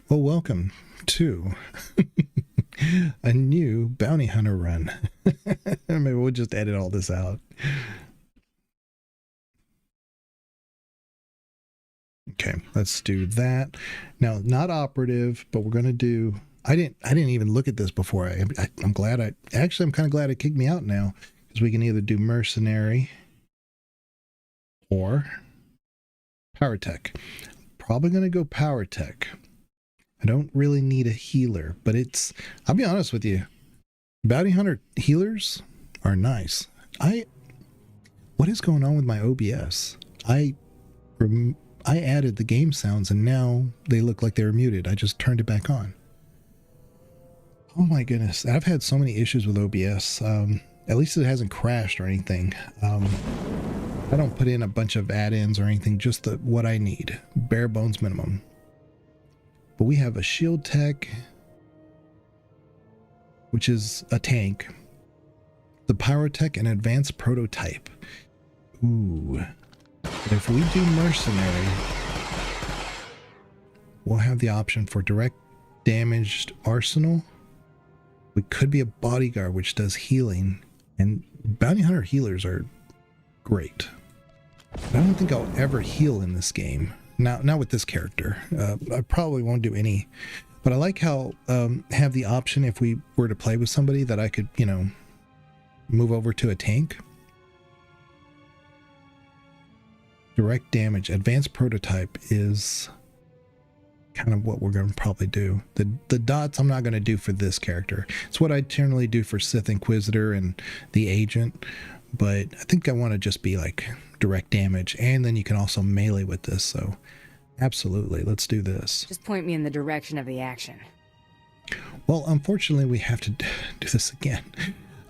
Well, welcome to a new bounty hunter run. Maybe we'll just edit all this out. Okay, let's do that. Now, not operative, but we're going to do... I didn't even look at this before. I'm glad I'm kind of glad it kicked me out now, because we can either do mercenary or power tech. Probably going to go power tech. I don't really need a healer, but I'll be honest with you, bounty hunter healers are nice. What is going on with my OBS? I added the game sounds and now they look like they were muted. I just turned it back on. Oh my goodness. I've had so many issues with OBS. At least it hasn't crashed or anything. I don't put in a bunch of add-ins or anything, just what I need. Bare bones minimum. But we have a shield tech, which is a tank. The pyrotech and advanced prototype. Ooh. But if we do mercenary, we'll have the option for direct damaged arsenal. We could be a bodyguard, which does healing. And bounty hunter healers are great. But I don't think I'll ever heal in this game. Not with this character. I probably won't do any. But I like how have the option if we were to play with somebody that I could, move over to a tank. Direct damage. Advanced prototype is kind of what we're going to probably do. The dots I'm not going to do for this character. It's what I generally do for Sith Inquisitor and the Agent. But I think I want to just be like direct damage, and then you can also melee with this, so absolutely, let's do this. Just point me in the direction of the action. Well, unfortunately, we have to do this again.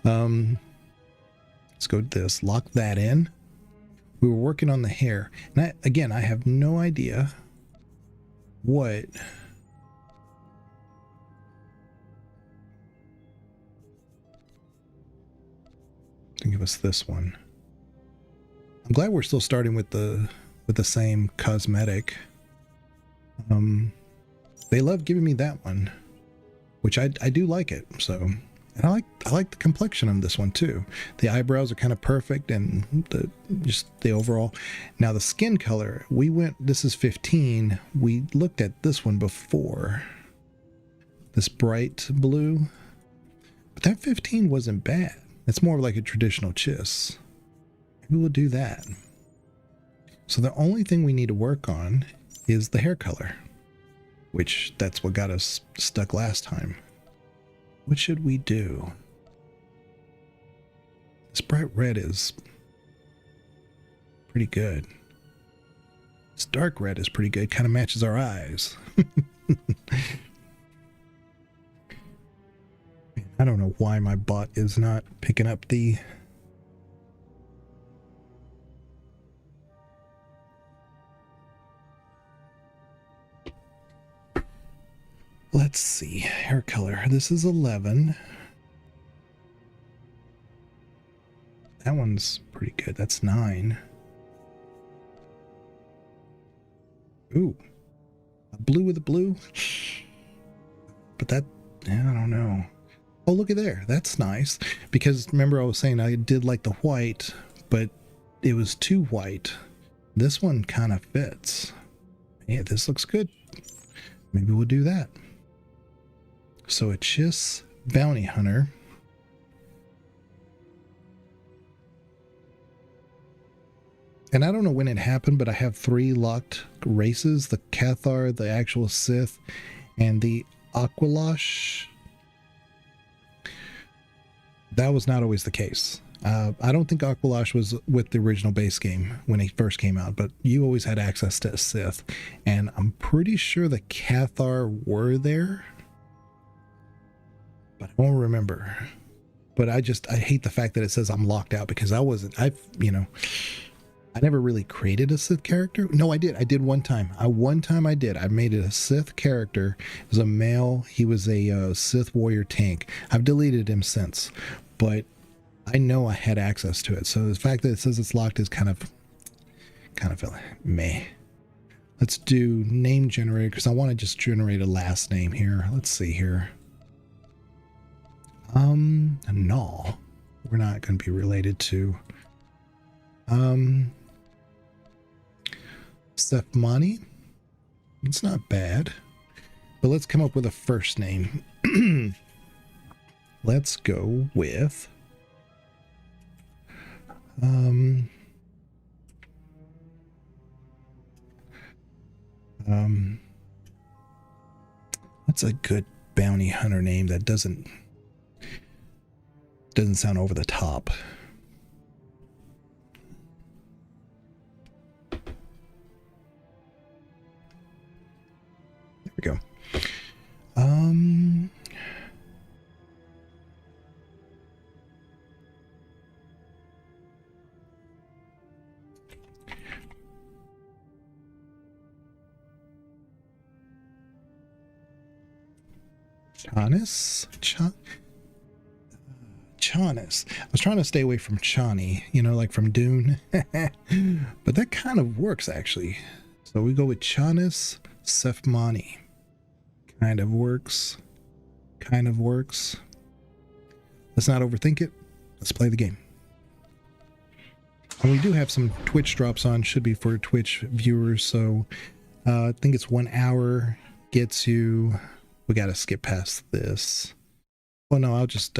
Let's go to this, lock that in. We were working on the hair, and I have no idea what... Give us this one. I'm glad we're still starting with the same cosmetic. They love giving me that one, which I do like it. So, and I like the complexion of this one too. The eyebrows are kind of perfect, and just the overall. Now the skin color, this is 15. We looked at this one before. This bright blue, but that 15 wasn't bad. It's more like a traditional chiss. Maybe we'll do that. So the only thing we need to work on is the hair color, which that's what got us stuck last time. What should we do? This bright red is pretty good. This dark red is pretty good. Kind of matches our eyes. I don't know why my bot is not picking up the... Let's see, hair color. This is 11. That one's pretty good. That's 9. Ooh, a blue with a blue. But I don't know. Oh, look at there. That's nice. Because remember I was saying I did like the white, but it was too white. This one kind of fits. Yeah, this looks good. Maybe we'll do that. So a Chiss bounty hunter. And I don't know when it happened, but I have 3 locked races. The Cathar, the actual Sith, and the Aqualash. That was not always the case. I don't think Aqualash was with the original base game when it first came out, but you always had access to a Sith. And I'm pretty sure the Cathar were there, but I won't remember. But I hate the fact that it says I'm locked out, because I never really created a Sith character. No, I did. I did one time. I did. I made it a Sith character. It was a male. He was a Sith warrior tank. I've deleted him since, but I know I had access to it. So the fact that it says it's locked is kind of meh. Let's do name generator because I want to just generate a last name here. Let's see here. No, we're not going to be related to. Sefmani. It's not bad, but let's come up with a first name. Let's go with. What's a good bounty hunter name that doesn't sound over the top? There we go. Chanis. I was trying to stay away from Chani, you know, like from Dune. But that kind of works, actually. So we go with Chanis Sefmani. Kind of works. Kind of works. Let's not overthink it. Let's play the game. And we do have some Twitch drops on. Should be for Twitch viewers. So I think it's 1 hour. Gets you... We got to skip past this. Well, no, I'll just...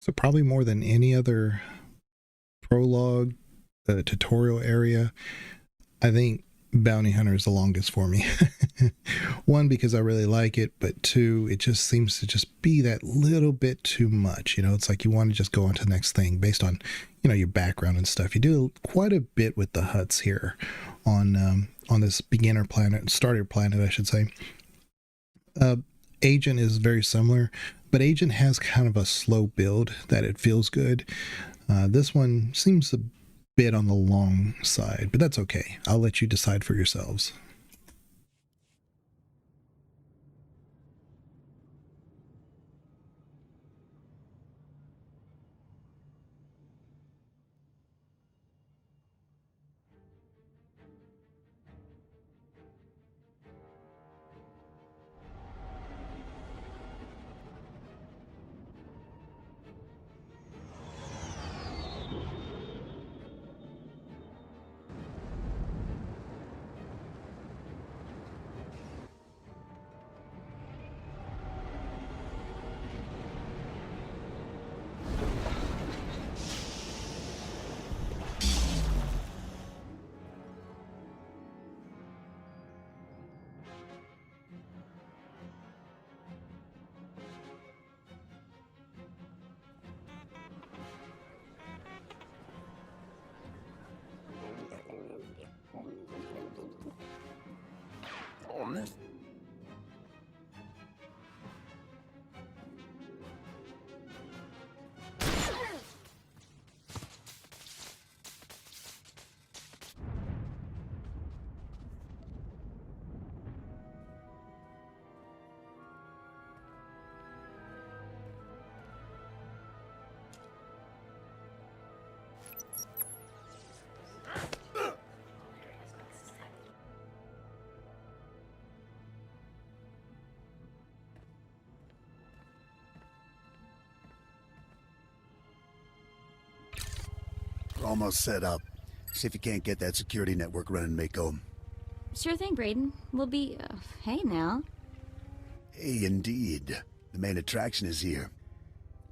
So probably more than any other prologue, tutorial area, I think Bounty Hunter is the longest for me. One, because I really like it, but two, it just seems to just be that little bit too much. You know, it's like you want to just go on to the next thing based on, you know, your background and stuff. You do quite a bit with the huts here on this beginner planet, starter planet, I should say. Agent is very similar, but Agent has kind of a slow build that it feels good. This one seems a bit on the long side, but that's okay. I'll let you decide for yourselves. We're almost set up. See if you can't get that security network running, Mako. Sure thing, Brayden. We'll be... hey now. Hey, indeed. The main attraction is here.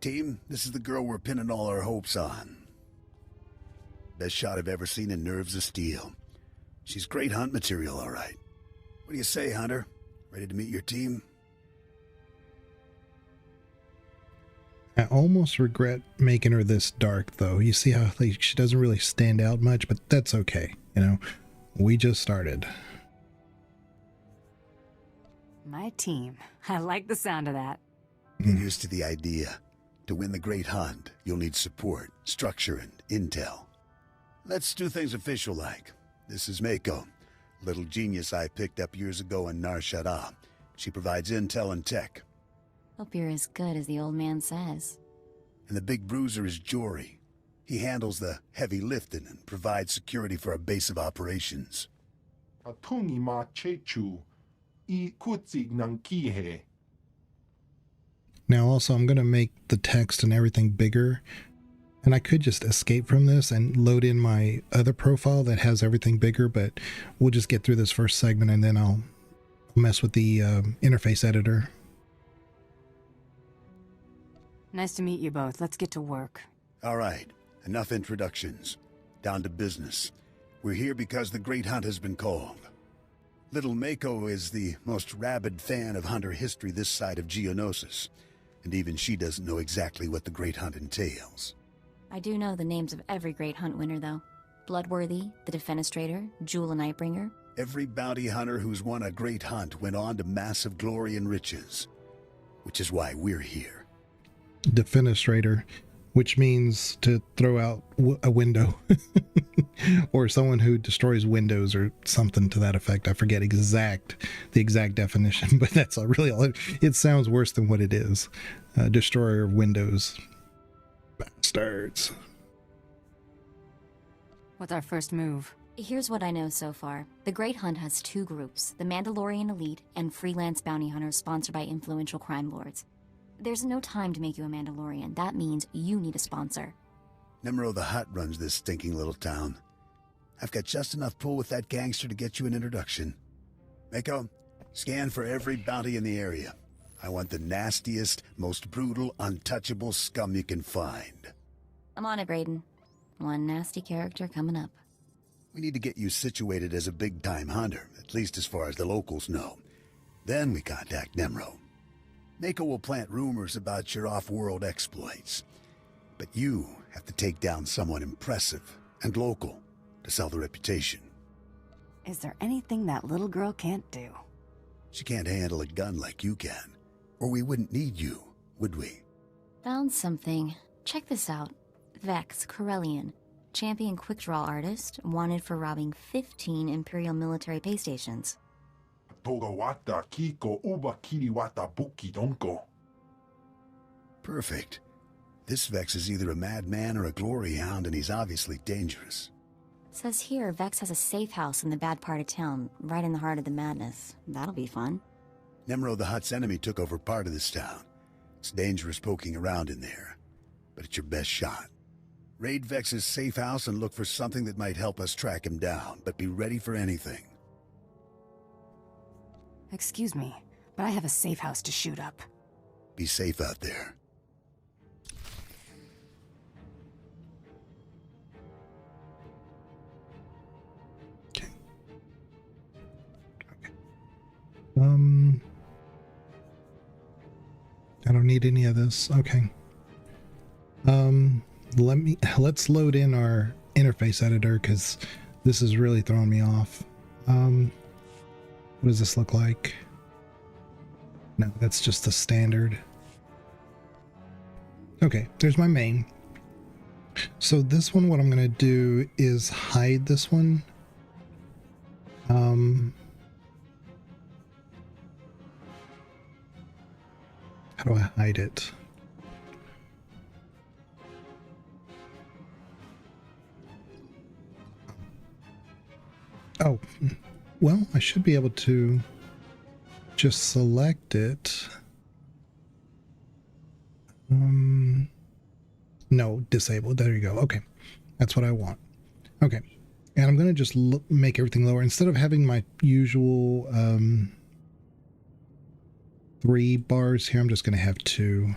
Team, this is the girl we're pinning all our hopes on. Best shot I've ever seen in Nerves of Steel. She's great hunt material, all right. What do you say, Hunter? Ready to meet your team? I almost regret making her this dark, though. You see how like, she doesn't really stand out much, but that's okay. You know, we just started. My team. I like the sound of that. Get used to the idea. To win the Great Hunt, you'll need support, structure, and intel. Let's do things official-like. This is Mako, a little genius I picked up years ago in Nar Shaddaa. She provides intel and tech. Hope you're as good as the old man says. And the big bruiser is Jory. He handles the heavy lifting and provides security for our base of operations. Atuni ma chechu, I kutsig nang kihe. Now also I'm going to make the text and everything bigger, and I could just escape from this and load in my other profile that has everything bigger, but we'll just get through this first segment and then I'll mess with the interface editor. Nice to meet you both. Let's get to work. All right, enough introductions. Down to business. We're here because the Great Hunt has been called. Little Mako is the most rabid fan of hunter history this side of Geonosis, and even she doesn't know exactly what the Great Hunt entails. I do know the names of every great hunt winner, though. Bloodworthy, the Defenestrator, Jewel and Nightbringer. Every bounty hunter who's won a Great Hunt went on to massive glory and riches, which is why we're here. Defenestrator, which means to throw out a window or someone who destroys windows or something to that effect. I forget the exact definition, but that's really it sounds worse than what it is. Destroyer of windows. Bastards. What's our first move? Here's what I know so far. The Great Hunt has two groups, the Mandalorian Elite and freelance bounty hunters sponsored by influential crime lords. There's no time to make you a Mandalorian. That means you need a sponsor. Nemro the Hutt runs this stinking little town. I've got just enough pull with that gangster to get you an introduction. Mako, scan for every bounty in the area. I want the nastiest, most brutal, untouchable scum you can find. I'm on it, Brayden. One nasty character coming up. We need to get you situated as a big-time hunter, at least as far as the locals know. Then we contact Nemro. Mako will plant rumors about your off-world exploits. But you have to take down someone impressive and local to sell the reputation. Is there anything that little girl can't do? She can't handle a gun like you can, or we wouldn't need you, would we? Found something. Check this out. Vex Corellian, champion quick-draw artist, wanted for robbing 15 Imperial military pay stations. Togawata kiko uba kiriwata buki donko. Perfect. This Vex is either a madman or a glory hound, and he's obviously dangerous. Says here Vex has a safe house in the bad part of town, right in the heart of the madness. That'll be fun. Nemro the Hutt's enemy took over part of this town. It's dangerous poking around in there, but it's your best shot. Raid Vex's safe house and look for something that might help us track him down, but be ready for anything. Excuse me, but I have a safe house to shoot up. Be safe out there. Okay. I don't need any of this. Okay. Let's load in our interface editor because this is really throwing me off. What does this look like? No, that's just the standard. Okay, there's my main. So this one, what I'm going to do is hide this one. How do I hide it? Oh, well, I should be able to just select it. No, disable. There you go. Okay, that's what I want. Okay, and I'm going to just make everything lower. Instead of having my usual 3 bars here, I'm just going to have 2.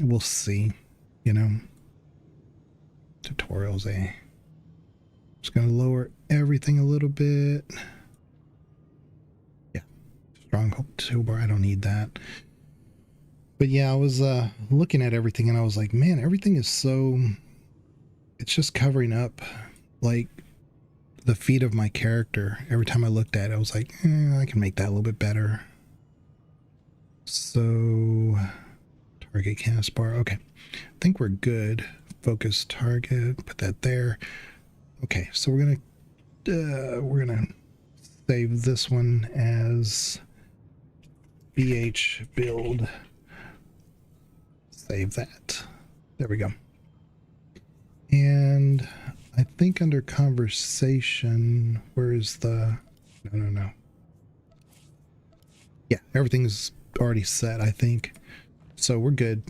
We'll see, you know. Tutorials, eh? Just going to lower everything a little bit. Yeah, stronghold toolbar, I don't need that. But yeah, I was looking at everything and I was like, man, everything is so, it's just covering up like the feet of my character. Every time I looked at it, I was like, I can make that a little bit better. So target cast bar. Okay, I think we're good. Focus target. Put that there. Okay, so we're gonna save this one as BH build. Save that. There we go. And I think under conversation, where is the... No. Yeah, everything's already set, I think. So we're good.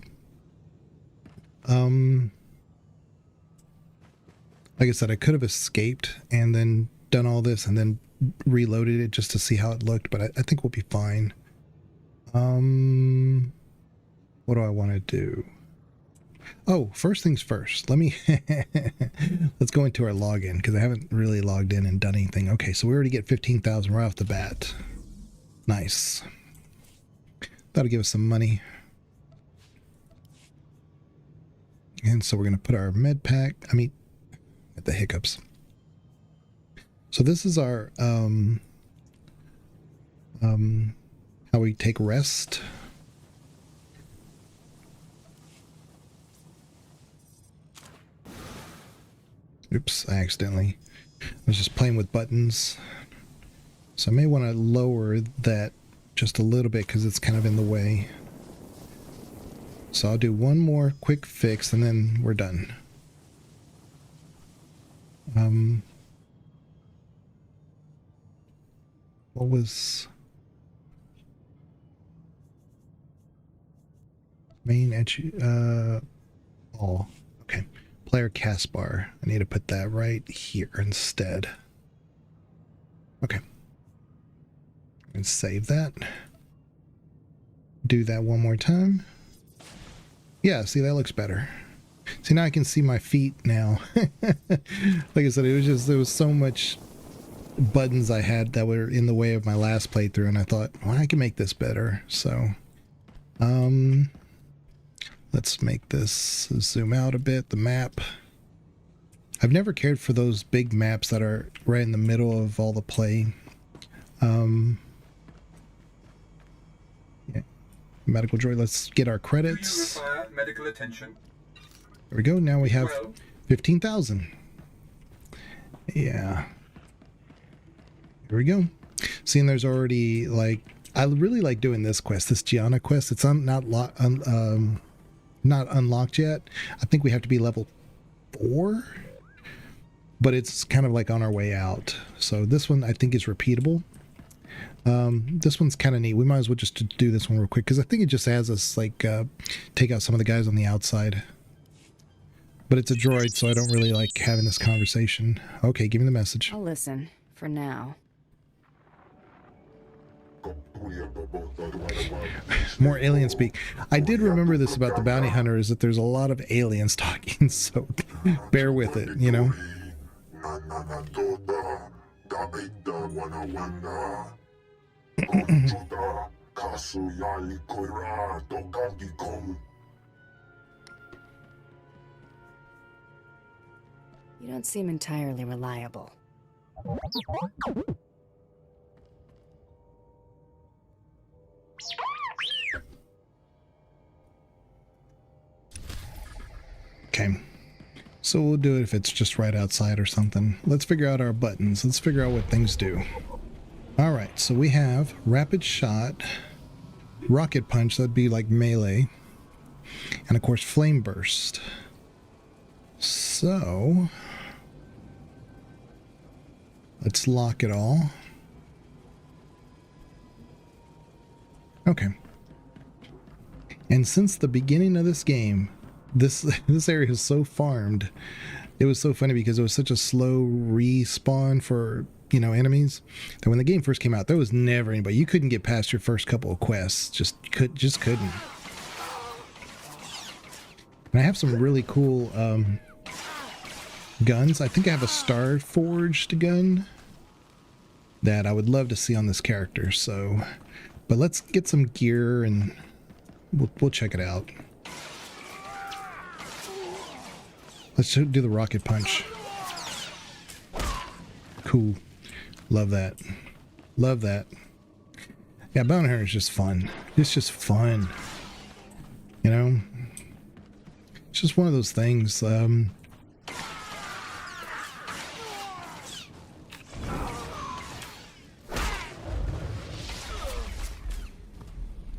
Like I said, I could have escaped and then done all this and then reloaded it just to see how it looked, but I think we'll be fine. What do I want to do? Oh, first things first. Let's go into our login because I haven't really logged in and done anything. Okay, so we already get 15,000 right off the bat. Nice. That'll give us some money. And so we're going to put our med pack. At the hiccups. So this is our how we take rest. Oops, I accidentally. I was just playing with buttons. So I may want to lower that just a little bit because it's kind of in the way. So I'll do one more quick fix and then we're done. What was main etch? All okay. Player cast bar. I need to put that right here instead. Okay. And save that. Do that one more time. Yeah, see, that looks better. See, now I can see my feet now. Like I said, there was so much buttons I had that were in the way of my last playthrough, and I thought, well, I can make this better. So, let's make this zoom out a bit, the map. I've never cared for those big maps that are right in the middle of all the play. Yeah. Medical droid, let's get our credits. Do you require medical attention? There we go. Now we have 15,000. Yeah. Here we go. Seeing there's already like, I really like doing this quest, this Gianna quest. It's not unlocked yet. I think we have to be level 4, but it's kind of like on our way out. So this one I think is repeatable. This one's kind of neat. We might as well just do this one real quick because I think it just has us like take out some of the guys on the outside. But it's a droid, so I don't really like having this conversation. Okay, give me the message. I'll listen, for now. More alien speak. I did remember this about the bounty hunter, is that there's a lot of aliens talking, so bear with it, you know? You don't seem entirely reliable. Okay. So we'll do it if it's just right outside or something. Let's figure out our buttons. Let's figure out what things do. Alright, so we have rapid shot, rocket punch, that'd be like melee, and of course flame burst. So let's lock it all. Okay. And since the beginning of this game, this area is so farmed. It was so funny because it was such a slow respawn for, you know, enemies, that when the game first came out, there was never anybody. You couldn't get past your first couple of quests. Just couldn't. And I have some really cool guns. I think I have a Star Forged gun that I would love to see on this character. So, but let's get some gear and we'll check it out. Let's do the rocket punch. Cool. Love that. Love that. Yeah, bounty hunter is just fun. It's just fun. You know? It's just one of those things.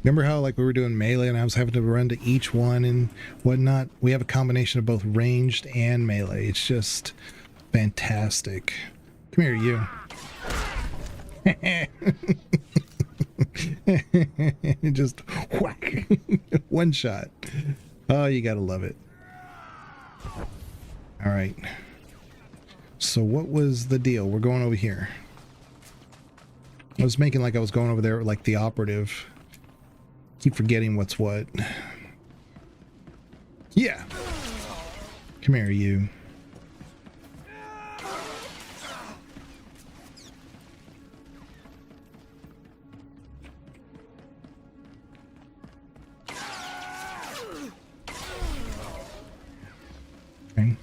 Remember how like we were doing melee and I was having to run to each one and whatnot? We have a combination of both ranged and melee. It's just fantastic. Come here, you. Just whack. One shot. Oh, you gotta love it. All right. So what was the deal? We're going over here. I was making like I was going over there like the operative. Keep forgetting what's what. Yeah. Come here, you. Okay.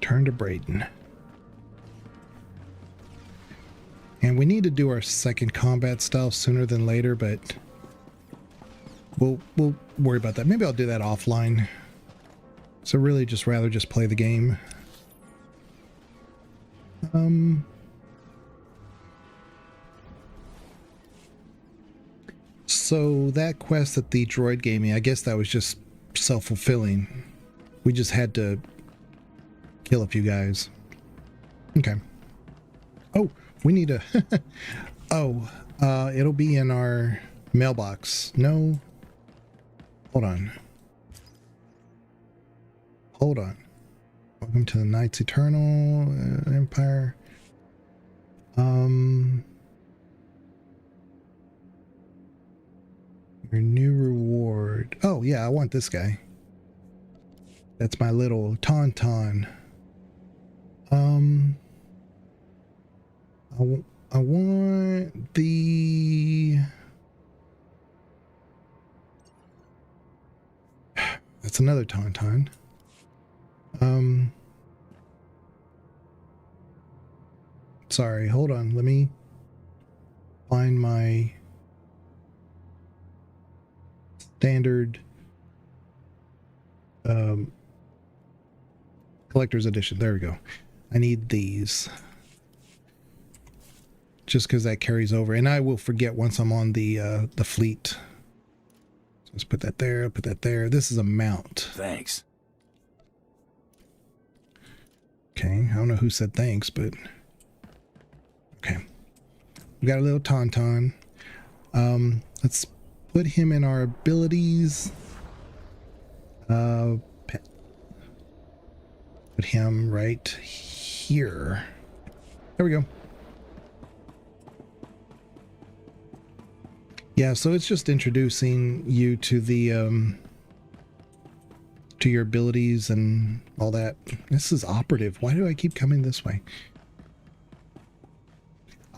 Turn to Brayden. And we need to do our second combat style sooner than later, but we'll worry about that. Maybe I'll do that offline. So really just rather just play the game. So that quest that the droid gave me, I guess that was just self-fulfilling. We just had to kill a few guys. Okay. Oh, we need a... it'll be in our mailbox. No. Hold on. Hold on. Welcome to the Knights Eternal Empire. Your new reward. Oh, yeah, I want this guy. That's my little tauntaun. I want the... That's another tauntaun. Sorry, hold on. Let me find my standard collector's edition. There we go. I need these. Just because that carries over. And I will forget once I'm on the fleet. So let's put that there, put that there. This is a mount. Thanks. Okay, I don't know who said thanks, but... Okay. We got a little tauntaun. Let's put him in our abilities. Put him right here. There we go. Yeah, so it's just introducing you to the to your abilities and all that. This is operative. Why do I keep coming this way?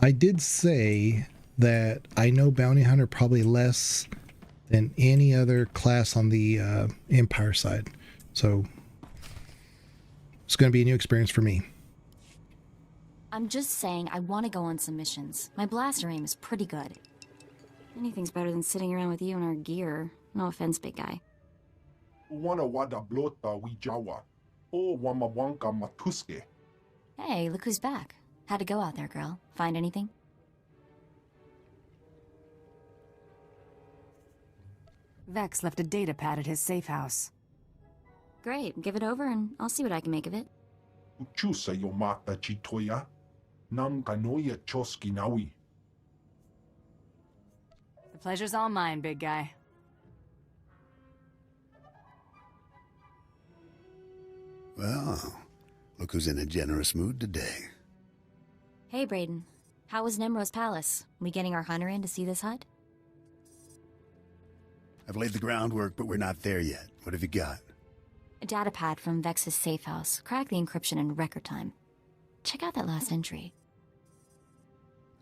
I did say that I know Bounty Hunter probably less than any other class on the Empire side. So it's going to be a new experience for me. I'm just saying I want to go on some missions. My blaster aim is pretty good. Anything's better than sitting around with you in our gear. No offense, big guy. Wana wada blota wijawa. O wamawanka matuske. Hey, look who's back. How'd it go out there, girl? Find anything? Vex left a data pad at his safe house. Great, give it over and I'll see what I can make of it. Uchusa yomata chitoya. Nam kanoya choski nawi. The pleasure's all mine, big guy. Well, look who's in a generous mood today. Hey, Brayden. How was Nemro's palace? We getting our hunter in to see this hut? I've laid the groundwork, but we're not there yet. What have you got? A data pad from Vex's safe house. Cracked the encryption in record time. Check out that last entry.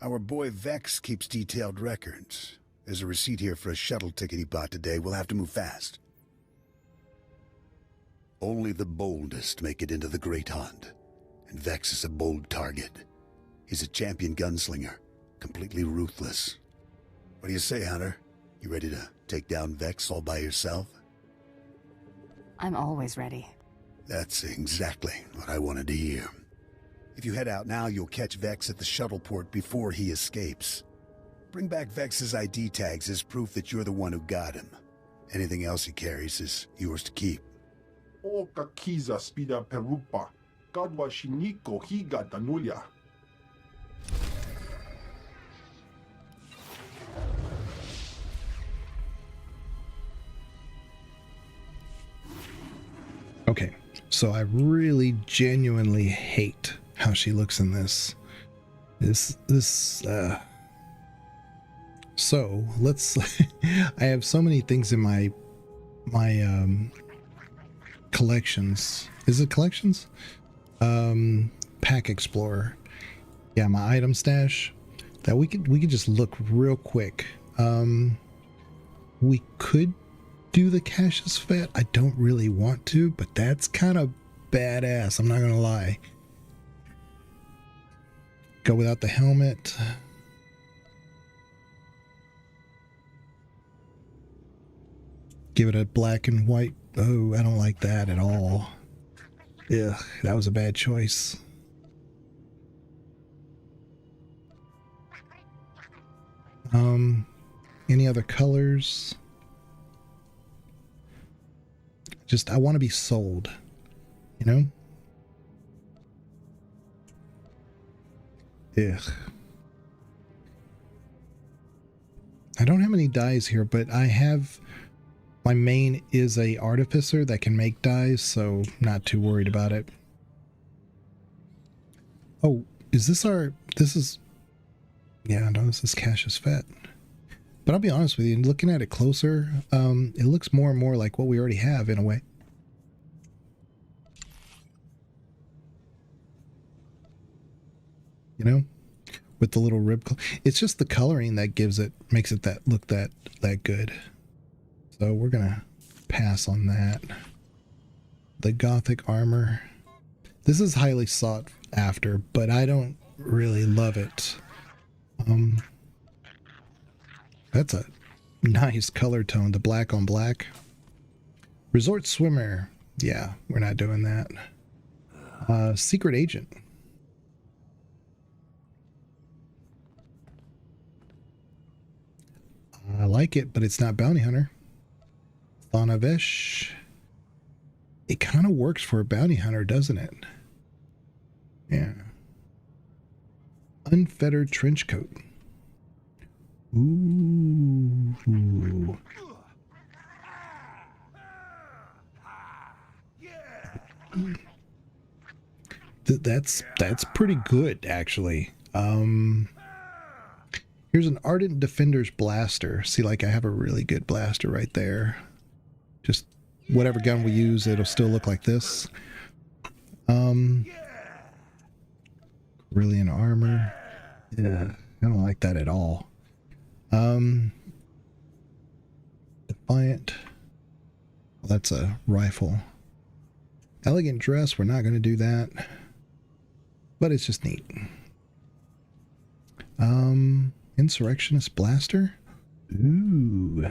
Our boy Vex keeps detailed records. There's a receipt here for a shuttle ticket he bought today. We'll have to move fast. Only the boldest make it into the Great Hunt, and Vex is a bold target. He's a champion gunslinger, completely ruthless. What do you say, Hunter? You ready to take down Vex all by yourself? I'm always ready. That's exactly what I wanted to hear. If you head out now, you'll catch Vex at the shuttle port before he escapes. Bring back Vex's ID tags as proof that you're the one who got him. Anything else he carries is yours to keep. O kakiza spida perupa. Gadwa shiniko higa danulia. Okay, so I really genuinely hate how she looks in this. So let's I have so many things in my collections. Is it collections? Pack Explorer. Yeah, my item stash that we could just look real quick. We could do the Cassius Fett. I don't really want to, but that's kind of badass, I'm not gonna lie. Go without the helmet. Give it a black and white. Oh, I don't like that at all. Ugh, that was a bad choice. Any other colors? Just, I want to be sold, you know? Ugh. I don't have any dyes here, but I have, my main is a artificer that can make dyes, so not too worried about it. Oh, is this our, this is, yeah, no, this is Cassius Fett. But I'll be honest with you, looking at it closer, it looks more and more like what we already have in a way. You know, with the little rib, it's just the coloring that gives it, makes it that look that good. So we're gonna pass on that. The Gothic armor. This is highly sought after, but I don't really love it. That's a nice color tone, the black on black. Resort swimmer. Yeah, we're not doing that. Secret agent. I like it, but it's not bounty hunter. Thanavesh. It kind of works for a bounty hunter, doesn't it? Yeah. Unfettered trench coat. Ooh. That's pretty good, actually. Here's an Ardent Defender's blaster. See, like, I have a really good blaster right there. Just whatever gun we use, it'll still look like this. Brilliant armor. Yeah, I don't like that at all. Defiant. Well, that's a rifle. Elegant dress. We're not going to do that, but it's just neat. Insurrectionist blaster. Ooh.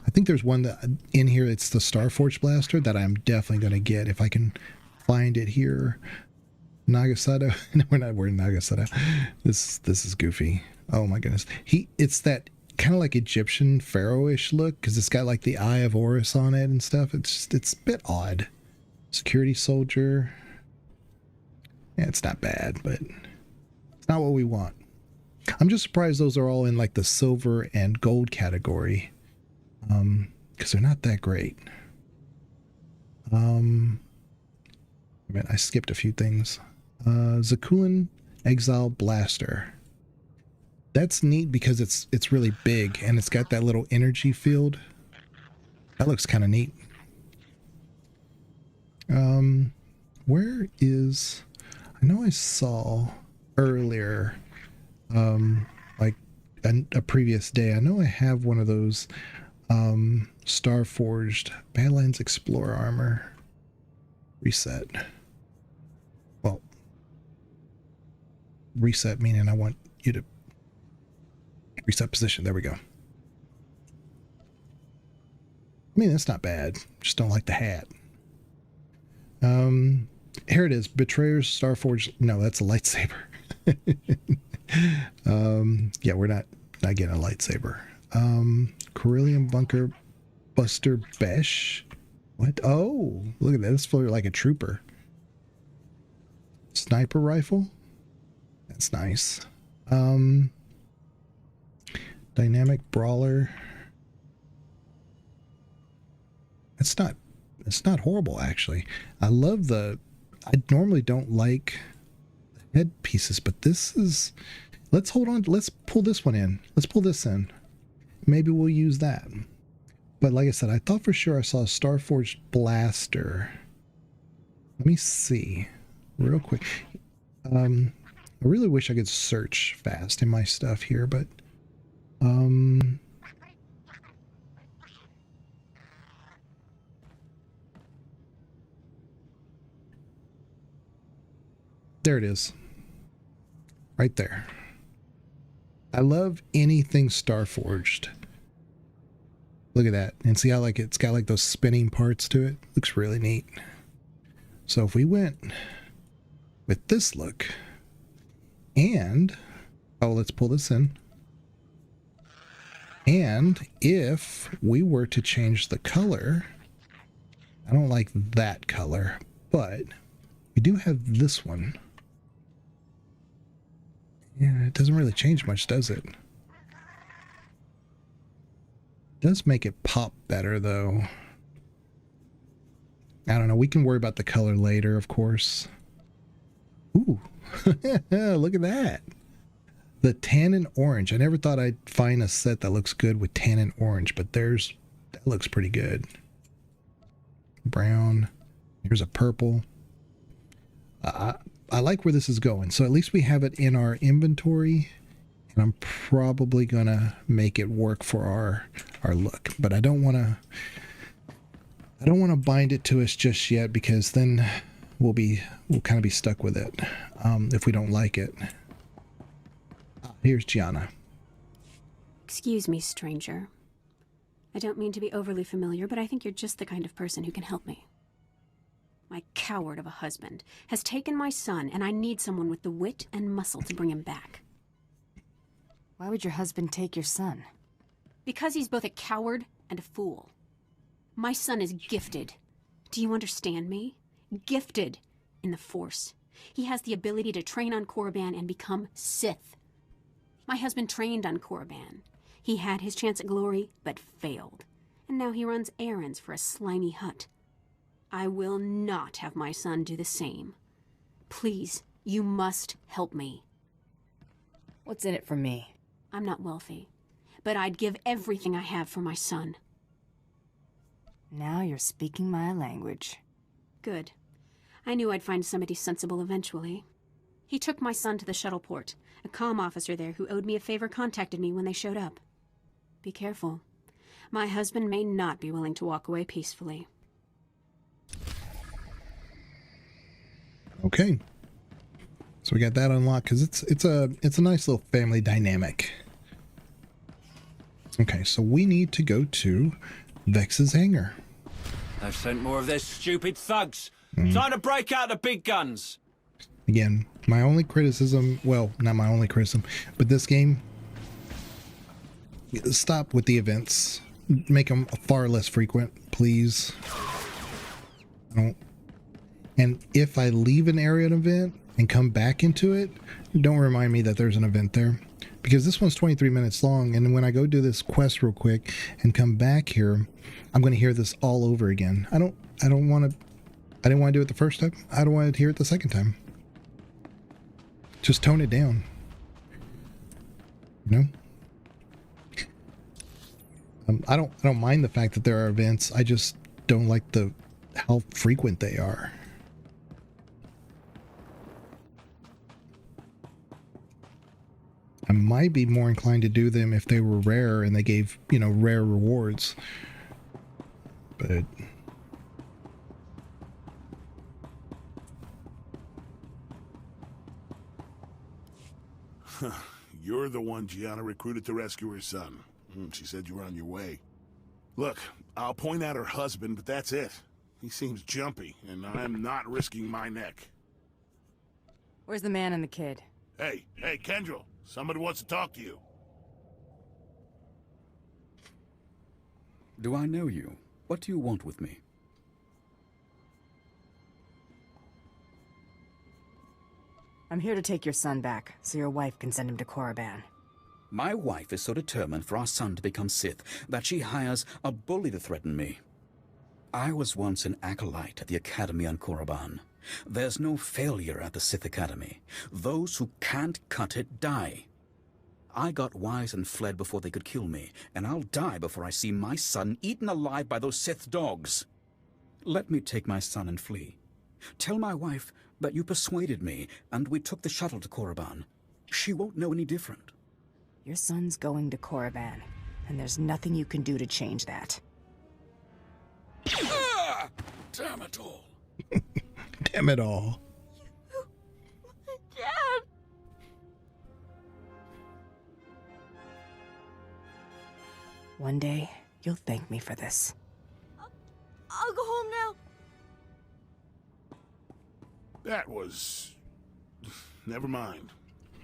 I think there's one that in here. It's the Starforge blaster that I'm definitely going to get if I can find it here. Nagasado. No, we're not wearing Nagasado. This is goofy. Oh my goodness. It's that kind of like Egyptian pharaoh-ish look because it's got like the Eye of Horus on it and stuff. It's a bit odd. Security soldier. Yeah, it's not bad, but it's not what we want. I'm just surprised those are all in like the silver and gold category. Because they're not that great. I skipped a few things. Zakulan Exile Blaster. That's neat because it's really big and it's got that little energy field. That looks kind of neat. Where is... I know I saw earlier, like a previous day, I know I have one of those Star Forged Badlands Explorer armor. Reset. Well, reset meaning I want you to reset position. There we go. I mean, that's not bad. Just don't like the hat. Here it is. Betrayers, Starforged. No, that's a lightsaber. Yeah, we're not getting a lightsaber. Corellium Bunker Buster Besh. What? Oh, look at that. This feels like a trooper. Sniper rifle. That's nice. Dynamic brawler. It's not horrible, actually. I normally don't like headpieces, but this is, let's hold on. Let's pull this one in. Let's pull this in. Maybe we'll use that. But like I said, I thought for sure I saw a Starforged blaster. Let me see real quick. I really wish I could search fast in my stuff here, but there it is. Right there. I love anything Starforged. Look at that. And see how like it's got like those spinning parts to it? Looks really neat. So if we went with this look and, oh, let's pull this in. And if we were to change the color, I don't like that color, but we do have this one. Yeah, it doesn't really change much, does it? It does make it pop better, though. I don't know. We can worry about the color later, of course. Ooh, look at that. The tan and orange. I never thought I'd find a set that looks good with tan and orange, but that looks pretty good. Brown. Here's a purple. I like where this is going. So at least we have it in our inventory, and I'm probably gonna make it work for our look. But I don't want to bind it to us just yet, because then we'll kind of be stuck with it if we don't like it. Here's Gianna. Excuse me, stranger. I don't mean to be overly familiar, but I think you're just the kind of person who can help me. My coward of a husband has taken my son, and I need someone with the wit and muscle to bring him back. Why would your husband take your son? Because he's both a coward and a fool. My son is gifted. Do you understand me? Gifted in the Force. He has the ability to train on Korriban and become Sith. My husband trained on Korriban. He had his chance at glory, but failed. And now he runs errands for a slimy hut. I will not have my son do the same. Please, you must help me. What's in it for me? I'm not wealthy, but I'd give everything I have for my son. Now you're speaking my language. Good. I knew I'd find somebody sensible eventually. He took my son to the shuttle port. A comm officer there who owed me a favor contacted me when they showed up. Be careful. My husband may not be willing to walk away peacefully. Okay. So we got that unlocked because it's a nice little family dynamic. Okay, so we need to go to Vex's hangar. They've sent more of their stupid thugs. Time to break out the big guns. Again, my only criticism, well, not my only criticism, but this game, stop with the events. Make them far less frequent, please. And if I leave an area an event and come back into it, don't remind me that there's an event there. Because this one's 23 minutes long, and when I go do this quest real quick and come back here, I'm going to hear this all over again. I didn't want to do it the first time. I don't want to hear it the second time. Just tone it down. You know? I don't mind the fact that there are events. I just don't like how frequent they are. I might be more inclined to do them if they were rare and they gave, you know, rare rewards. But You're the one Gianna recruited to rescue her son. She said you were on your way. Look, I'll point out her husband, but that's it. He seems jumpy, and I'm not risking my neck. Where's the man and the kid? Hey, Kendrell, somebody wants to talk to you. Do I know you? What do you want with me? I'm here to take your son back, so your wife can send him to Korriban. My wife is so determined for our son to become Sith that she hires a bully to threaten me. I was once an acolyte at the Academy on Korriban. There's no failure at the Sith Academy. Those who can't cut it die. I got wise and fled before they could kill me, and I'll die before I see my son eaten alive by those Sith dogs. Let me take my son and flee. Tell my wife that you persuaded me, and we took the shuttle to Korriban. She won't know any different. Your son's going to Korriban, and there's nothing you can do to change that. Ah! Damn it all. damn it all. Dad! One day, you'll thank me for this. I'll go home now. That was... Never mind.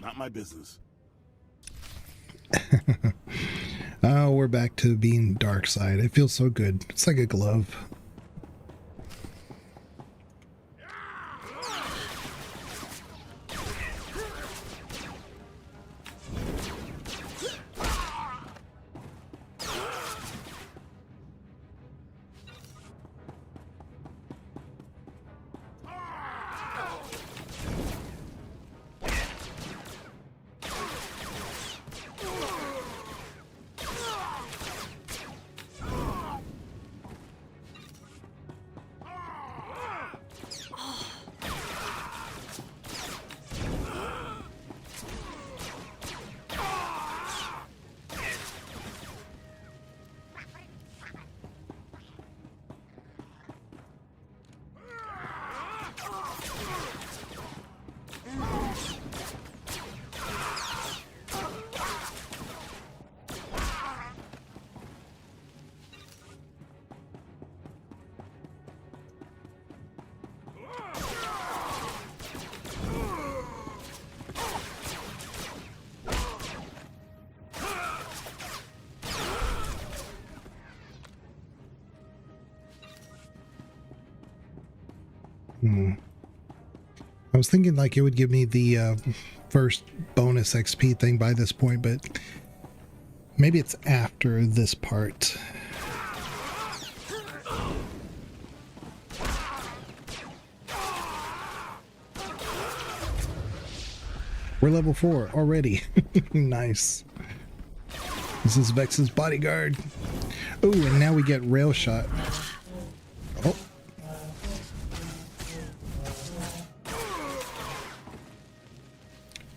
Not my business. Oh, we're back to being dark side. It feels so good. It's like a glove. I was thinking like it would give me the first bonus XP thing by this point, but maybe it's after this part. We're level 4 already. Nice. This is Vex's bodyguard. Oh, and now we get rail shot. Oh.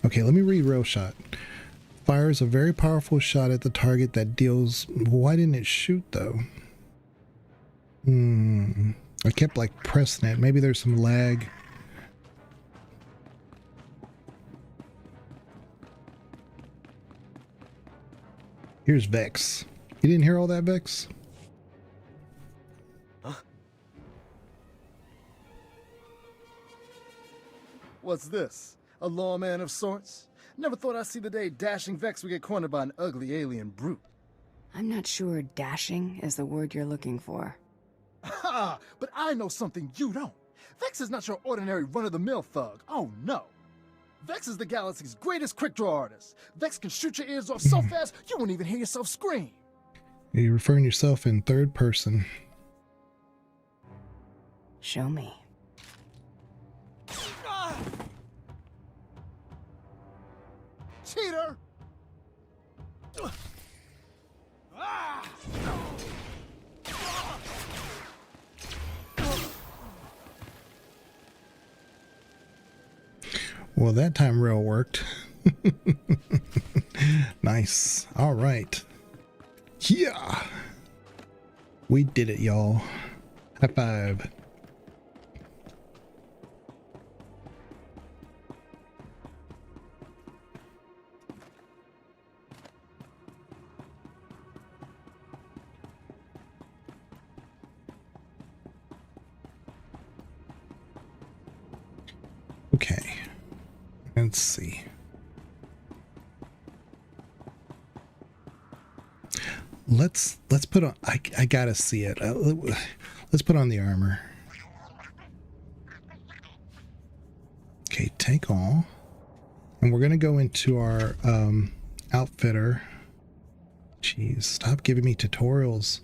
Okay, let me read rail shot. Fires a very powerful shot at the target that deals... Why didn't it shoot, though? I kept, like, pressing it. Maybe there's some lag. Here's Vex. You didn't hear all that, Vex? Huh? What's this? A lawman of sorts? Never thought I'd see the day dashing Vex would get cornered by an ugly alien brute. I'm not sure dashing is the word you're looking for. Ha! But I know something you don't. Vex is not your ordinary run-of-the-mill thug. Oh, no. Vex is the galaxy's greatest quick-draw artist. Vex can shoot your ears off so fast, you won't even hear yourself scream. You're referring to yourself in third person. Show me. Cheater! Well, that time rail worked. Nice. All right. Yeah. We did it, y'all. High five. Okay. Let's see. Let's put on. I gotta see it. Let's put on the armor. Okay, take all, and we're gonna go into our outfitter. Jeez, stop giving me tutorials.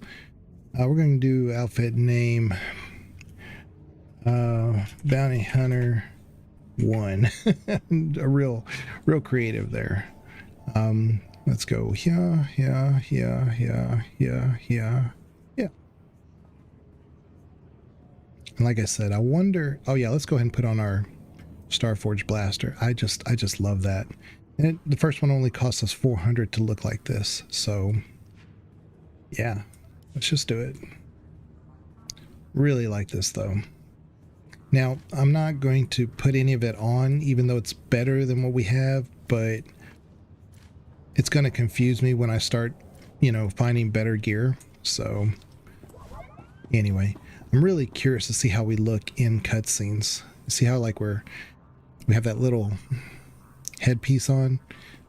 We're gonna do outfit name. Bounty Hunter 1. A real creative there. Let's go. Yeah. And like I said, I wonder. Oh yeah, let's go ahead and put on our Starforge blaster. I just love that. And the first one only cost us 400 to look like this. So yeah, let's just do it. Really like this though. Now, I'm not going to put any of it on, even though it's better than what we have, but it's going to confuse me when I start, finding better gear. So anyway, I'm really curious to see how we look in cutscenes. See how like we have that little headpiece on.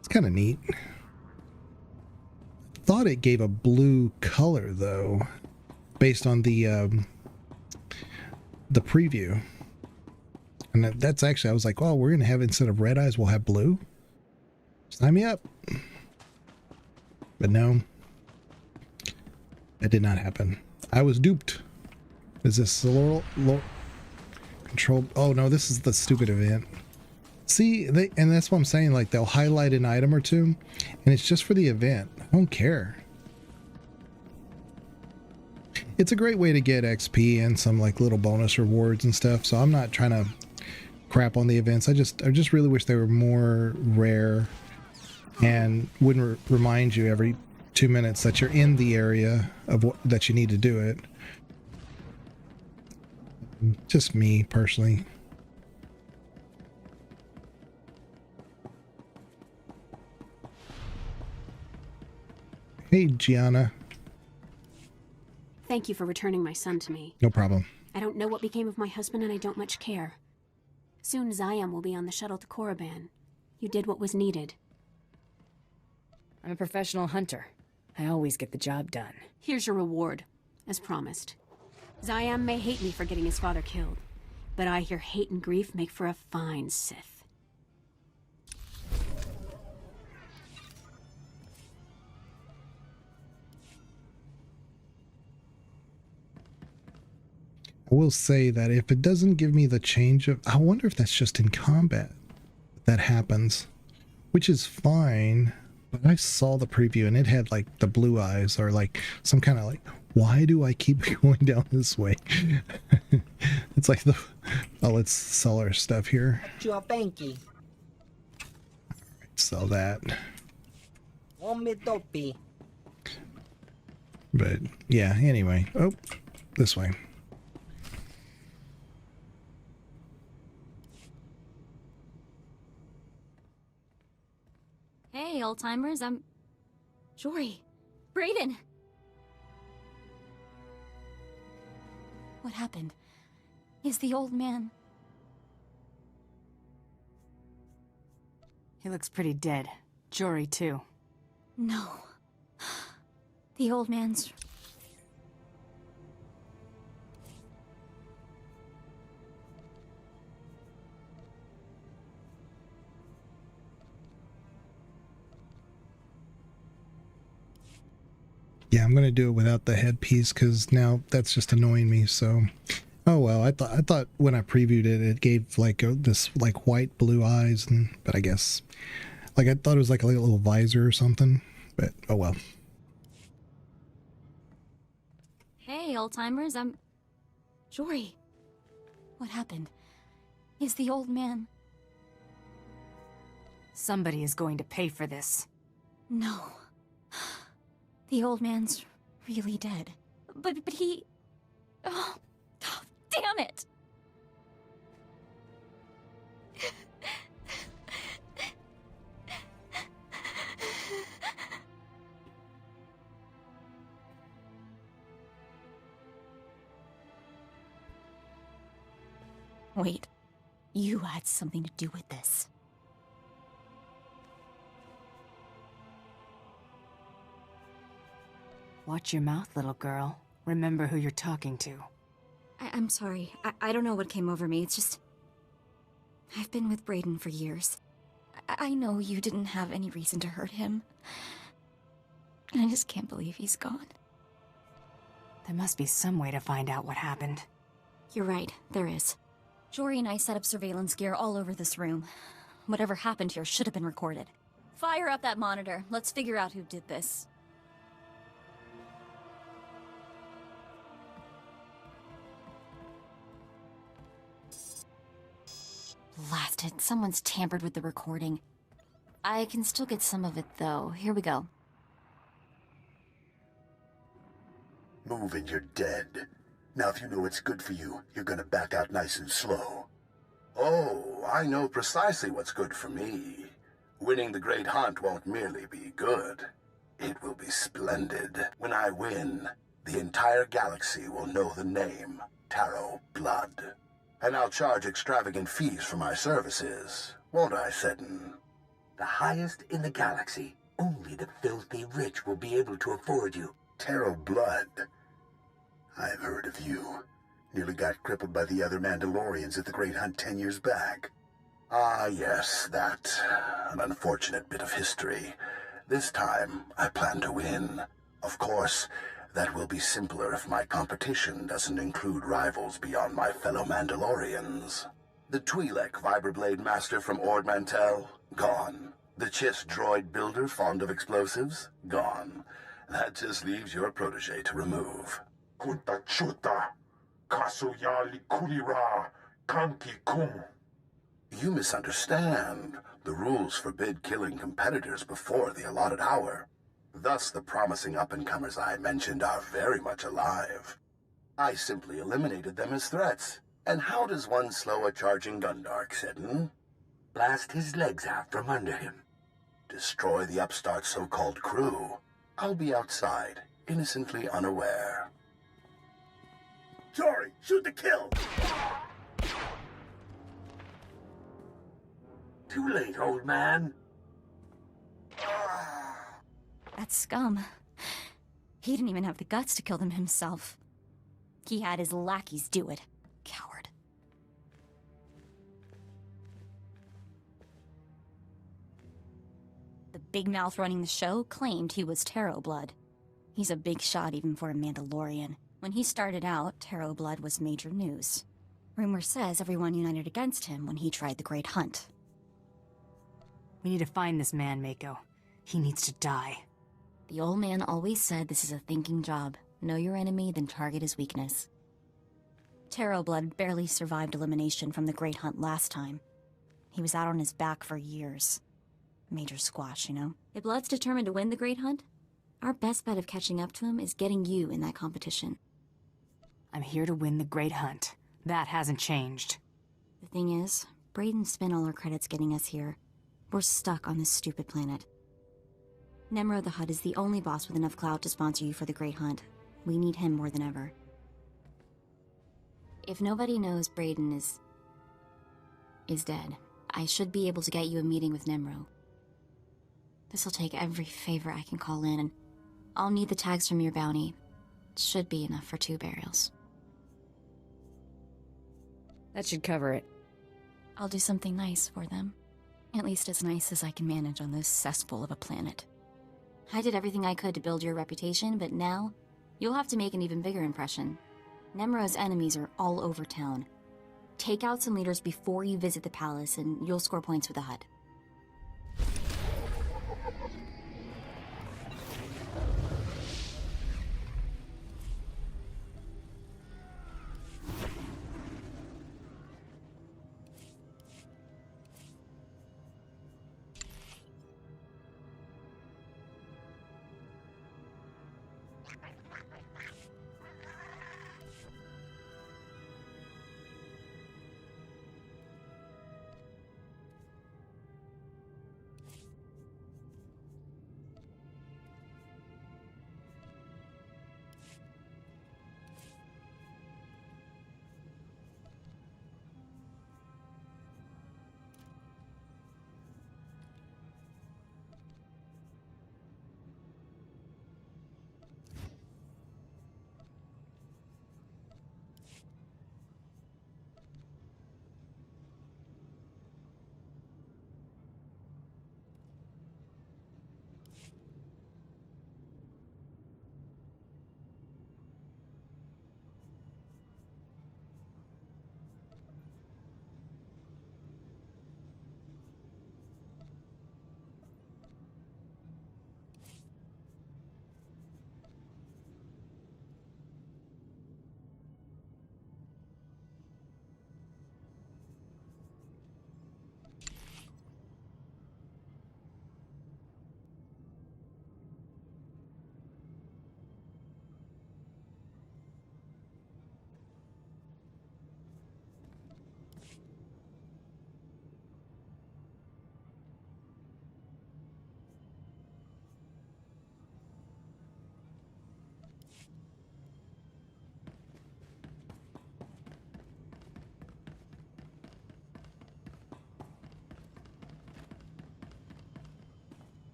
It's kind of neat. Thought it gave a blue color though, based on the preview. And that's actually, I was like, well, we're going to have, instead of red eyes, we'll have blue. Sign me up. But no, that did not happen. I was duped. Is this a little control? Oh no, this is the stupid event. See, and that's what I'm saying, like they'll highlight an item or two, and it's just for the event. I don't care. It's a great way to get XP and some like little bonus rewards and stuff. So I'm not trying to crap on the events. I just really wish they were more rare and wouldn't remind you every 2 minutes that you're in the area of that you need to do it. Just me personally. Hey, Gianna. Thank you for returning my son to me. No problem. I don't know what became of my husband, and I don't much care. Soon Zayam will be on the shuttle to Korriban. You did what was needed. I'm a professional hunter. I always get the job done. Here's your reward, as promised. Zayam may hate me for getting his father killed, but I hear hate and grief make for a fine Sith. I will say that if it doesn't give me the change of, I wonder if that's just in combat that happens, which is fine. But I saw the preview and it had like the blue eyes, or like some kind of like, why do I keep going down this way? It's like the, oh, let's sell our stuff here. All right, sell that. But yeah, anyway. Oh, this way. Hey, old-timers, I'm... Jory. Brayden! What happened? Is the old man... He looks pretty dead. Jory, too. No. The old man's... Yeah, I'm gonna do it without the headpiece because now that's just annoying me. So, oh well. I thought when I previewed it, it gave like this like white blue eyes, but I guess like I thought it was like a little visor or something. But oh well. Hey, old-timers, I'm... Jory. What happened? Is the old man... Somebody is going to pay for this. No. The old man's really dead. But he... Oh, damn it! Wait, you had something to do with this. Watch your mouth, little girl. Remember who you're talking to. I'm sorry. I don't know what came over me. It's just... I've been with Brayden for years. I know you didn't have any reason to hurt him. I just can't believe he's gone. There must be some way to find out what happened. You're right, there is. Jory and I set up surveillance gear all over this room. Whatever happened here should have been recorded. Fire up that monitor. Let's figure out who did this. Blasted. Someone's tampered with the recording. I can still get some of it, though. Here we go. Move and you're dead. Now if you know what's good for you, you're gonna back out nice and slow. Oh, I know precisely what's good for me. Winning the Great Hunt won't merely be good. It will be splendid. When I win, the entire galaxy will know the name Tarot Blood. And I'll charge extravagant fees for my services, won't I, Seddon? The highest in the galaxy. Only the filthy rich will be able to afford you. Tarot Blood. I've heard of you. Nearly got crippled by the other Mandalorians at the Great Hunt 10 years back. Ah, yes, that. An unfortunate bit of history. This time, I plan to win. Of course, that will be simpler if my competition doesn't include rivals beyond my fellow Mandalorians. The Twi'lek Vibroblade Master from Ord Mantell? Gone. The Chiss droid builder fond of explosives? Gone. That just leaves your protege to remove. Kunta chuta, kasuyali kulira, kanki kum. You misunderstand. The rules forbid killing competitors before the allotted hour. Thus, the promising up-and-comers I mentioned are very much alive. I simply eliminated them as threats. And how does one slow a charging Gundark, Seddon? Blast his legs out from under him. Destroy the upstart so-called crew. I'll be outside, innocently unaware. Jory, shoot to kill! Too late, old man. That scum. He didn't even have the guts to kill them himself. He had his lackeys do it. Coward. The big mouth running the show claimed he was Tarot Blood. He's a big shot even for a Mandalorian. When he started out, Tarot Blood was major news. Rumor says everyone united against him when he tried the Great Hunt. We need to find this man, Mako. He needs to die. The old man always said this is a thinking job. Know your enemy, then target his weakness. Tarot Blood barely survived elimination from the Great Hunt last time. He was out on his back for years. Major squash, you know? If Blood's determined to win the Great Hunt, our best bet of catching up to him is getting you in that competition. I'm here to win the Great Hunt. That hasn't changed. The thing is, Brayden spent all our credits getting us here. We're stuck on this stupid planet. Nemro the Hutt is the only boss with enough clout to sponsor you for the Great Hunt. We need him more than ever. If nobody knows Brayden is dead, I should be able to get you a meeting with Nemro. This'll take every favor I can call in, and I'll need the tags from your bounty. Should be enough for 2 burials. That should cover it. I'll do something nice for them. At least as nice as I can manage on this cesspool of a planet. I did everything I could to build your reputation, but now, you'll have to make an even bigger impression. Nemro's enemies are all over town. Take out some leaders before you visit the palace, and you'll score points with the Hutt.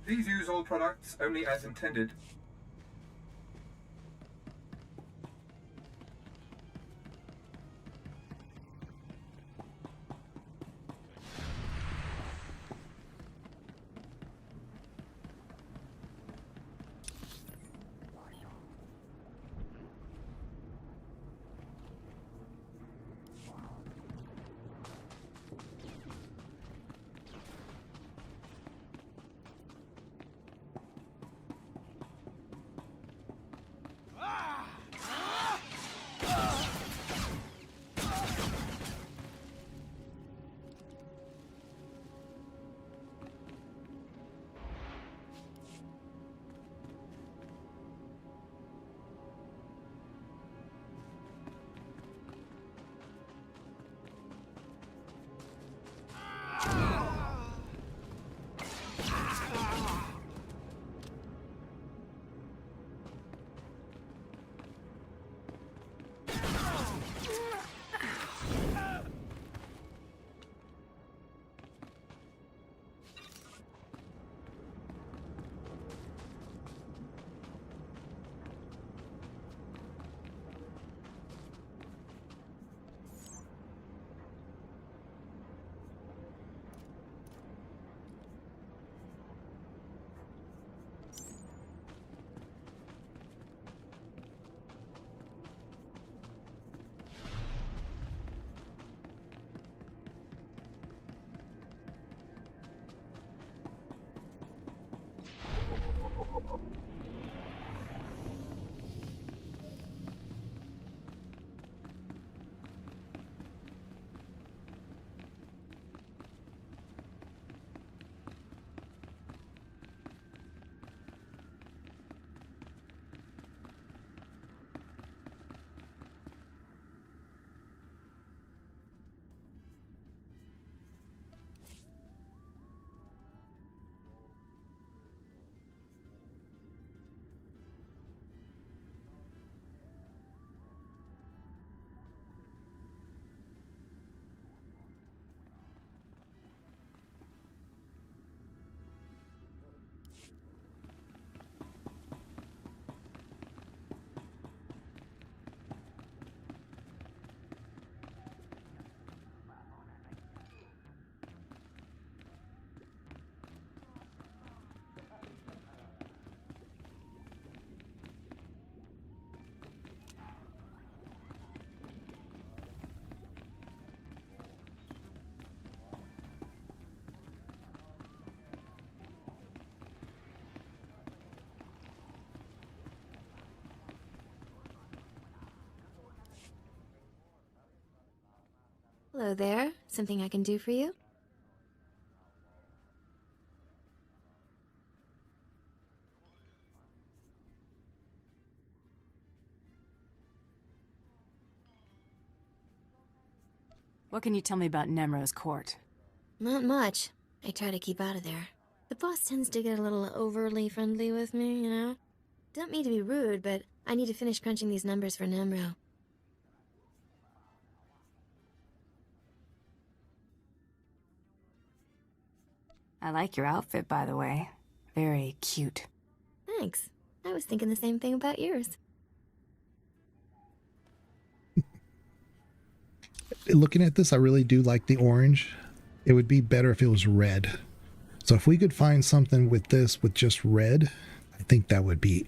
Please use all products only as intended. Hello there. Something I can do for you? What can you tell me about Nemro's court? Not much. I try to keep out of there. The boss tends to get a little overly friendly with me, you know? Don't mean to be rude, but I need to finish crunching these numbers for Nemro. I like your outfit, by the way. Very cute. Thanks. I was thinking the same thing about yours. Looking at this, I really do like the orange. It would be better if it was red. So if we could find something with this with just red, I think that would be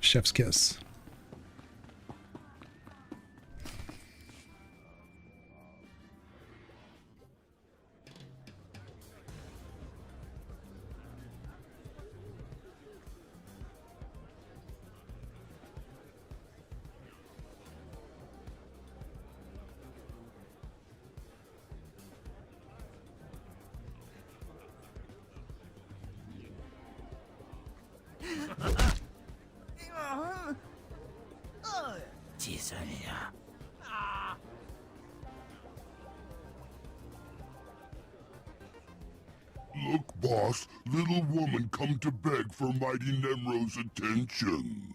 chef's kiss. Look, boss, little woman come to beg for mighty Nemro's attention.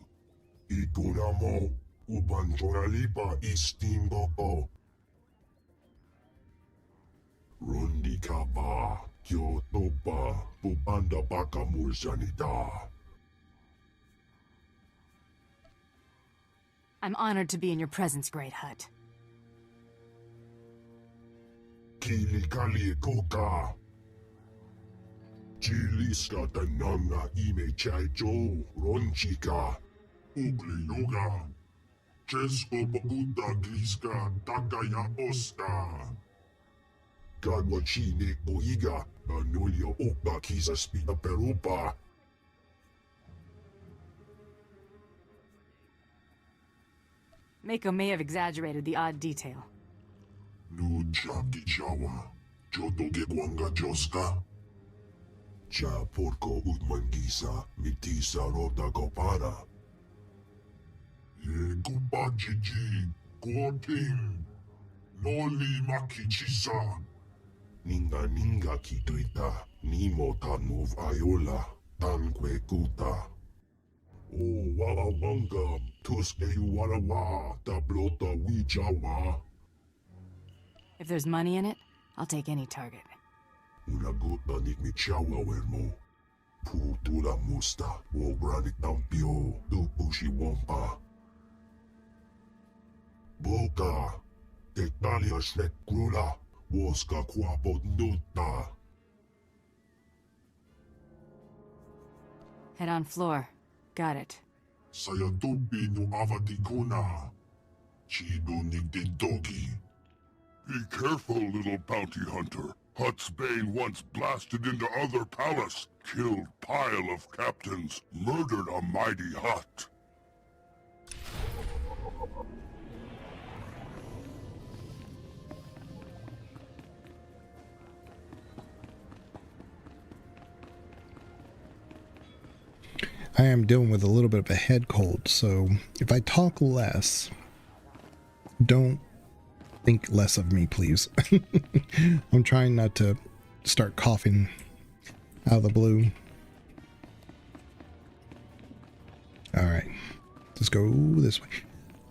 Ikuramo, ubanjoralipa istimbo. Rondika ba, Kyoto ba, bubanda baka mursanita. I'm honored to be in your presence, Great Hut. Kilikali koka. Chiliska tananga ime chaicho, ronchika, ugli yoga. Chesko baguta griska, takaya oska. Gadwachine boiga, anulio opa kisa spina perupa. Mako may have exaggerated the odd detail. Nujaki chawa, jodoge kwanga joska. Cha porco utmangisa, mitisa rota kopara. Ye kubajiji, kuoting, noli makichisa. Ninga kituita, nimo tanov ayola, tanque kuta. Oh, wala wanga, tuske warawa, tablota wichawa. If there's money in it, I'll take any target. Una gota nikmichawa wermo. Putula musta, wobranik tampio, dupushi wampa. Boka, tektalia shnek krula, woska kwapot nuta. Head on floor. Got it. Sayantupi no avatikuna. Chido nigdindogi. Be careful, little bounty hunter. Hutt's Bane once blasted into other palace, killed pile of captains, murdered a mighty Hutt. I am dealing with a little bit of a head cold, so if I talk less, don't think less of me, please. I'm trying not to start coughing out of the blue. All right, let's go this way.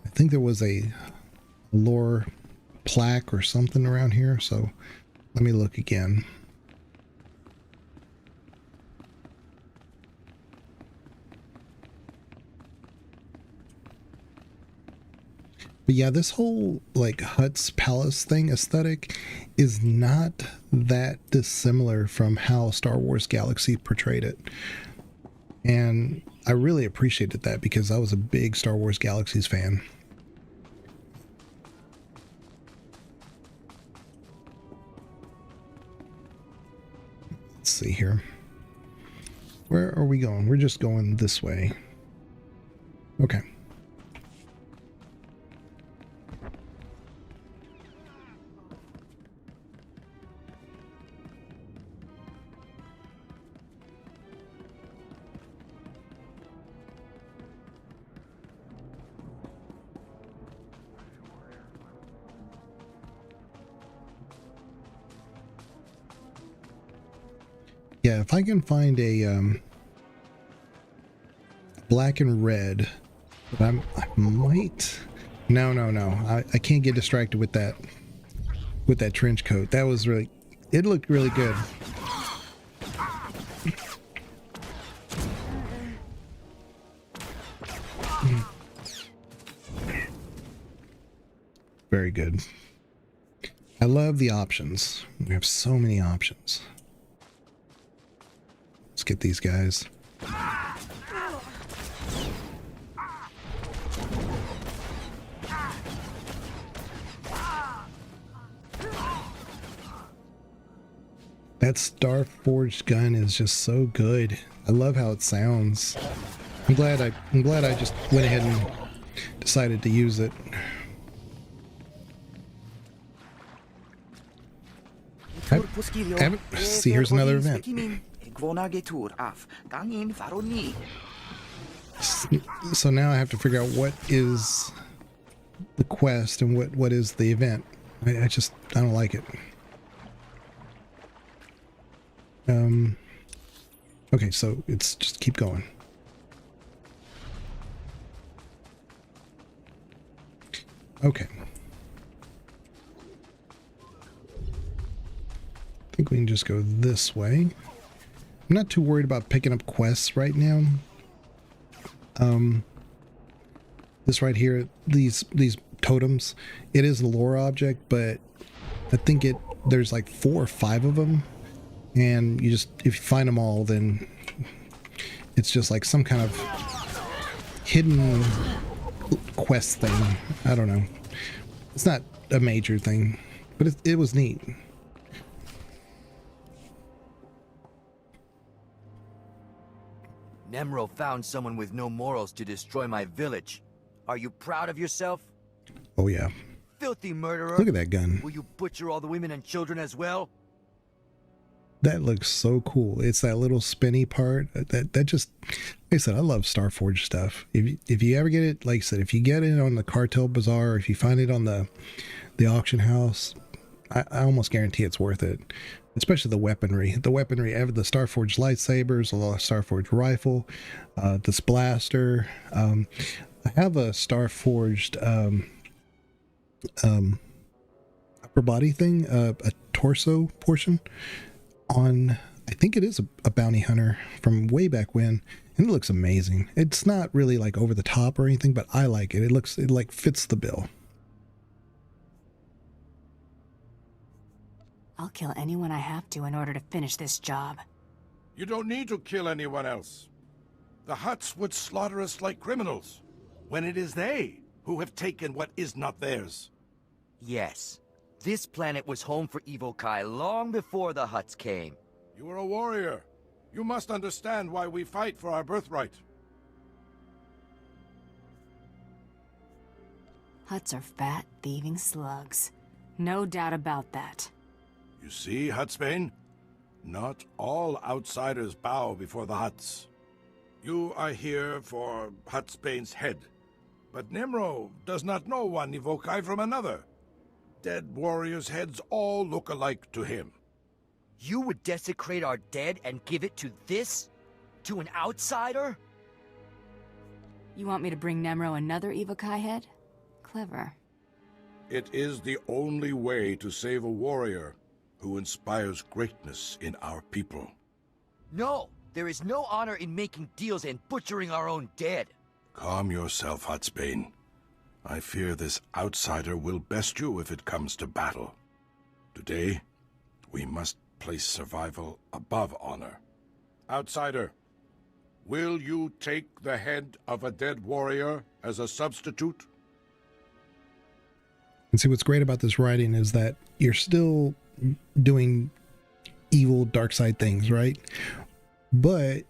I think there was a lore plaque or something around here, so let me look again. But yeah, this whole like Hutt's palace thing aesthetic is not that dissimilar from how Star Wars Galaxy portrayed it. And I really appreciated that because I was a big Star Wars Galaxies fan. Let's see here. Where are we going? We're just going this way. Okay. Yeah, if I can find a black and red, but I might. No. I can't get distracted with that trench coat. That was really. It looked really good. Very good. I love the options. We have so many options. Let's get these guys. That Starforged gun is just so good. I love how it sounds. I'm glad I just went ahead and decided to use it. See, here's another event. So now I have to figure out what is the quest and what is the event. I don't like it. Okay, so it's just keep going. Okay. I think we can just go this way. I'm not too worried about picking up quests right now. This right here, these totems, it is a lore object, but I think there's like 4 or 5 of them, and if you find them all, then it's just like some kind of hidden quest thing. I don't know. It's not a major thing, but it was neat. Nemro found someone with no morals to destroy my village. Are you proud of yourself? Oh yeah. Filthy murderer. Look at that gun. Will you butcher all the women and children as well? That looks so cool. It's that little spinny part. That just, like I said, I love Starforged stuff. If you ever get it, like I said, if you get it on the Cartel Bazaar, if you find it on the auction house, I almost guarantee it's worth it. Especially the weaponry. The Starforged lightsabers, the Starforged rifle, this blaster. I have a Starforged upper body thing, a torso portion on, I think it is a bounty hunter from way back when, and it looks amazing. It's not really like over the top or anything, but I like it. It like fits the bill. I'll kill anyone I have to in order to finish this job. You don't need to kill anyone else. The Hutts would slaughter us like criminals, when it is they who have taken what is not theirs. Yes. This planet was home for Evokai long before the Hutts came. You are a warrior. You must understand why we fight for our birthright. Hutts are fat, thieving slugs. No doubt about that. You see, Huttsbane? Not all outsiders bow before the Hutts. You are here for Huttsbane's head. But Nemro does not know one Evokai from another. Dead warriors' heads all look alike to him. You would desecrate our dead and give it to this? To an outsider? You want me to bring Nemro another Evokai head? Clever. It is the only way to save a warrior who inspires greatness in our people. No! There is no honor in making deals and butchering our own dead. Calm yourself, Huttsbane. I fear this outsider will best you if it comes to battle. Today, we must place survival above honor. Outsider, will you take the head of a dead warrior as a substitute? And see, what's great about this writing is that you're still doing evil, dark side things, right? But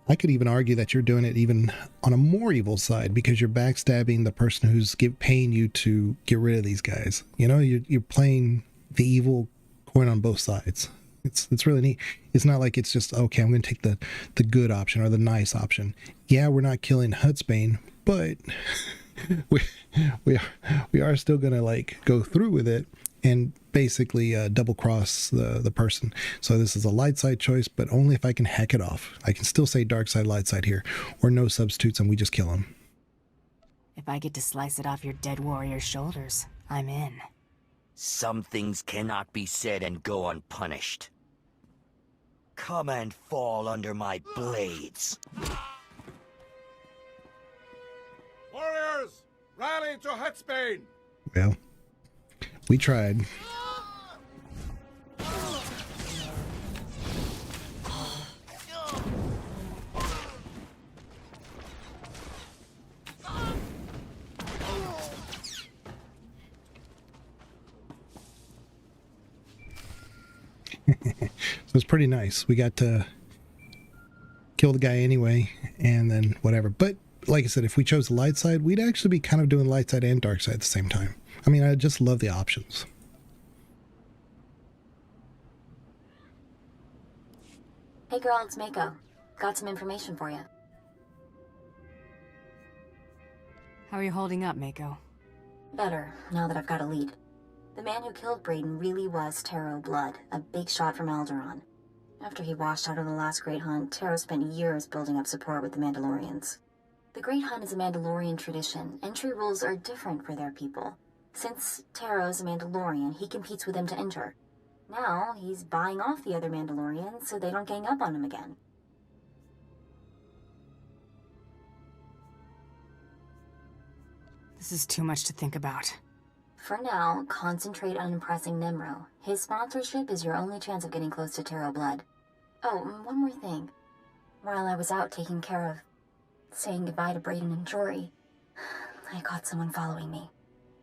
I could even argue that you're doing it even on a more evil side, because you're backstabbing the person who's paying you to get rid of these guys. You know, you're playing the evil coin on both sides. It's really neat. It's not like it's just, okay, I'm going to take the good option or the nice option. Yeah, we're not killing Huttsbane, but we are still going to like go through with it and basically double cross the person. So this is a light side choice, but only if I can hack it off. I can still say dark side, light side here, or no substitutes, and we just kill him. If I get to slice it off your dead warrior's shoulders, I'm in. Some things cannot be said and go unpunished. Come and fall under my blades. Warriors, rally to Hutsbane! Well, we tried. So it's pretty nice. We got to kill the guy anyway, and then whatever. But like I said, if we chose the light side, we'd actually be kind of doing light side and dark side at the same time. I mean, I just love the options. Hey girl, it's Mako. Got some information for you. How are you holding up, Mako? Better, now that I've got a lead. The man who killed Brayden really was Taro Blood, a big shot from Alderaan. After he washed out of the last Great Hunt, Taro spent years building up support with the Mandalorians. The Great Hunt is a Mandalorian tradition. Entry rules are different for their people. Since Taro's a Mandalorian, he competes with them to enter. Now, he's buying off the other Mandalorians so they don't gang up on him again. This is too much to think about. For now, concentrate on impressing Nemro. His sponsorship is your only chance of getting close to Taro Blood. Oh, one more thing. While I was out taking care of saying goodbye to Brayden and Jory, I caught someone following me.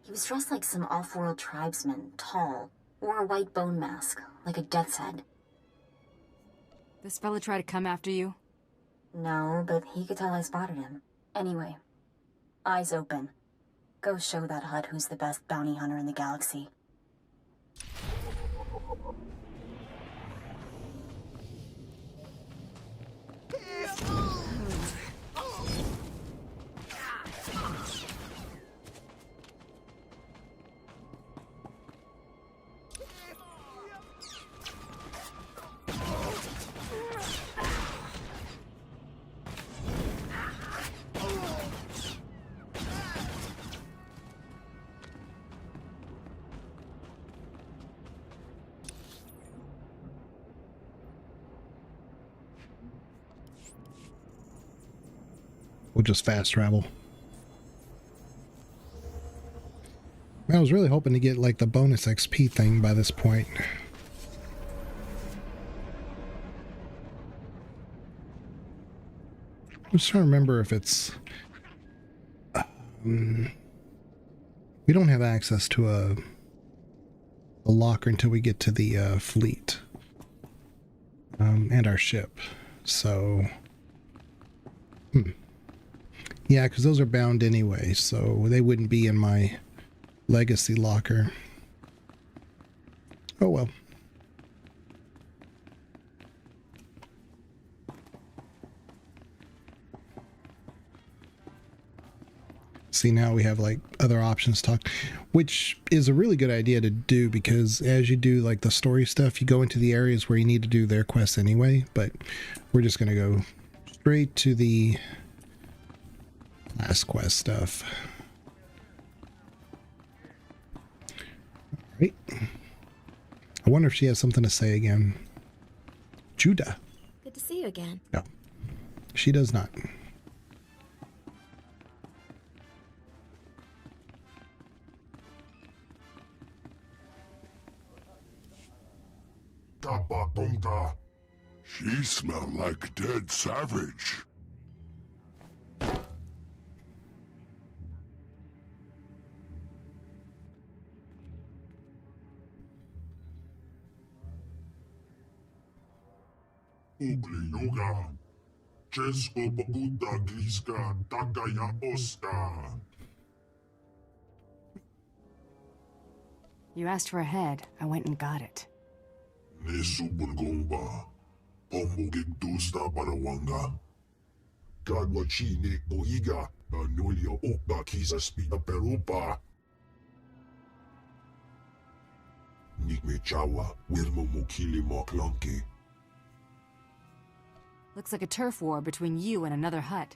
He was dressed like some off-world tribesman, tall, wore a white bone mask, like a death's head. This fella tried to come after you? No, but he could tell I spotted him. Anyway, eyes open. Go show that Hutt who's the best bounty hunter in the galaxy. We'll just fast travel. I was really hoping to get like the bonus XP thing by this point. I'm just trying to remember if it's... we don't have access to a locker until we get to the fleet. And our ship. So... Yeah, because those are bound anyway, so they wouldn't be in my legacy locker. Oh well. See, now we have like other options to talk, which is a really good idea to do, because as you do like the story stuff, you go into the areas where you need to do their quests anyway, but we're just going to go straight to the last quest stuff. Alright. I wonder if she has something to say again. Judah. Good to see you again. No. She does not. Tabatonga. She smelled like dead savage. Ugly yoga. Chesko babuta gliska tagaya oska. You asked for a head. I went and got it. Nesubun gomba. Pomogig dusta parawanga. Gadwa chine boiga. Anulia okba kisa spina perupa. Looks like a turf war between you and another hut.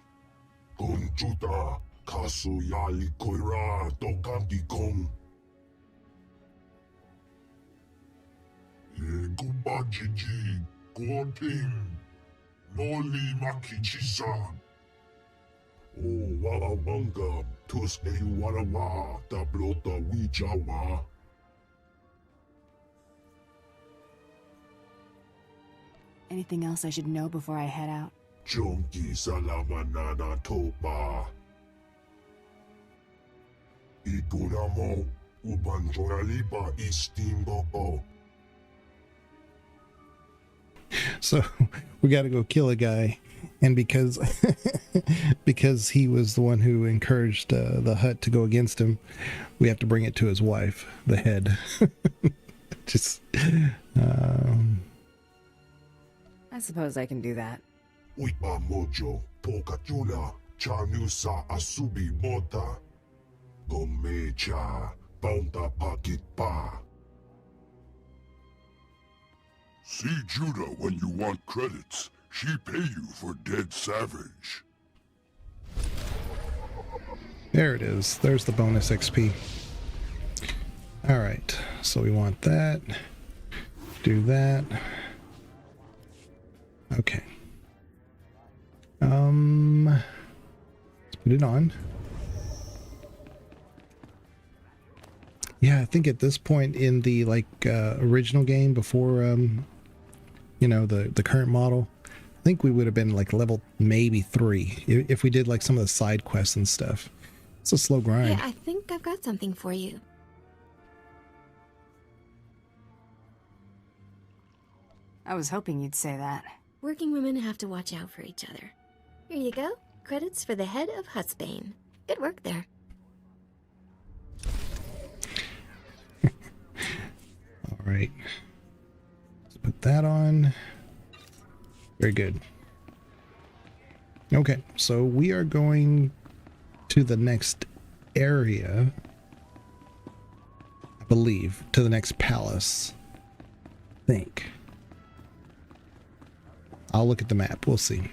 Anything else I should know before I head out? So we got to go kill a guy, and because because he was the one who encouraged the hut to go against him, we have to bring it to his wife, the head. Just I suppose I can do that. See Judah when you want credits. She pay you for dead savage. There it is. There's the bonus XP. All right, so we want that. Do that. Okay. Let's put it on. Yeah, I think at this point in the original game before you know, the current model, I think we would have been like level maybe 3 if we did like some of the side quests and stuff. It's a slow grind. Hey, I think I've got something for you. I was hoping you'd say that. Working women have to watch out for each other. Here you go. Credits for the head of Hutsbane. Good work there. All right. Let's put that on. Very good. Okay, so we are going to the next area. I believe. To the next palace. I think. I'll look at the map. We'll see.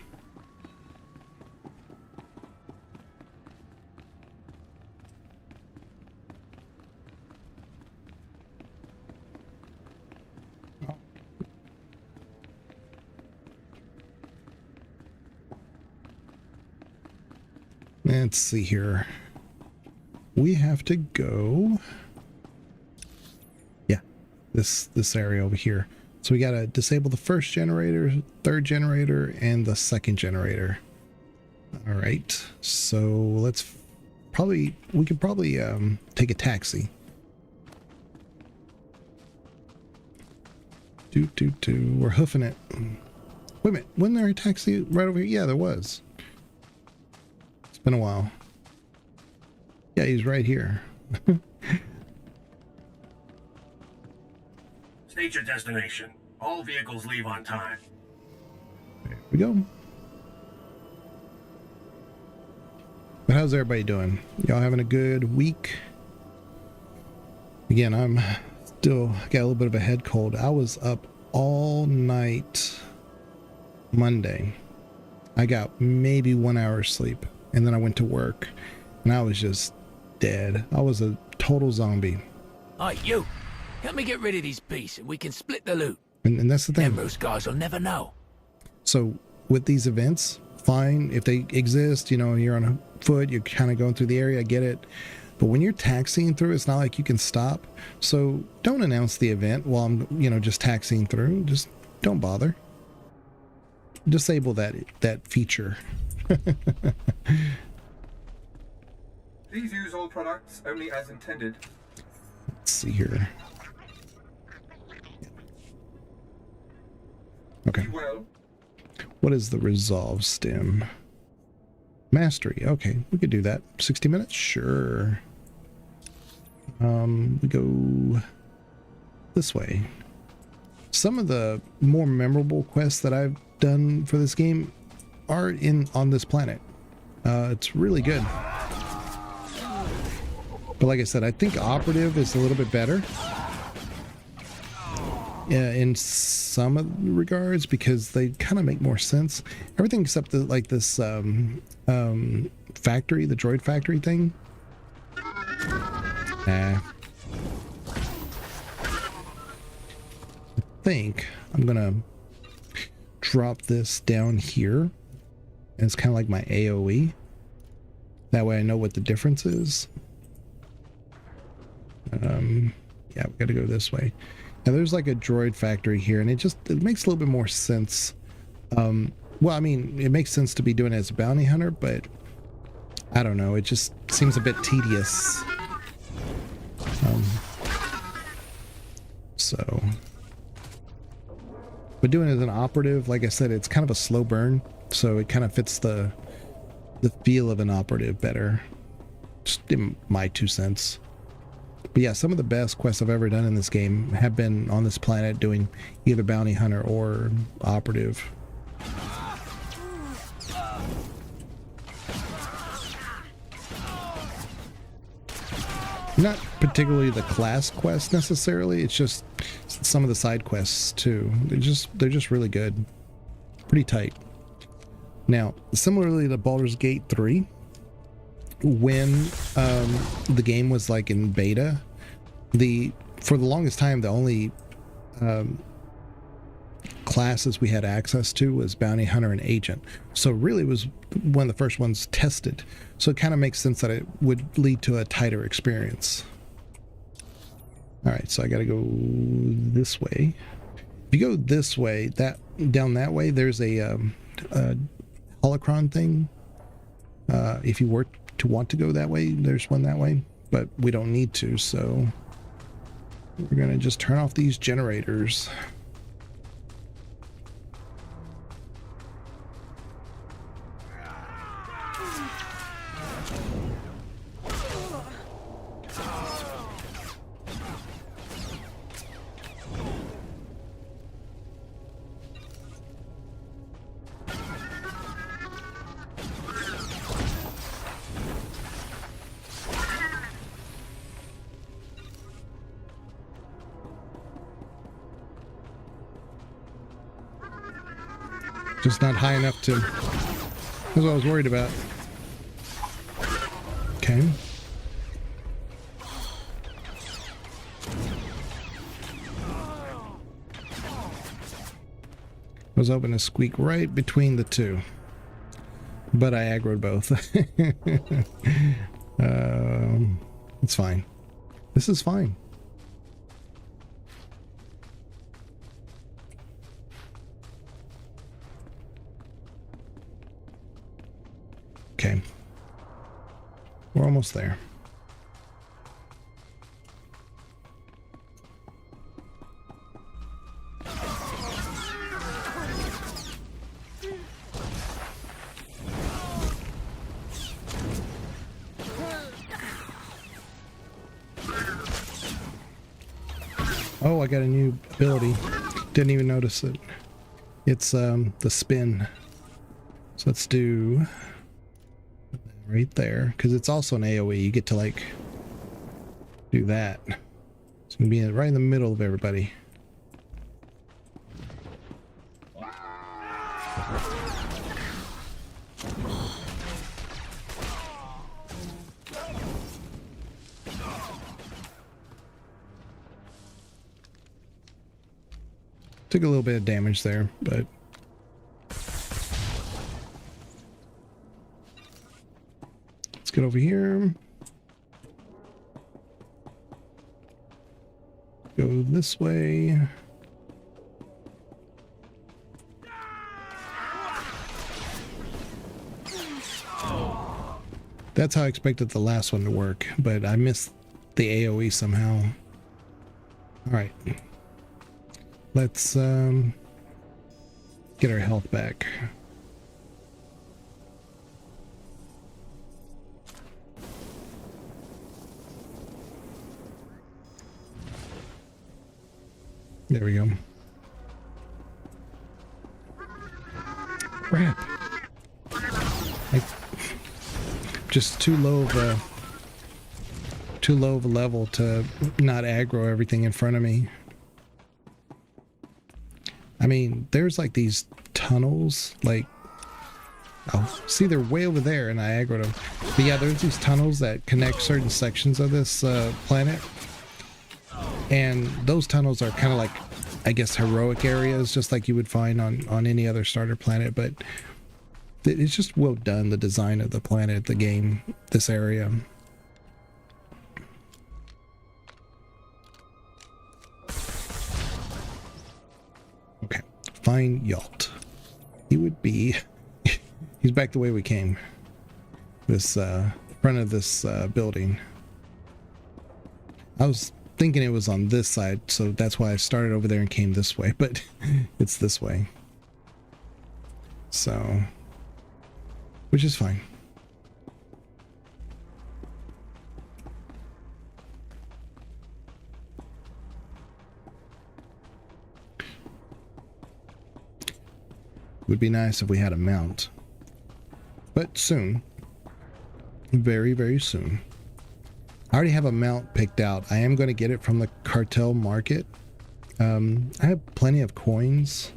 Let's see here. We have to go. Yeah, this area over here. So we got to disable the first generator, third generator, and the second generator. All right. So let's we could probably take a taxi. We're hoofing it. Wait a minute. Wasn't there a taxi right over here? Yeah, there was. It's been a while. Yeah, he's right here. State your destination. All vehicles leave on time. There we go. But how's everybody doing? Y'all having a good week? Again, I'm still got a little bit of a head cold. I was up all night Monday. I got maybe 1 hour sleep, and then I went to work, and I was just dead. I was a total zombie. Hey, you! Help me get rid of these beasts, and we can split the loot. And that's the thing. Those guys will never know. So with these events, fine if they exist. You know, you're on foot, you're kind of going through the area. I get it. But when you're taxiing through, it's not like you can stop. So don't announce the event while I'm, you know, just taxiing through. Just don't bother. Disable that feature. Please use all products only as intended. Let's see here. Okay. Well. What is the resolve stem? Mastery. Okay, we could do that. 60 minutes? Sure. We go this way. Some of the more memorable quests that I've done for this game are on this planet. It's really good. But like I said, I think Operative is a little bit better. in some regards because they kind of make more sense. Everything except the, like this factory, the droid factory thing. Nah. I think I'm gonna drop this down here, and it's kind of like my AoE. That way I know what the difference is. Yeah, we gotta go this way. Now there's like a droid factory here, and it makes a little bit more sense. Well, I mean, it makes sense to be doing it as a bounty hunter, but I don't know, it just seems a bit tedious. But doing it as an operative, like I said, it's kind of a slow burn, so it kind of fits the feel of an operative better. Just in my 2 cents. But yeah, some of the best quests I've ever done in this game have been on this planet doing either bounty hunter or operative. Not particularly the class quest necessarily, it's just some of the side quests too. They're just really good. Pretty tight. Now, similarly to Baldur's Gate 3, when the game was like in beta, for the longest time the only classes we had access to was bounty hunter and agent. So really it was one of the first ones tested. So it kind of makes sense that it would lead to a tighter experience. All right, so I got to go this way. If you go this way, down that way, there's a holocron thing. If you were to want to go that way, there's one that way, but we don't need to, so we're gonna just turn off these generators. Just not high enough to... That's what I was worried about. Okay. I was hoping to squeak right between the two. But I aggroed both. It's fine. This is fine. Okay. We're almost there. Oh, I got a new ability. Didn't even notice it. It's the spin. So let's do right there, because it's also an AoE. You get to like do that. It's gonna be right in the middle of everybody. Took a little bit of damage there, but let's get over here. Go this way. That's how I expected the last one to work, but I missed the AoE somehow. All right. Let's get our health back. There we go. Crap. Just too low of a level to not aggro everything in front of me. I mean, there's like these tunnels, like, oh, see, they're way over there, and I aggroed them. But yeah, there's these tunnels that connect certain sections of this planet. And those tunnels are kind of like, I guess, heroic areas, just like you would find on any other starter planet. But it's just well done, the design of the planet, the game, this area. Okay, find Yalt. He would be... He's back the way we came. This front of this building. I was thinking it was on this side, so that's why I started over there and came this way, but it's this way. So, which is fine. Would be nice if we had a mount. But soon. Very, very soon. I already have a mount picked out. I am going to get it from the cartel market. I have plenty of coins.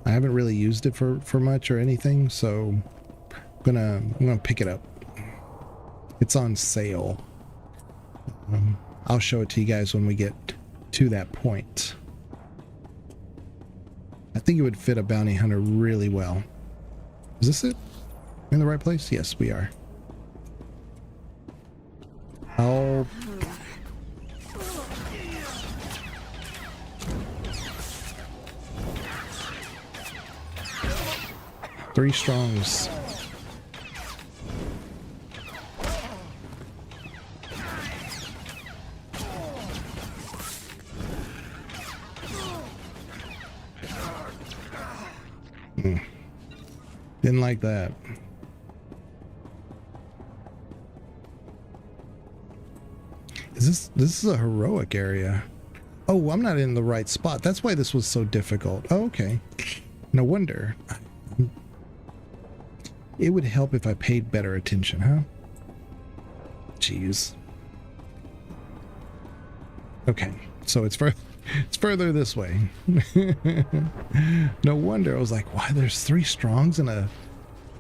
I haven't really used it for much or anything, so I'm gonna pick it up. It's on sale. I'll show it to you guys when we get to that point. I think it would fit a bounty hunter really well. Is this it? In the right place? Yes, we are. Oh. Three strongs. Didn't like that. This is a heroic area. Oh, I'm not in the right spot. That's why this was so difficult. Oh, okay. No wonder. It would help if I paid better attention, huh? Jeez. Okay, so it's further this way. No wonder. I was like, why there's three strongs in a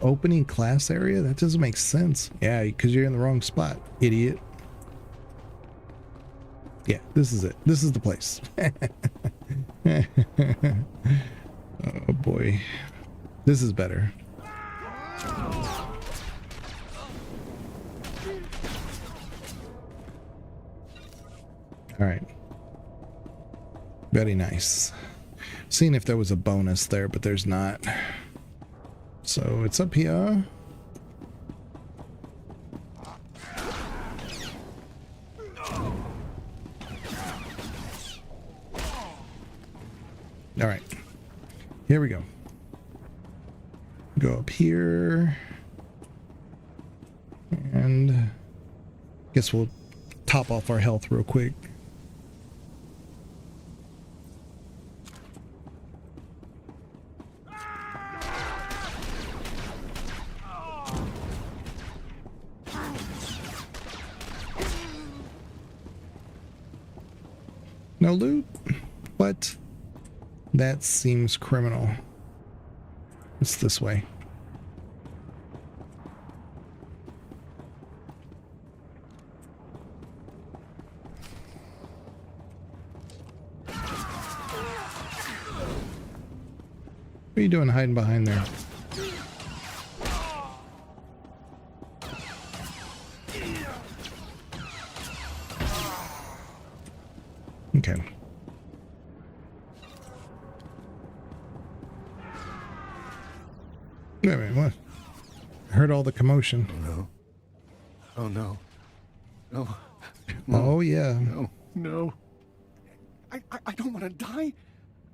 opening class area? That doesn't make sense. Yeah, because you're in the wrong spot, idiot. Yeah, this is it. This is the place. Oh boy. This is better. Alright. Very nice. Seeing if there was a bonus there, but there's not. So it's up here. All right, here we go. Go up here, and guess we'll top off our health real quick. No loot? What? That seems criminal. It's this way. What are you doing hiding behind there? Okay. Wait a minute, what? I heard all the commotion. Oh no. Oh no. No. Oh yeah. No. No. I don't want to die.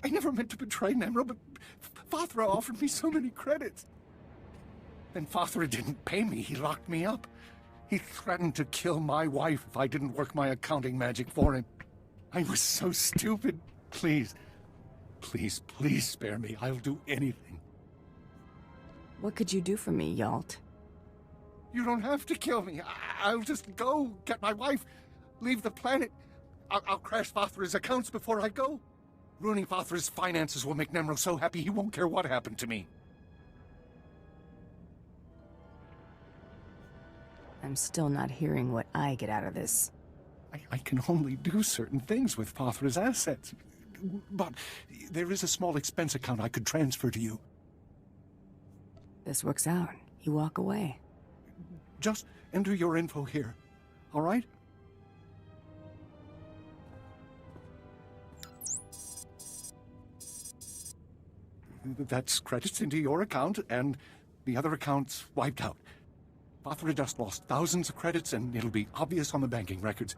I never meant to betray Nemro, but Fathra offered me so many credits. Then Fathra didn't pay me. He locked me up. He threatened to kill my wife if I didn't work my accounting magic for him. I was so stupid. Please. Please, please spare me. I'll do anything. What could you do for me, Yalt? You don't have to kill me. I'll just go, get my wife, leave the planet. I'll crash Fathra's accounts before I go. Ruining Father's finances will make Nemro so happy he won't care what happened to me. I'm still not hearing what I get out of this. I can only do certain things with Father's assets. But there is a small expense account I could transfer to you. This works out. You walk away. Just enter your info here, all right? That's credits into your account, and the other account's wiped out. Father just lost thousands of credits, and it'll be obvious on the banking records.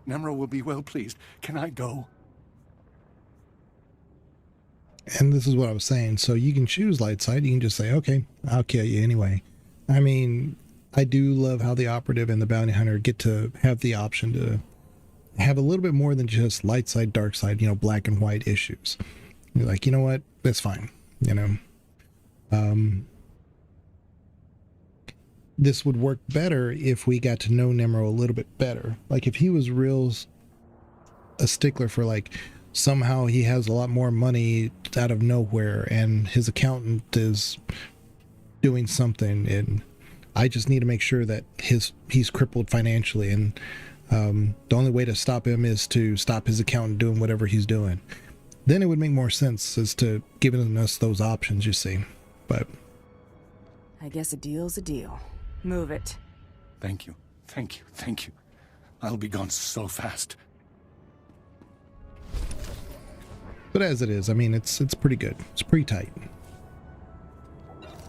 Nemro will be well pleased. Can I go? And this is what I was saying. So you can choose light side. You can just say, okay, I'll kill you anyway. I mean, I do love how the operative and the bounty hunter get to have the option to have a little bit more than just light side, dark side, black and white issues. You're like, you know what? That's fine. This would work better if we got to know Nemro a little bit better. Like if he was a stickler for like, somehow he has a lot more money out of nowhere and his accountant is doing something and I just need to make sure that he's crippled financially and the only way to stop him is to stop his accountant doing whatever he's doing. Then it would make more sense as to giving us those options, you see. But I guess a deal's a deal. Move it. Thank you. Thank you. Thank you. I'll be gone so fast. But as it is, I mean, it's pretty good. It's pretty tight.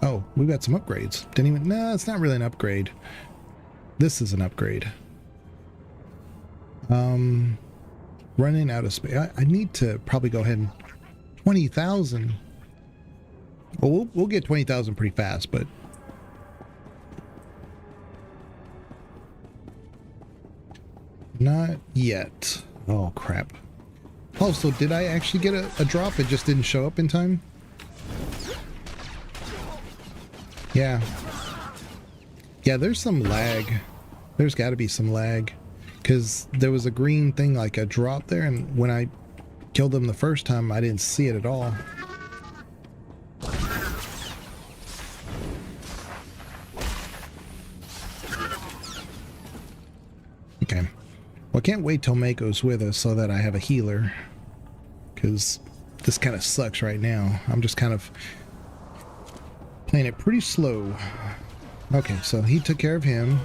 Oh, we've got some upgrades. No, it's not really an upgrade. This is an upgrade. Running out of space. I need to probably go ahead and 20,000. Well, we'll get 20,000 pretty fast, but not yet. Oh, crap. Also, did I actually get a drop? It just didn't show up in time? Yeah. Yeah, there's some lag. There's got to be some lag. Because there was a green thing, like a drop there, and when I killed them the first time, I didn't see it at all. Okay. Well, I can't wait till Mako's with us so that I have a healer. Because this kind of sucks right now. I'm just kind of playing it pretty slow. Okay, so he took care of him.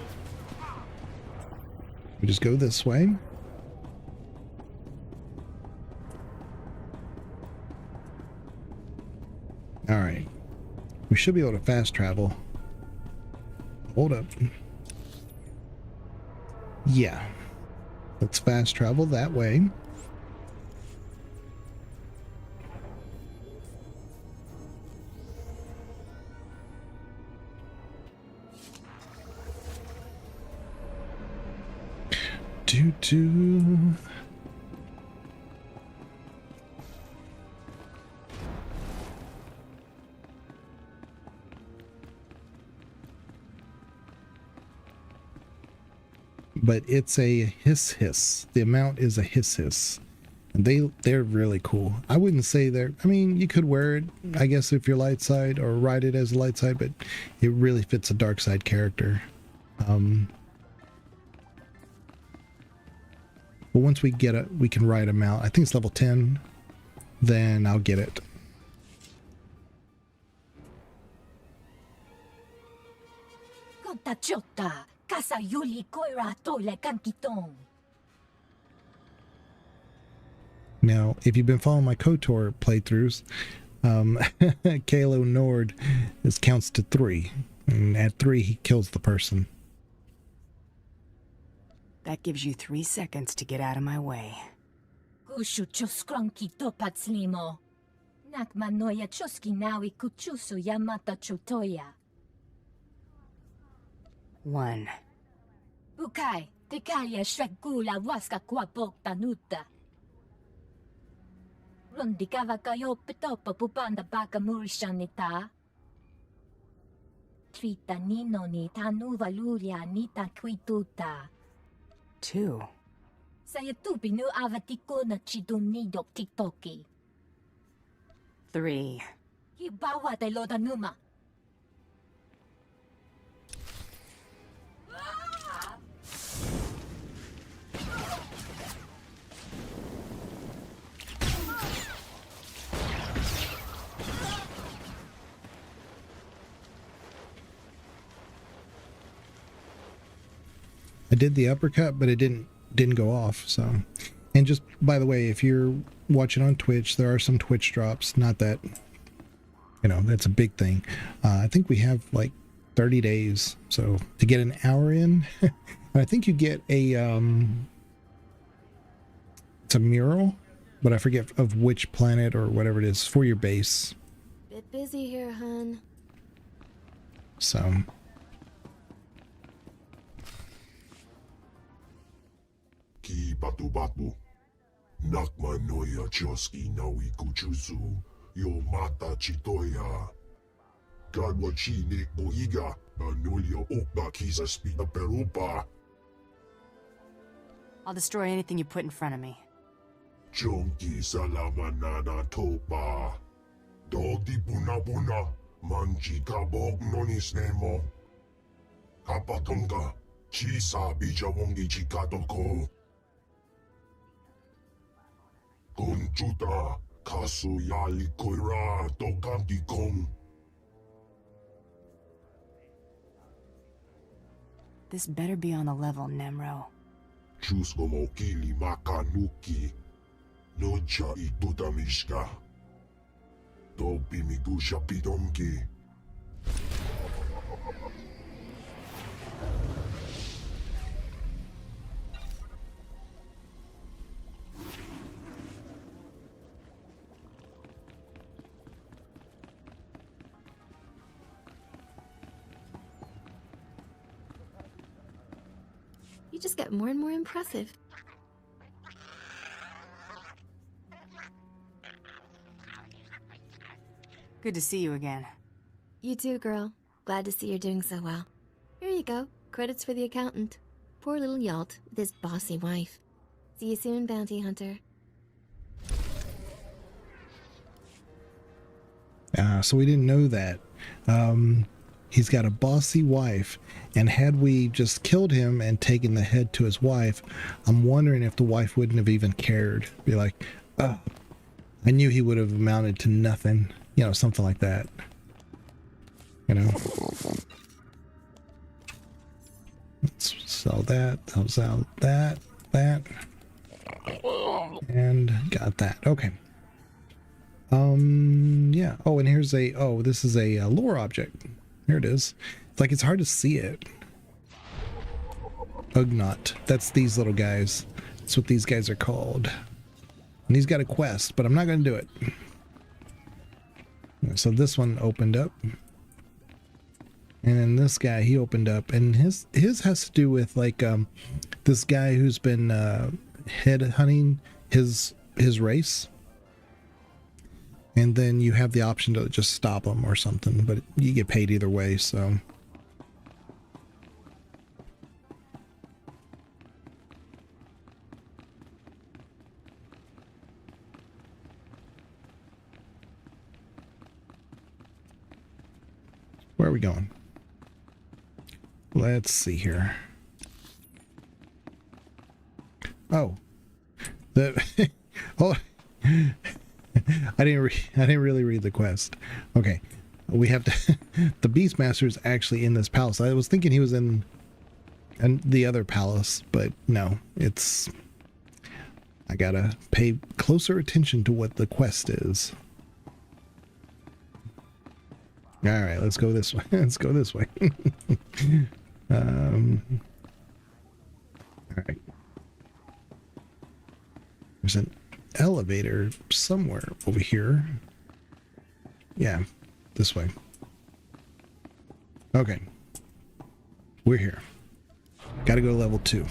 We just go this way. Alright. We should be able to fast travel. Hold up. Yeah. Let's fast travel that way. Doo-doo. But it's a hiss. The amount is a hiss. And they're really cool. I wouldn't say I mean, you could wear it, I guess, if you're light side or ride it as a light side, but it really fits a dark side character. But once we get it, we can ride them out. I think it's level 10. Then I'll get it. Now, if you've been following my KOTOR playthroughs, Kalo Nord counts to 3. And at 3, he kills the person. That gives you 3 seconds to get out of my way. 1. Bukai, tekalia shrekula waska kwapok tanuta. Rondikava kayo petopa pupanda baka murishanita. Trita nino ni tanu valuria nita kwituta. 2. Saya tupi nu avatiko na chidunidok tiktoki. 3. Kibawa te loda numa. I did the uppercut, but it didn't go off. So, and just by the way, if you're watching on Twitch, there are some Twitch drops. Not that, you know, that's a big thing. I think we have like 30 days. So to get an hour in, I think you get a it's a mural, but I forget of which planet or whatever it is for your base. Bit busy here, hun. So. Ki batu batu. Nakma noya choski nawi kuchuzu. Yo mata chitoya. Gadwa chi ne boiga. Anulia okba kisa spina perupa. I'll destroy anything you put in front of me. Chonki salamanana topa. Dogdi puna puna. Manchi kabog nonis nemo. Kapatonga. Chisa bijawongi chikatoko. Conchuta, kasu yali koira, tokanti kong. This better be on the level, Nemro. Chusgo mokili makanuki. Nocha itutamishka. Topi migusha pidomki. You just get more and more impressive. Good to see you again. You too, girl. Glad to see you're doing so well. Here you go. Credits for the accountant. Poor little Yalt with his bossy wife. See you soon, bounty hunter. So we didn't know that. He's got a bossy wife, and had we just killed him and taken the head to his wife, I'm wondering if the wife wouldn't have even cared. Be like, oh, I knew he would have amounted to nothing. You know, something like that. You know? Let's sell that. I'll sell that. And got that. Okay. Yeah. Oh, and here's this is a lore object. Here it is. It's like it's hard to see it. Ugnaught. That's these little guys. That's what these guys are called. And he's got a quest, but I'm not going to do it. So this one opened up. And then this guy, he opened up. And his has to do with like this guy who's been head hunting his race. And then you have the option to just stop him or something, but you get paid either way, so. Where are we going? Let's see here. Oh. Oh. I didn't really read the quest. Okay, we have to. The Beastmaster is actually in this palace. I was thinking he was in the other palace, but no, it's. I gotta pay closer attention to what the quest is. All right, let's go this way. Let's go this way. All right. There's an elevator somewhere over here. Yeah, this way. Okay. We're here. Gotta go to level 2.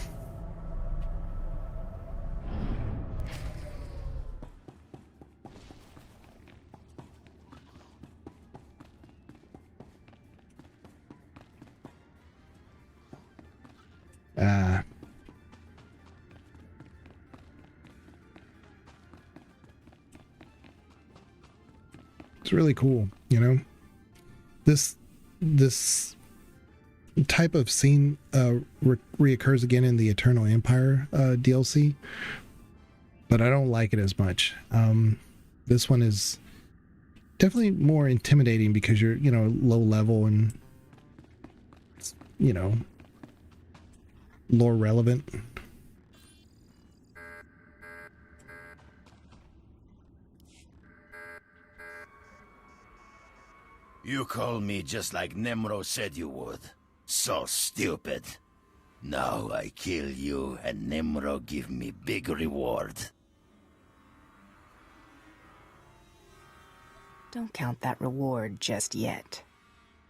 It's really cool, you know. This type of scene reoccurs again in the Eternal Empire DLC, but I don't like it as much. This one is definitely more intimidating because you're, you know, low level and, you know, lore relevant. You call me just like Nemro said you would. So stupid. Now I kill you and Nemro give me big reward. Don't count that reward just yet.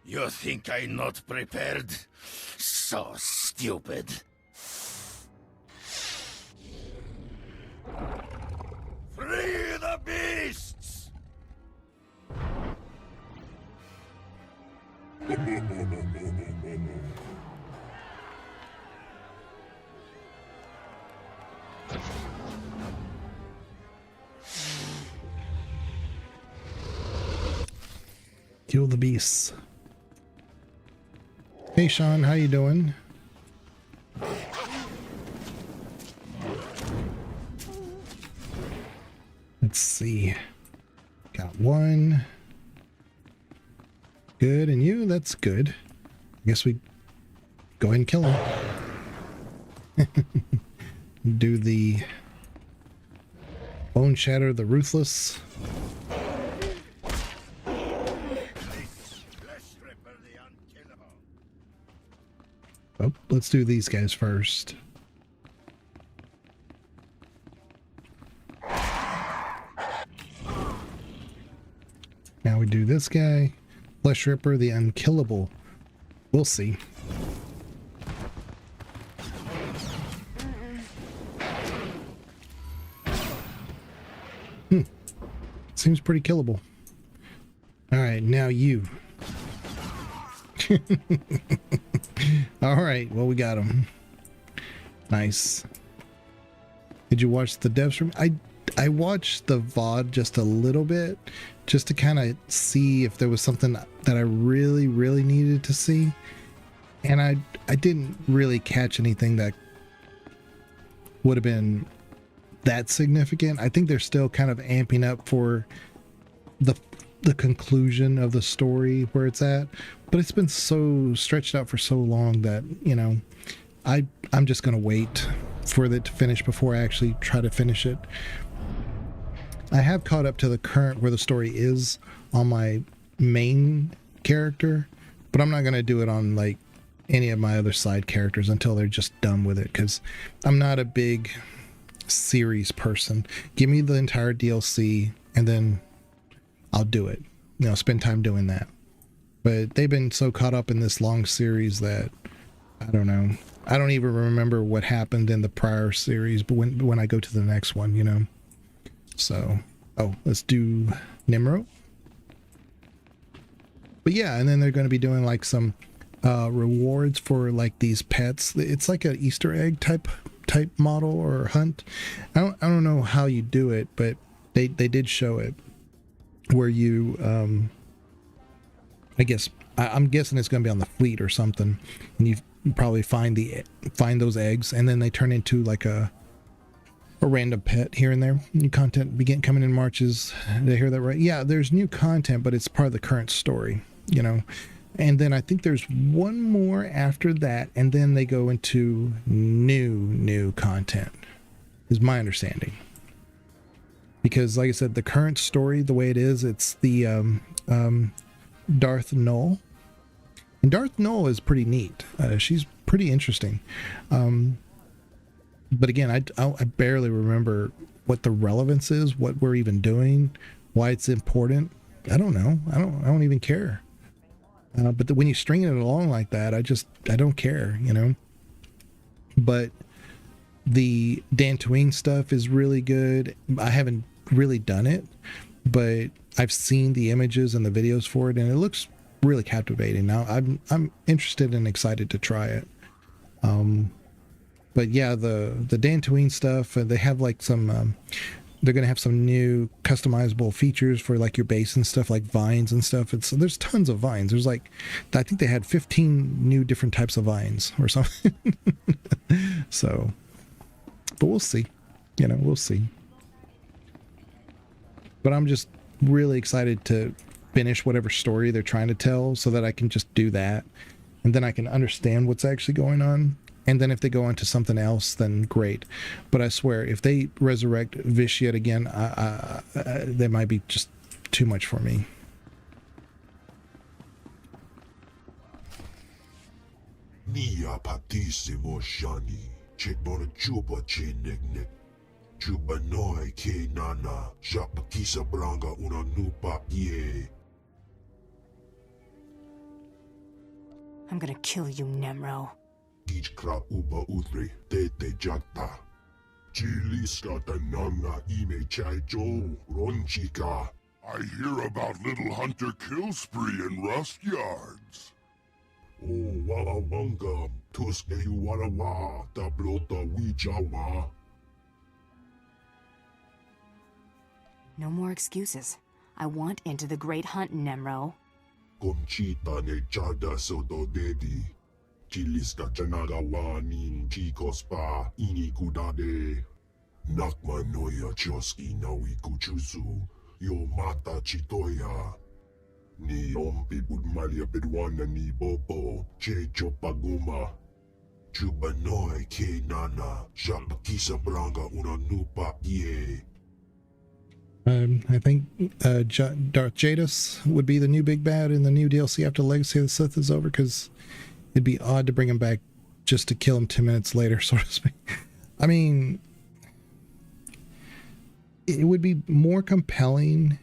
You think I not prepared? So stupid. Free the beasts! Kill the beasts. Hey Sean, how you doing? Let's see. Got one. Good, and you? That's good. I guess we go ahead and kill him. Do the bone shatter, the ruthless. Oh, let's do these guys first. Now we do this guy. Flesh Ripper, the unkillable. We'll see. Seems pretty killable. Alright, now you. Alright, well, we got him. Nice. Did you watch the dev stream? I watched the VOD just a little bit, just to kind of see if there was something that I really needed to see. And I didn't really catch anything that would have been that significant. I think they're still kind of amping up for the conclusion of the story where it's at, but it's been so stretched out for so long that, you know, I'm just gonna wait for it to finish before I actually try to finish it. I have caught up to the current where the story is on my main character, but I'm not gonna do it on like any of my other side characters until they're just done with it, because I'm not a big series person. Give me the entire DLC and then I'll do it, you know, spend time doing that. But they've been so caught up in this long series that I don't know. I don't even remember what happened in the prior series, but when I go to the next one, you know. So, oh, let's do Nimro. But yeah, and then they're going to be doing like some rewards for like these pets. It's like an Easter egg type model or hunt. I don't know how you do it, but they did show it where you I guess I'm guessing it's going to be on the fleet or something, and you probably find those eggs, and then they turn into like a random pet here and there. New content begin coming in Marches. Did I hear that right? Yeah, there's new content, but it's part of the current story, you know. And then I think there's one more after that, and then they go into new content, is my understanding. Because like I said, the current story, the way it is, it's the Darth Null. And Darth Null is pretty neat. She's pretty interesting. But again, I barely remember what the relevance is, what we're even doing, why it's important. I don't know. I don't even care. But when you string it along like that, I don't care, you know. But the Dantooine stuff is really good. I haven't really done it, but I've seen the images and the videos for it, and it looks really captivating. Now I'm interested and excited to try it. But yeah, the Dantooine stuff, they have like some they're going to have some new customizable features for like your base and stuff, like vines and stuff. There's tons of vines. There's like, I think they had 15 new different types of vines or something. So, but we'll see. You know, we'll see. But I'm just really excited to finish whatever story they're trying to tell so that I can just do that. And then I can understand what's actually going on. And then if they go on to something else, then great. But I swear, if they resurrect Vitiate again, that might be just too much for me. Nia patissimo shani, chebona chupa cheneknek. Chupa noi ke nana, shapakisa branga una nupa ye. I'm gonna kill you, Nemro. Ichkra uba utre, tete jata. Chiliska tananga ime chaijo, ronchika. I hear about Little Hunter kill spree in rust yards. Oh, wala wanga, tuske you wara wa, tablota wijawa. No more excuses. I want into the Great Hunt, Nemro. Conchita ne chada soto dedi. Chiliska chanaga wanin chikospa ini kudade. Nakma noya choski nawi kuchusu. Yo mata chitoya. Ni ompi budmalia bedwana ni bobo. Che chopaguma. Chubanoi ke nana. Shapakisa branga una nupa ye. I think Darth Jadis would be the new big bad in the new DLC after Legacy of the Sith is over, because it'd be odd to bring him back just to kill him 10 minutes later, so to speak. I mean, it would be more compelling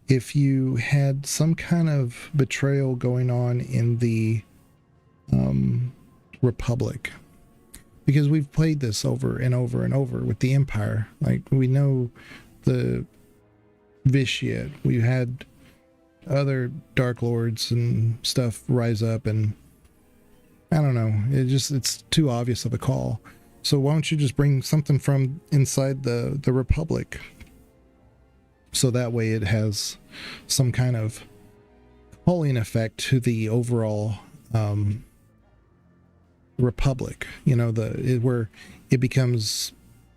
if you had some kind of betrayal going on in the Republic. Because we've played this over and over and over with the Empire. Like, we know the Vitiate. We had other Dark Lords and stuff rise up, and I don't know. It's too obvious of a call. So why don't you just bring something from inside the Republic? So that way it has some kind of calling effect to the overall Republic. You know, where it becomes,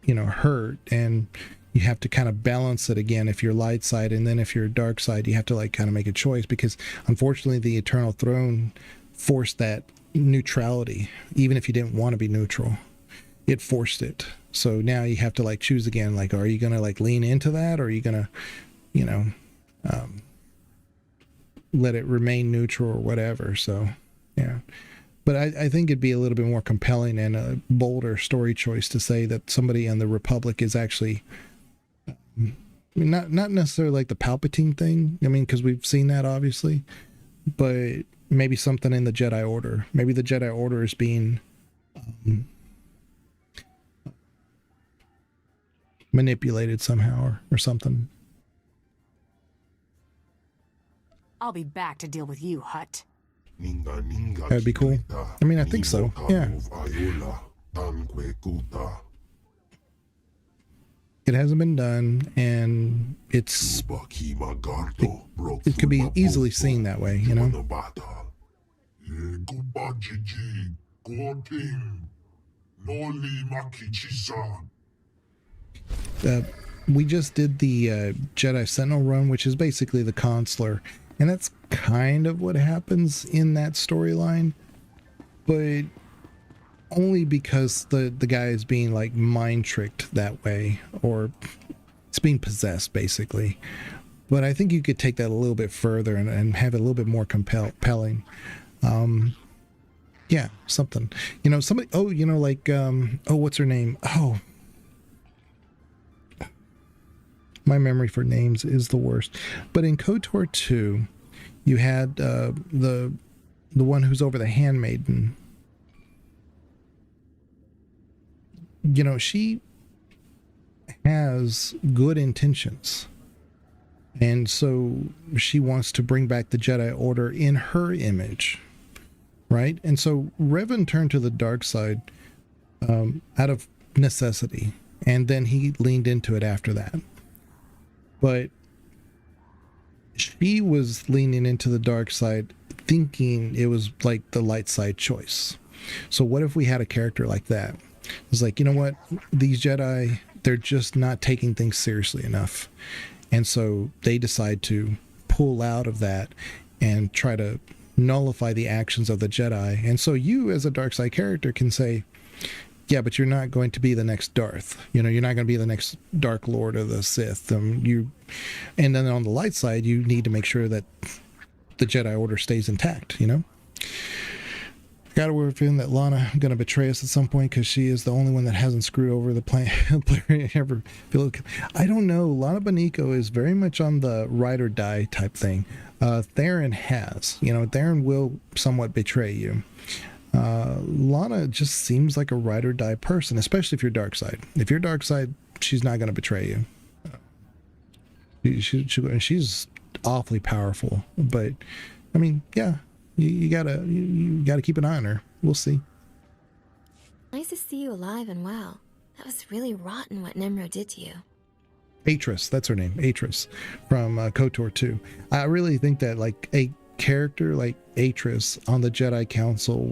you know, hurt, and you have to kind of balance it again if you're light side, and then if you're dark side, you have to like kind of make a choice, because unfortunately the Eternal Throne forced that neutrality. Even if you didn't want to be neutral, it forced it. So now you have to like choose again, like, are you going to like lean into that, or are you going to, you know, let it remain neutral or whatever. So yeah, but I think it'd be a little bit more compelling and a bolder story choice to say that somebody in the Republic is actually not necessarily like the Palpatine thing. I mean, because we've seen that obviously, but maybe something in the Jedi Order. Maybe the Jedi Order is being manipulated somehow or something. I'll be back to deal with you, Hutt. That'd be cool. I mean, I think so. Yeah. It hasn't been done, and it could be easily seen that way, you know? We just did the Jedi Sentinel run, which is basically the Consular, and that's kind of what happens in that storyline, but only because the guy is being like mind tricked that way, or it's being possessed basically. But I think you could take that a little bit further and have it a little bit more compelling. Yeah, something, you know, somebody, oh, you know, like, oh, what's her name? Oh, my memory for names is the worst. But in KOTOR 2, you had the one who's over the handmaiden. You know, she has good intentions, and so she wants to bring back the Jedi Order in her image, right? And so Revan turned to the dark side out of necessity, and then he leaned into it after that. But she was leaning into the dark side, thinking it was like the light side choice. So what if we had a character like that? It's like, you know what? These Jedi, they're just not taking things seriously enough. And so they decide to pull out of that and try to nullify the actions of the Jedi. And so you, as a dark side character, can say, yeah, but you're not going to be the next Darth. You're not going to be the next Dark Lord of the Sith. And then on the light side, you need to make sure that the Jedi Order stays intact, I got a weird feeling that Lana going to betray us at some point because she is the only one that hasn't screwed over the player ever. I don't know. Lana Beniko is very much on the ride or die type thing. Theron has. Theron will somewhat betray you. Lana just seems like a ride or die person, especially if you're dark side. If you're dark side, she's not going to betray you. She's awfully powerful, but I mean, yeah, you gotta keep an eye on her. We'll see. Nice to see you alive and well. That was really rotten what Nemro did to you. Atris, that's her name, Atris, from KOTOR 2. I really think that like a character like Atris on the Jedi Council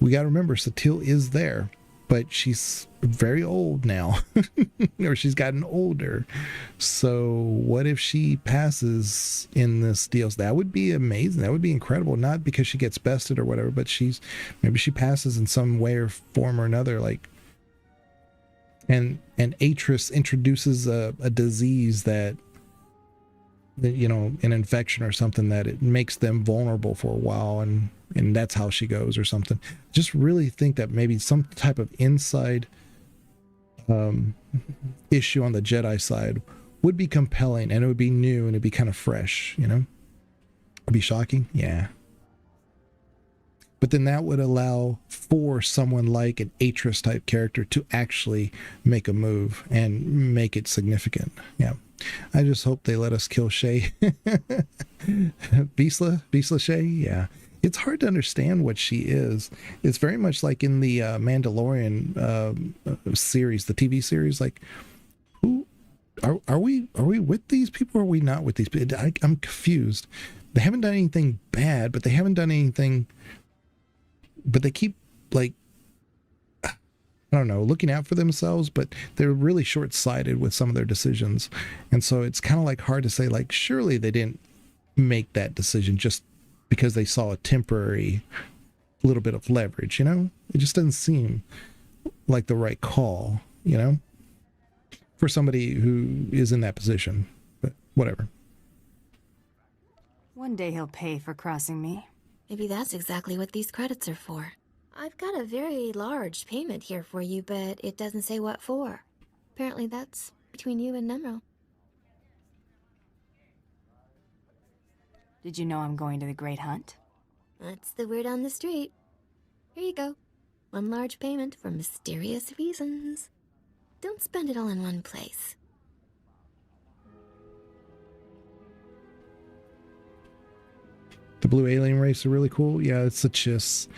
we gotta remember Satele is there, but she's very old now, or she's gotten older. So what if she passes in this deal? That would be amazing. That would be incredible. Not because she gets bested or whatever, but maybe she passes in some way or form or another. Like, and Atris introduces a disease that an infection or something that it makes them vulnerable for a while, and that's how she goes or something. Just really think that maybe some type of inside issue on the Jedi side would be compelling, and it would be new, and it'd be kind of fresh, It'd be shocking, yeah. But then that would allow for someone like an Atris type character to actually make a move and make it significant. Yeah. I just hope they let us kill Shay. Vizsla Shay, yeah. It's hard to understand what she is. It's very much like in the Mandalorian series, the TV series. Like, who are we? Are we with these people? Or are we not with these people? I'm confused. They haven't done anything bad, but they haven't done anything. But they keep like, I don't know, looking out for themselves, but they're really short-sighted with some of their decisions. And so it's kind of like hard to say, like, surely they didn't make that decision just because they saw a temporary little bit of leverage, It just doesn't seem like the right call, for somebody who is in that position. But whatever. One day he'll pay for crossing me. Maybe that's exactly what these credits are for. I've got a very large payment here for you, but it doesn't say what for. Apparently that's between you and Nemro. Did you know I'm going to the Great Hunt? That's the word on the street. Here you go. One large payment for mysterious reasons. Don't spend it all in one place. The blue alien race are really cool. Yeah, it's a Chiss.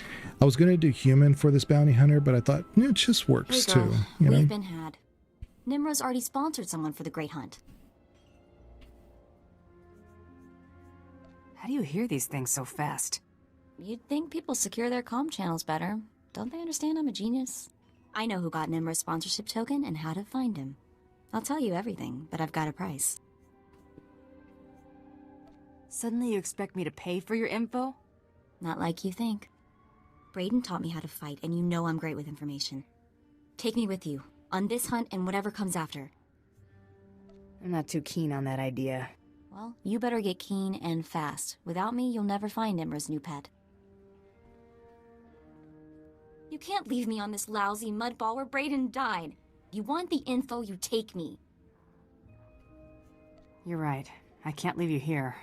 I was going to do human for this bounty hunter, but I thought, Chiss works hey girl, too. We've been had. Nimro's already sponsored someone for the Great Hunt. How do you hear these things so fast? You'd think people secure their comm channels better. Don't they understand I'm a genius? I know who got Nimro's sponsorship token and how to find him. I'll tell you everything, but I've got a price. Suddenly you expect me to pay for your info? Not like you think. Brayden taught me how to fight, and you know I'm great with information. Take me with you, on this hunt and whatever comes after. I'm not too keen on that idea. Well, you better get keen and fast. Without me, you'll never find Nimro's new pet. You can't leave me on this lousy mudball where Brayden died. You want the info, you take me. You're right. I can't leave you here.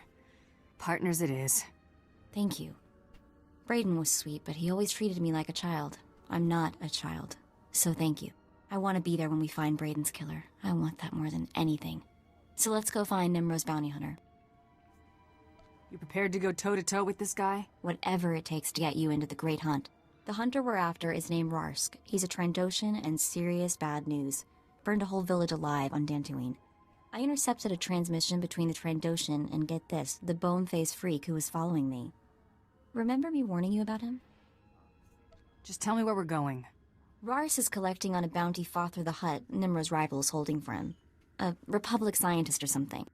Partners it is. Thank you. Brayden was sweet, but he always treated me like a child. I'm not a child, so thank you. I want to be there when we find Brayden's killer. I want that more than anything. So let's go find Nimro's bounty hunter. You prepared to go toe-to-toe with this guy? Whatever it takes to get you into the Great Hunt. The hunter we're after is named Rarsk. He's a Trandoshan and serious bad news. Burned a whole village alive on Dantooine. I intercepted a transmission between the Trandoshan and, get this, the bone-faced freak who was following me. Remember me warning you about him? Just tell me where we're going. Rars is collecting on a bounty Father the Hutt, Nimra's rival, is holding for him. A Republic scientist or something.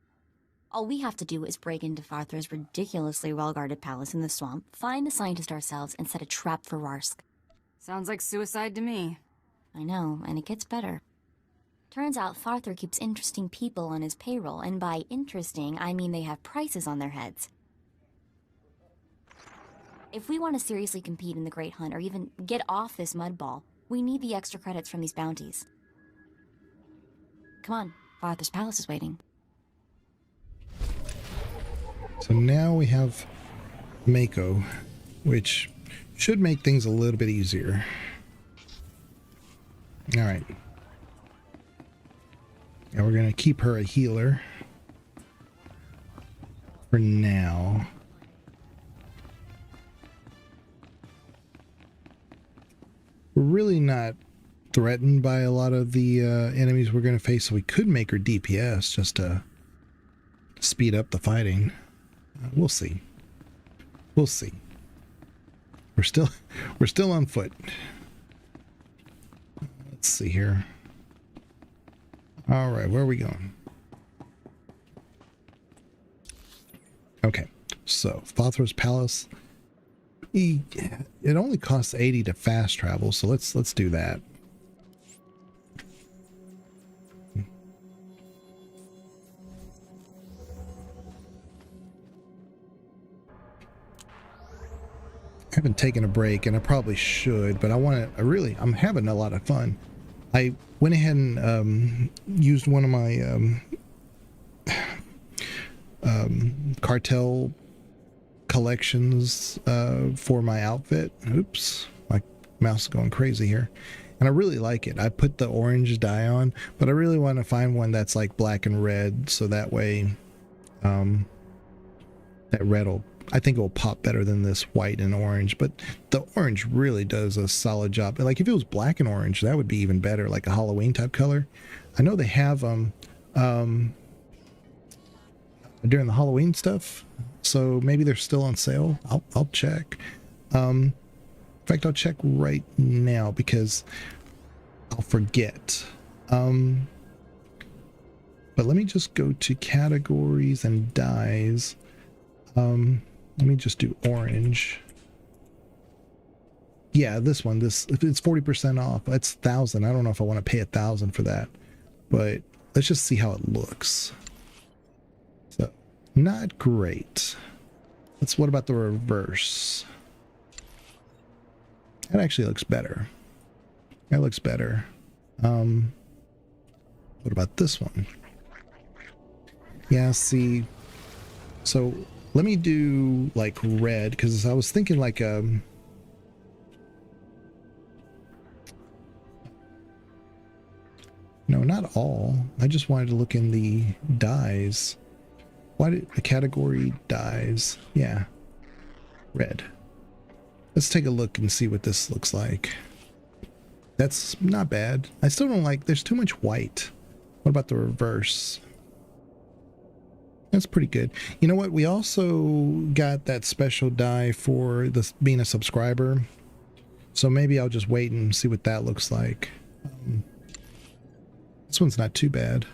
All we have to do is break into Father's ridiculously well-guarded palace in the swamp, find the scientist ourselves, and set a trap for Rarsk. Sounds like suicide to me. I know, and it gets better. Turns out Farther keeps interesting people on his payroll, and by interesting, I mean they have prices on their heads. If we want to seriously compete in the Great Hunt, or even get off this mud ball, we need the extra credits from these bounties. Come on, Farther's palace is waiting. So now we have Mako, which should make things a little bit easier. All right. And we're going to keep her a healer for now. We're really not threatened by a lot of the enemies we're going to face, so we could make her DPS just to speed up the fighting. We'll see. We'll see. We're still on foot. Let's see here. All right, where are we going? Okay, so Father's Palace. It only costs 80 to fast travel, so let's do that. I haven't taken a break, and I probably should, but I'm having a lot of fun. I went ahead and used one of my cartel collections for my outfit. Oops, my mouse is going crazy here. And I really like it. I put the orange dye on, but I really want to find one that's like black and red, so that way that red will, I think it will pop better than this white and orange. But the orange really does a solid job. Like if it was black and orange, that would be even better, like a Halloween type color. I know they have during the Halloween stuff, so maybe they're still on sale. I'll check. In fact, I'll check right now because I'll forget. But let me just go to categories and dyes. Let me just do orange. Yeah, this one, it's 40% off. It's 1,000. I don't know if I want to pay 1,000 for that, but let's just see how it looks. So, not great. What about the reverse? That actually looks better. That looks better. What about this one? Yeah, see, so let me do like red, because I was thinking like no, not all. I just wanted to look in the dyes. Why did the category dyes? Yeah, red. Let's take a look and see what this looks like. That's not bad. I still don't like, there's too much white. What about the reverse? That's pretty good. You know what? We also got that special dye for this being a subscriber. So maybe I'll just wait and see what that looks like. This one's not too bad.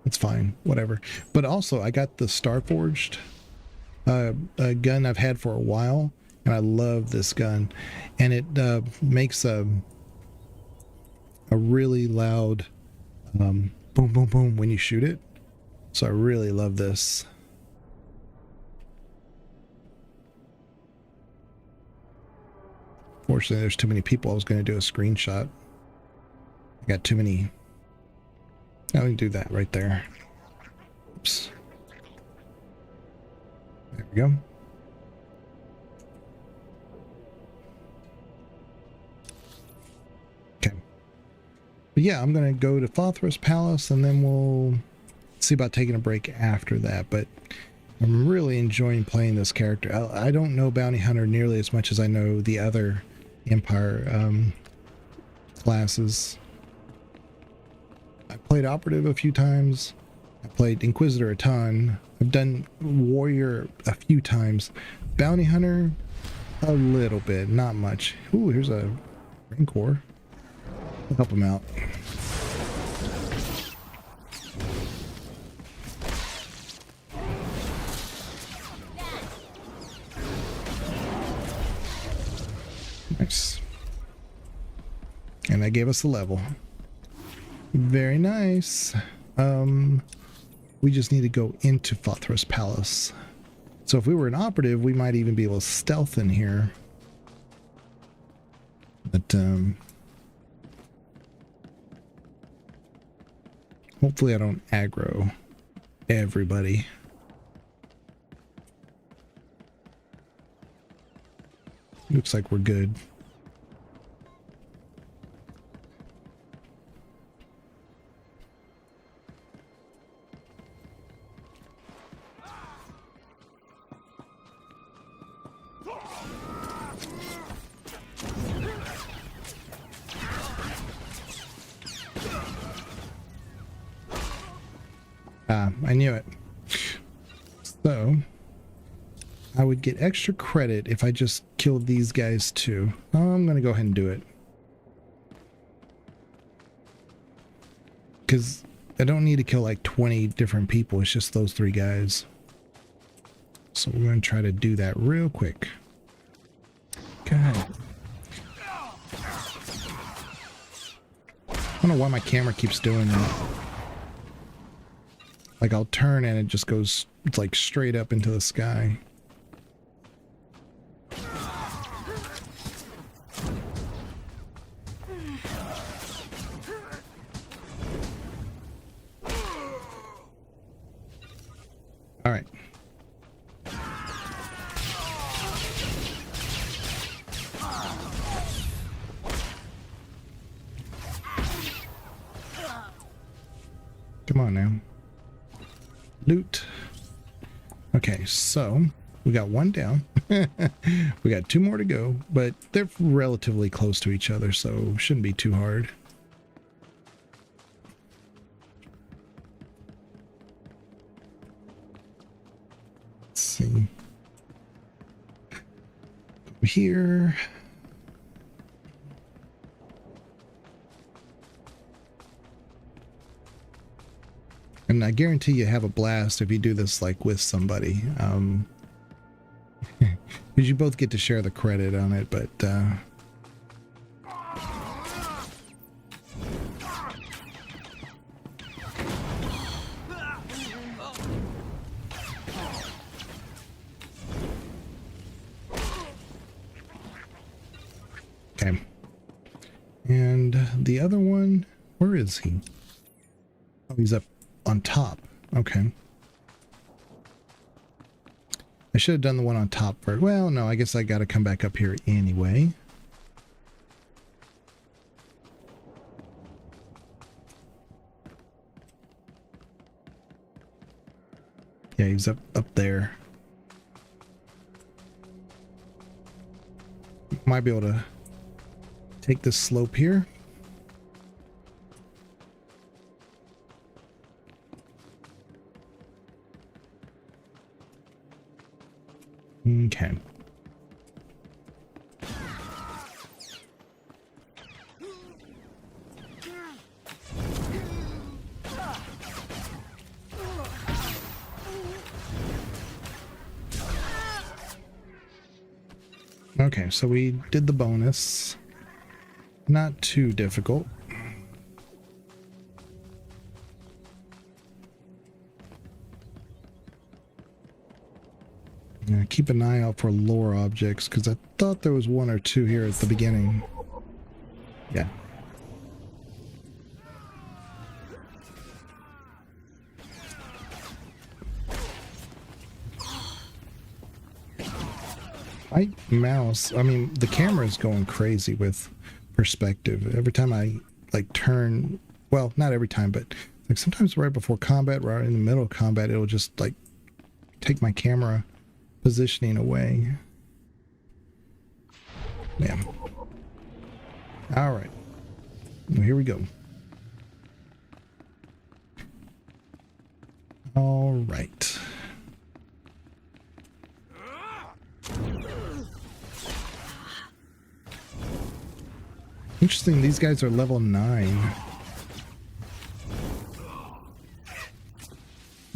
It's fine. Whatever. But also, I got the Starforged a gun I've had for a while. And I love this gun. And it makes a really loud boom, boom, boom when you shoot it. So I really love this. Fortunately, there's too many people. I was going to do a screenshot. I got too many. I can do that right there. Oops. There we go. Okay. But yeah, I'm going to go to Father's Palace, and then we'll see about taking a break after that. But I'm really enjoying playing this character. I don't know Bounty Hunter nearly as much as I know the other Empire classes. I played Operative a few times. I played Inquisitor a ton. I've done Warrior a few times. Bounty Hunter, a little bit, not much. Ooh, here's a Rancor. I'll help him out. Nice. And that gave us a level. Very nice. We just need to go into SWTOR's palace. So if we were an operative, we might even be able to stealth in here. But hopefully I don't aggro everybody. Looks like we're good. I knew it. So I would get extra credit if I just killed these guys too. Oh, I'm gonna go ahead and do it. Because I don't need to kill like 20 different people. It's just those 3 guys. So we're gonna try to do that real quick. God. I don't know why my camera keeps doing that. Like I'll turn and it just goes like straight up into the sky. All right. Come on now. Loot. Okay, so we got 1 down. We got 2 more to go, but they're relatively close to each other, so shouldn't be too hard. Let's see. Over here. And I guarantee you have a blast if you do this like with somebody. Because you both get to share the credit on it, but okay. And the other one, where is he? Oh, he's up on top. Okay. I should have done the one on top first. Well, no, I guess I got to come back up here anyway. Yeah, he's up there. Might be able to take this slope here. Okay. Okay, so we did the bonus. Not too difficult. Yeah, keep an eye out for lore objects, because I thought there was 1 or 2 here at the beginning. Yeah. My mouse, I mean, the camera is going crazy with perspective. Every time I like turn, well, not every time, but like sometimes right before combat, right in the middle of combat, it'll just like take my camera positioning away. Yeah. All right. Well, here we go. right. Interesting, these guys are level 9.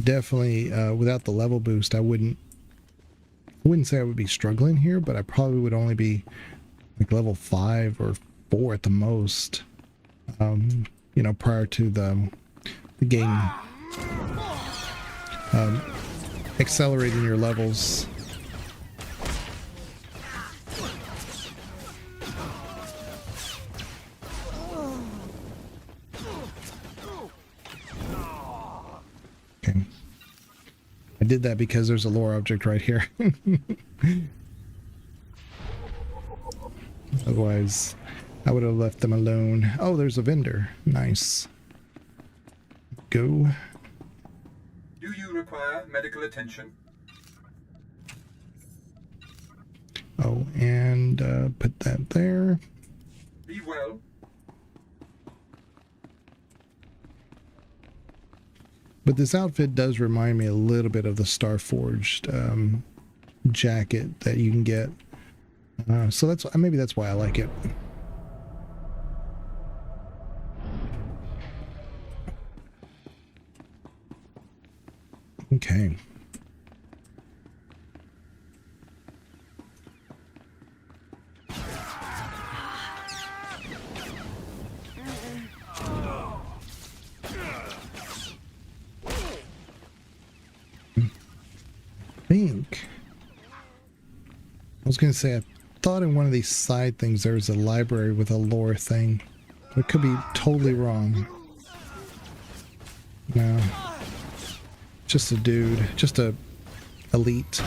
Definitely, without the level boost, I wouldn't say I would be struggling here, but I probably would only be like level 5 or 4 at the most. You know, prior to the game accelerating your levels. Okay. I did that because there's a lore object right here. Otherwise, I would have left them alone. Oh, there's a vendor. Nice. Go. Do you require medical attention? Oh, and put that there. Be well. But this outfit does remind me a little bit of the Starforged jacket that you can get. So that's maybe that's why I like it. Okay. I was going to say, I thought in one of these side things there was a library with a lore thing. It could be totally wrong. No. Just a dude. Just a elite.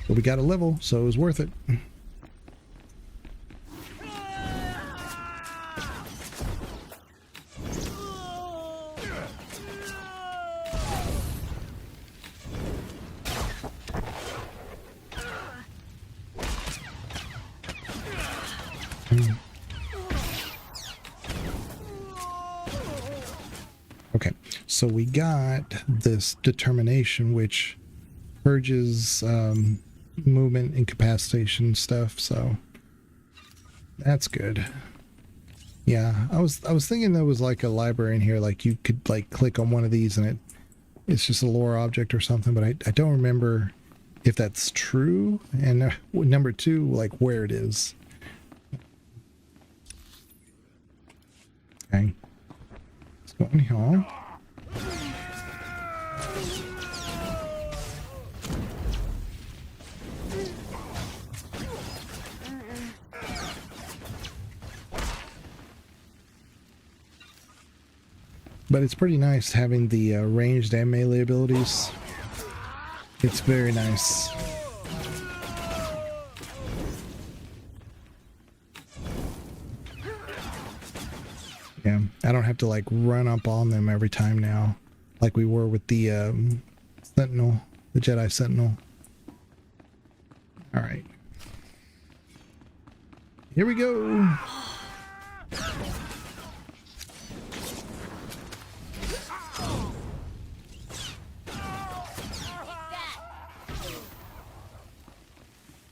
But we got a level, so it was worth it. Okay, so we got this determination, which purges movement incapacitation stuff, so that's good. Yeah, I was thinking there was like a library in here, like you could like click on one of these and it's just a lore object or something, but I don't remember if that's true, and number two, like where it is. Okay. Let's go in here. But it's pretty nice having the ranged and melee abilities. It's very nice. Yeah, I don't have to like run up on them every time now, like we were with the Sentinel, the Jedi Sentinel. All right, here we go.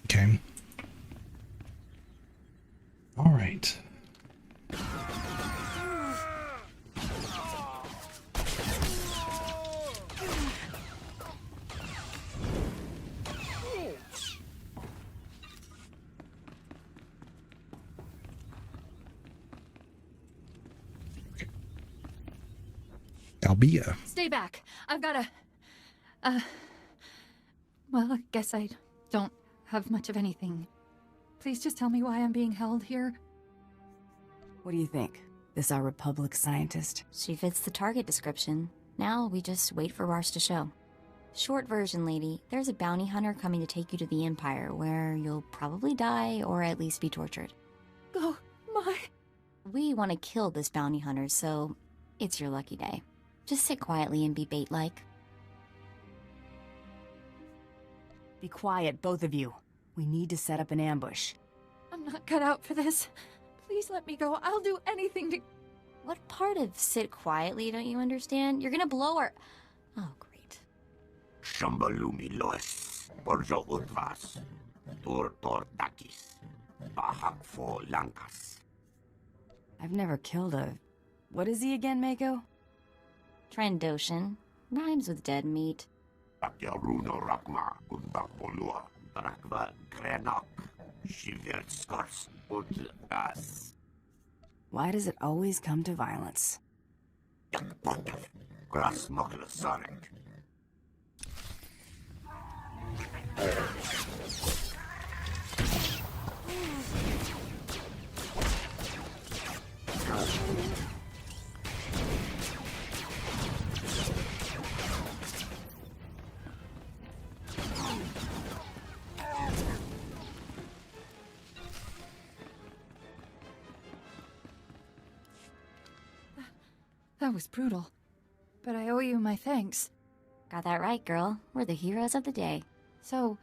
Okay. All right. Albia. Stay back. I've got a... well, I guess I don't have much of anything. Please just tell me why I'm being held here. What do you think? This our Republic scientist? She fits the target description. Now we just wait for Rars to show. Short version, lady. There's a bounty hunter coming to take you to the Empire, where you'll probably die or at least be tortured. Oh, my... We want to kill this bounty hunter, so it's your lucky day. Just sit quietly and be bait-like. Be quiet, both of you. We need to set up an ambush. I'm not cut out for this. Please let me go. I'll do anything to... What part of sit quietly don't you understand? You're gonna blow our... Oh, great. Shambalumi lois, Borjo Utvas, Tur Tordakis, Bahak Fo Lankas. I've never killed a... What is he again, Mako? Trandoshan. Rhymes with dead meat. Akyaruno Rakma, Gundak Bolua, Drakva Grenok, Shivert Skors, Udgas. Why does it always come to violence? Gras Mokla Sarek. That was brutal. But I owe you my thanks. Got that right, girl. We're the heroes of the day. So,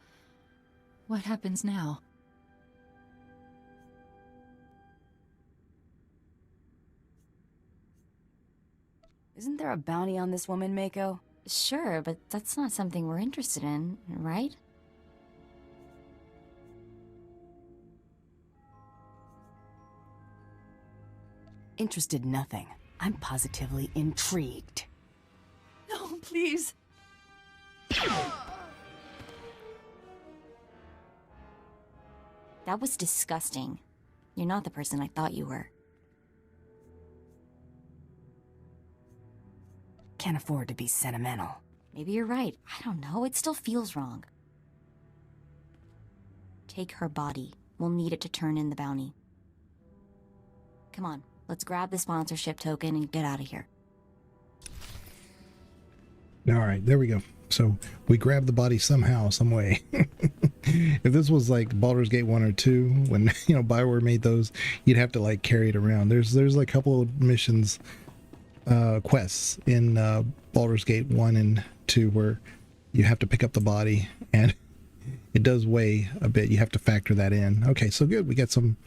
what happens now? Isn't there a bounty on this woman, Mako? Sure, but that's not something we're interested in, right? Interested nothing. I'm positively intrigued. No, please. That was disgusting. You're not the person I thought you were. Can't afford to be sentimental. Maybe you're right. I don't know. It still feels wrong. Take her body. We'll need it to turn in the bounty. Come on. Let's grab the sponsorship token and get out of here. All right, there we go. So we grabbed the body somehow, some way. If this was like Baldur's Gate 1 or 2, when Bioware made those, you'd have to like carry it around. There's like a couple of missions, quests in Baldur's Gate 1 and 2 where you have to pick up the body, and it does weigh a bit. You have to factor that in. Okay, so good. We got some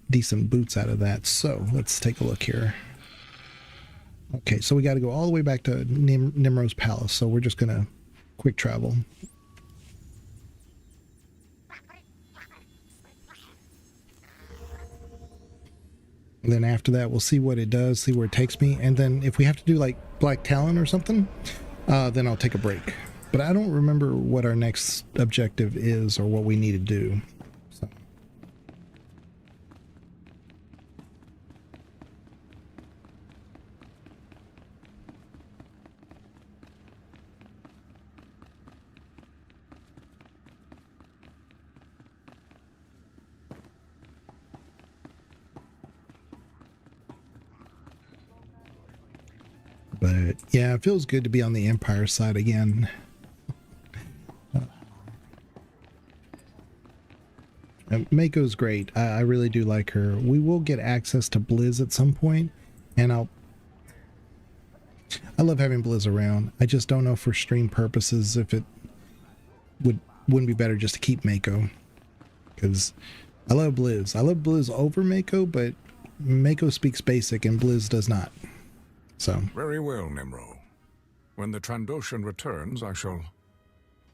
decent boots out of that. So let's take a look here. Okay, so we got to go all the way back to Nimro's palace. So we're just gonna quick travel. And then after that, we'll see what it does, see where it takes me, and then if we have to do like Black Talon or something, then I'll take a break. But I don't remember what our next objective is or what we need to do. So. But yeah, it feels good to be on the Empire side again. Mako's great. I really do like her. We will get access to Blizz at some point, and I love having Blizz around. I just don't know for stream purposes if it wouldn't be better just to keep Mako, because I love Blizz. I love Blizz over Mako, but Mako speaks basic and Blizz does not. So. Very well, Nimro. When the Trandoshan returns, I shall...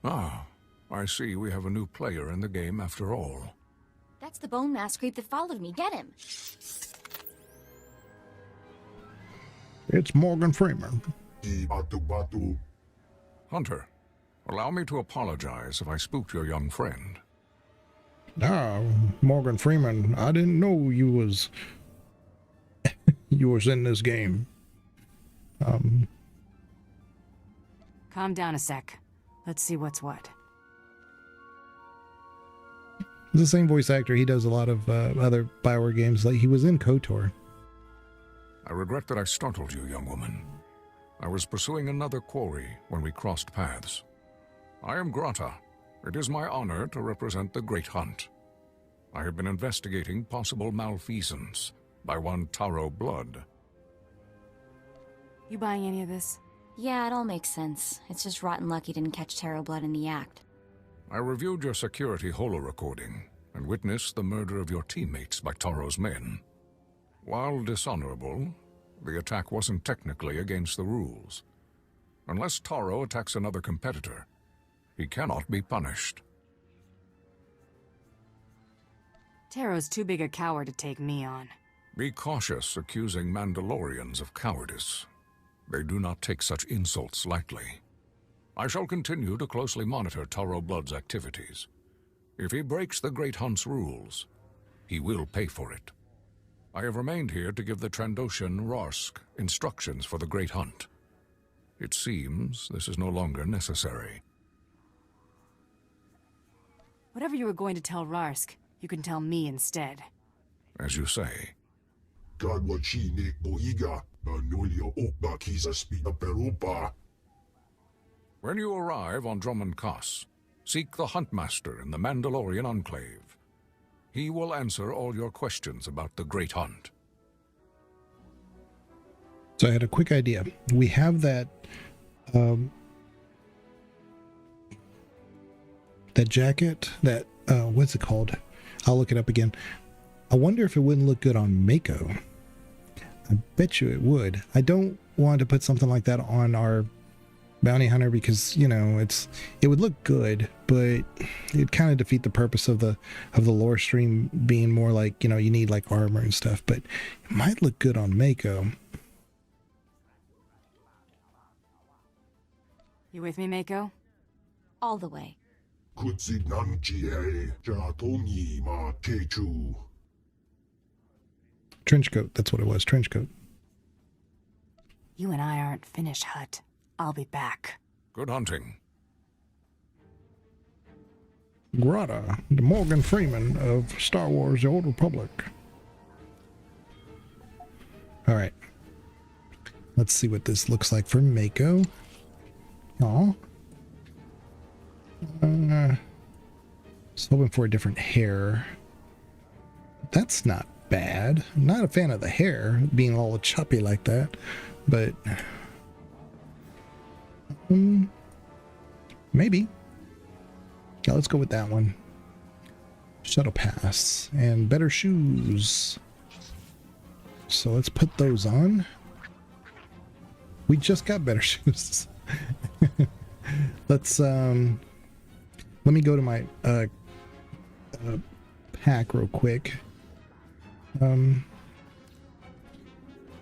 Ah, I see we have a new player in the game after all. That's the bone mass creep that followed me. Get him! It's Morgan Freeman. Hunter, allow me to apologize if I spooked your young friend. Morgan Freeman, I didn't know you was in this game. Calm down a sec. Let's see what's what. He's the same voice actor. He does a lot of other Bioware games. Like he was in KOTOR. I regret that I startled you, young woman. I was pursuing another quarry when we crossed paths. I am Grata. It is my honor to represent the Great Hunt. I have been investigating possible malfeasance by one Taro Blood. You buying any of this? Yeah, it all makes sense. It's just rotten luck you didn't catch Taro Blood in the act. I reviewed your security holo recording and witnessed the murder of your teammates by Taro's men. While dishonorable, The attack wasn't technically against the rules. Unless Taro attacks another competitor, he cannot be punished. Taro's too big a coward to take me on. Be cautious accusing Mandalorians of cowardice. They do not take such insults lightly. I shall continue to closely monitor Taro Blood's activities. If he breaks the Great Hunt's rules, he will pay for it. I have remained here to give the Trandoshan Rarsk instructions for the Great Hunt. It seems this is no longer necessary. Whatever you were going to tell Rarsk, you can tell me instead. As you say. When you arrive on Drummond Kaas, seek the Huntmaster in the Mandalorian Enclave. He will answer all your questions about the Great Hunt. So I had a quick idea. We have that that jacket, that what's it called? I'll look it up again. I wonder if it wouldn't look good on Mako. I bet you it would. I don't want to put something like that on our bounty hunter because, you know, it would look good, but it'd kind of defeat the purpose of the lore stream being more like, you know, you need like armor and stuff, but it might look good on Mako. You with me, Mako? All the way. Trench coat, that's what it was, trench coat. You and I aren't finished, Hut. I'll be back. Good hunting. Grata, the Morgan Freeman of Star Wars The Old Republic. Alright. Let's see what this looks like for Mako. Aw. Was hoping for a different hair. That's not bad. I'm not a fan of the hair being all choppy like that, but maybe. Yeah, let's go with that one. Shuttle pass and better shoes. So let's put those on. We just got better shoes. Let's let me go to my pack real quick.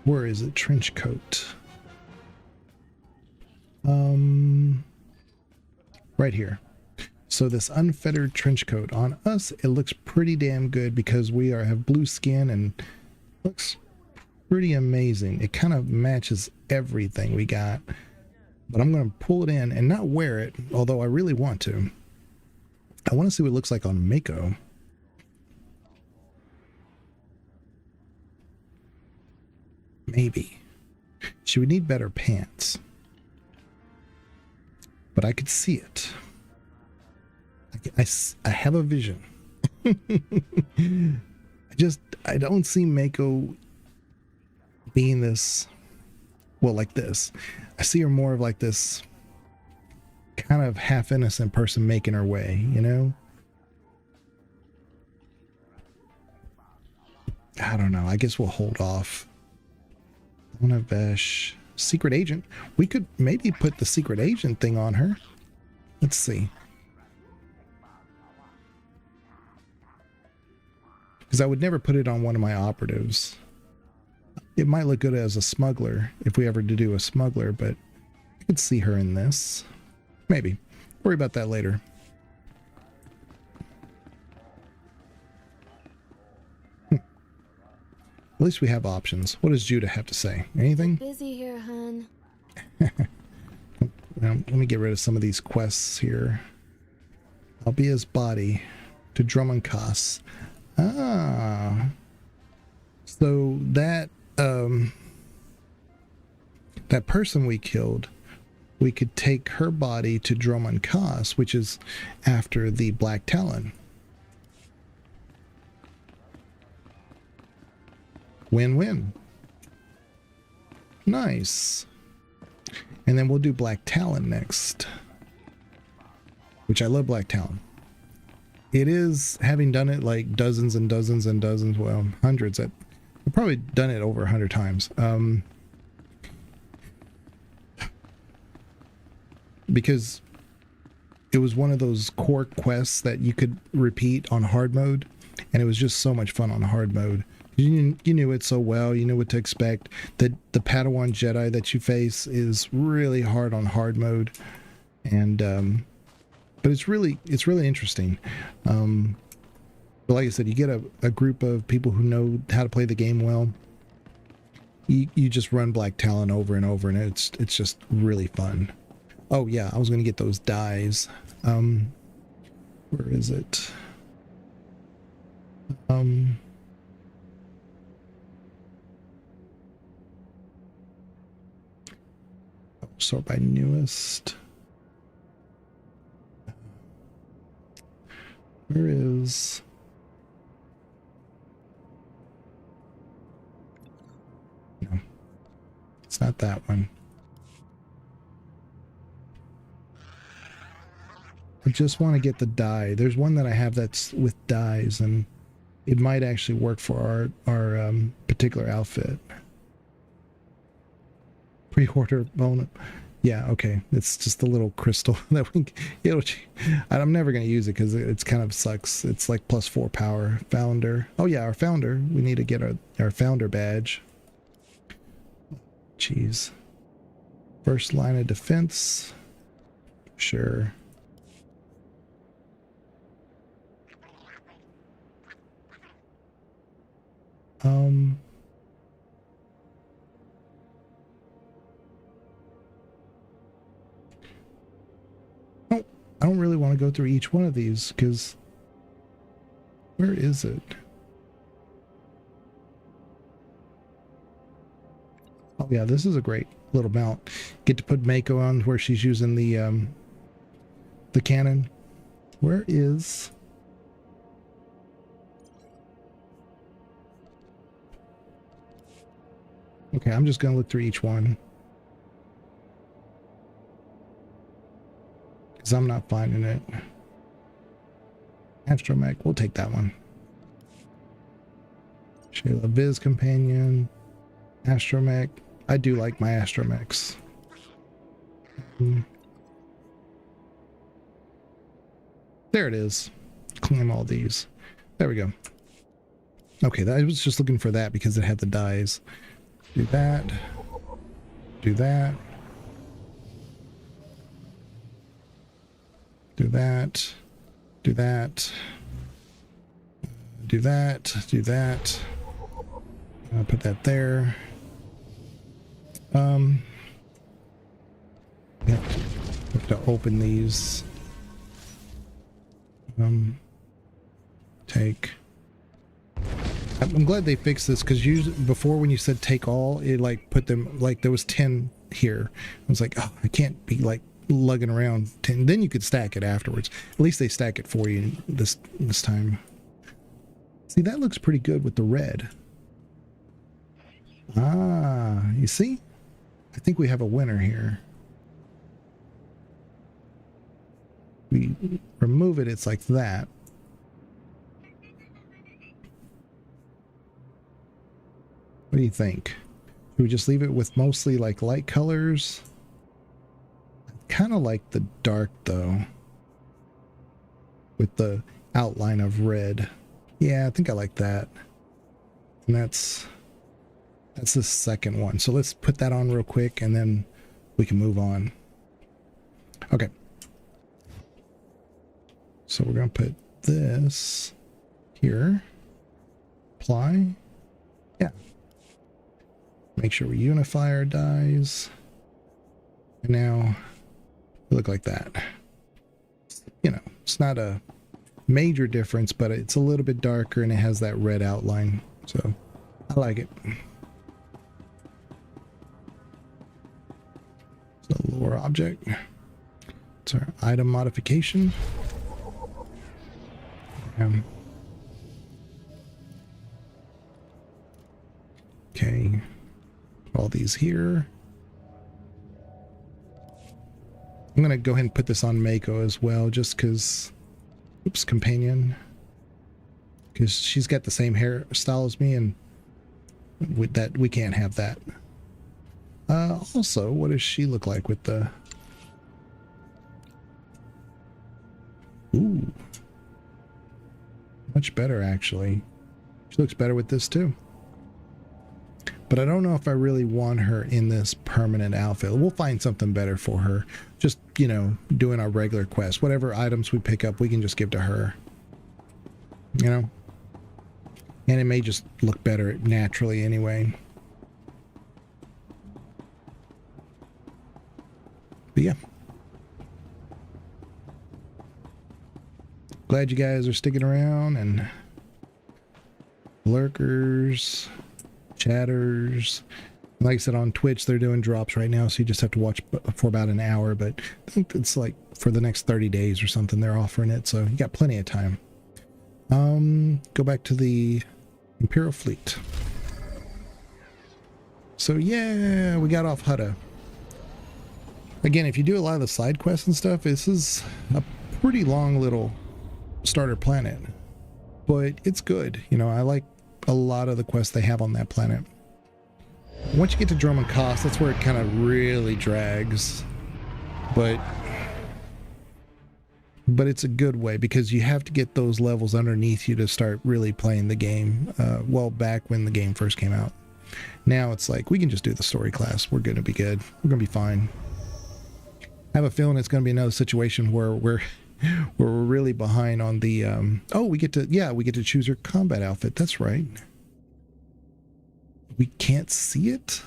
Where is it? Trench coat. Right here. So this unfettered trench coat on us, it looks pretty damn good because we have blue skin and looks pretty amazing. It kind of matches everything we got. But I'm going to pull it in and not wear it, although I really want to. I want to see what it looks like on Mako. Maybe. She would need better pants. But I could see it. I have a vision. I don't see Mako being this, well, like this. I see her more of like this kind of half innocent person making her way, you know? I don't know. I guess we'll hold off. Vesh. Secret agent. We could maybe put the secret agent thing on her. Let's see. Because I would never put it on one of my operatives. It might look good as a smuggler if we ever do a smuggler, but I could see her in this. Maybe. Worry about that later. At least we have options. What does Judah have to say? Anything? Busy here, hun. Let me get rid of some of these quests here. I'll be his body to Drummond Kaas. Ah. So that that person we killed, we could take her body to Drummond Kaas, which is after the Black Talon. Win-win. Nice. And then we'll do Black Talon next. Which I love Black Talon. It is, having done it like dozens and dozens and dozens, well, hundreds at I've probably done it over 100 times. Because it was one of those core quests that you could repeat on hard mode, and it was just so much fun on hard mode. You knew it so well, you knew what to expect. The Padawan Jedi that you face is really hard on hard mode, and but it's really interesting. But like I said, you get a group of people who know how to play the game well. You just run Black Talon over and over, and it's just really fun. Oh yeah, I was gonna get those dies. Where is it? Sort by newest. Where is? No, it's not that one. I just want to get the die. There's one that I have that's with dies, and it might actually work for our particular outfit. Pre-order bonus. Yeah, okay. It's just a little crystal that I'm never going to use it because it's kind of sucks. It's like +4 power. Founder. Oh yeah, our founder. We need to get our founder badge. Jeez. First line of defense. Sure. I don't really want to go through each one of these because where is it? Oh yeah, this is a great little mount. Get to put Mako on where she's using the cannon. Where is? Okay, I'm just gonna look through each one. Because I'm not finding it. Astromech, we'll take that one. Shayla Viz Companion. Astromech. I do like my Astromechs. There it is. Claim all these. There we go. Okay, I was just looking for that because it had the dies. Do that. Do that. Do that. Do that. Do that. Do that. I'll put that there. We have to open these. Take. I'm glad they fixed this because usually before when you said take all, it like put them like there was 10 here. I was like, oh, I can't be like lugging around 10. Then you could stack it afterwards. At least they stack it for you this time. See, that looks pretty good with the red. Ah, you see? I think we have a winner here. We remove it, it's like that. What do you think? Should we just leave it with mostly like light colors? I kind of like the dark though, with the outline of red. Yeah, I think I like that. And that's the second one. So let's put that on real quick and then we can move on. Okay. So we're going to put this here. Apply. Yeah. Make sure we unify our dies. And now we look like that. You know, it's not a major difference, but it's a little bit darker and it has that red outline. So I like it. So lore object. It's our item modification. Okay. All these here. I'm going to go ahead and put this on Mako as well, just because, oops, companion. Because she's got the same hairstyle as me, and with that, we can't have that. Also, what does she look like with the... Ooh. Much better, actually. She looks better with this, too. But I don't know if I really want her in this permanent outfit. We'll find something better for her. Just, you know, doing our regular quest. Whatever items we pick up, we can just give to her. You know? And it may just look better naturally anyway. But yeah. Glad you guys are sticking around, and lurkers, chatters. Like I said, on Twitch, they're doing drops right now, so you just have to watch for about an hour, but I think it's like for the next 30 days or something they're offering it, so you got plenty of time. Go back to the Imperial Fleet. So yeah, we got off Hutta. Again, if you do a lot of the side quests and stuff, this is a pretty long little starter planet, but it's good. You know, I like a lot of the quests they have on that planet. Once you get to Droman Koss, that's where it kind of really drags, but it's a good way, because you have to get those levels underneath you to start really playing the game. Well, back when the game first came out. Now it's like, we can just do the story class. We're gonna be good. We're gonna be fine. I have a feeling it's gonna be another situation where we're really behind on the oh, we get to choose your combat outfit. That's right. We can't see it?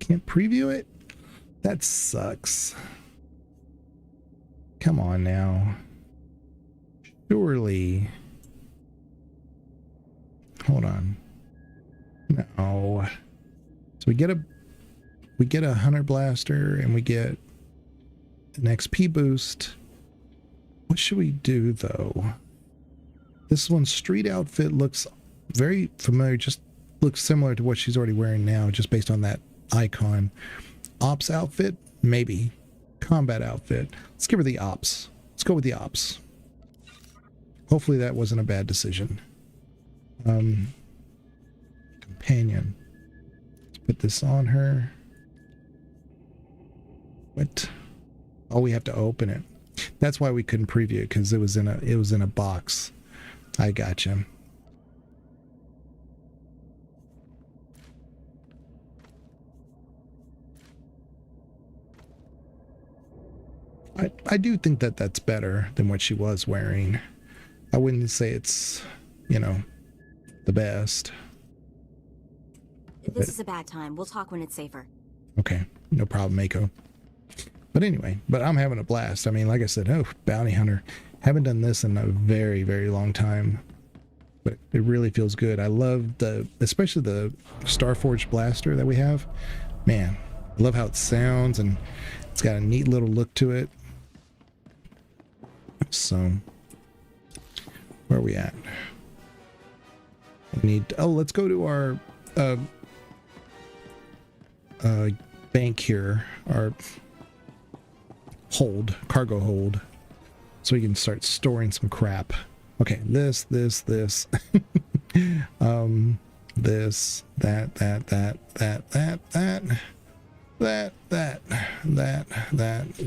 Can't preview it? That sucks. Come on now. Surely. Hold on. No. So we get a Hunter Blaster, and we get an XP boost. What should we do, though? This one's street outfit looks very familiar, just looks similar to what she's already wearing now, just based on that icon. Ops outfit? Maybe. Combat outfit. Let's give her the ops. Let's go with the ops. Hopefully that wasn't a bad decision. Companion. Let's put this on her. What? Oh, we have to open it. That's why we couldn't preview it, because it was in a box. I gotcha. I do think that that's better than what she was wearing. I wouldn't say it's, you know, the best. This is a bad time. We'll talk when it's safer. Okay, no problem, Mako. But anyway, I'm having a blast. I mean, like I said, bounty hunter. Haven't done this in a very, very long time. But it really feels good. I love especially the Starforged blaster that we have. Man, I love how it sounds, and it's got a neat little look to it. So, where are we at? We need, let's go to our bank here, our cargo hold, so we can start storing some crap. Okay, this this, this,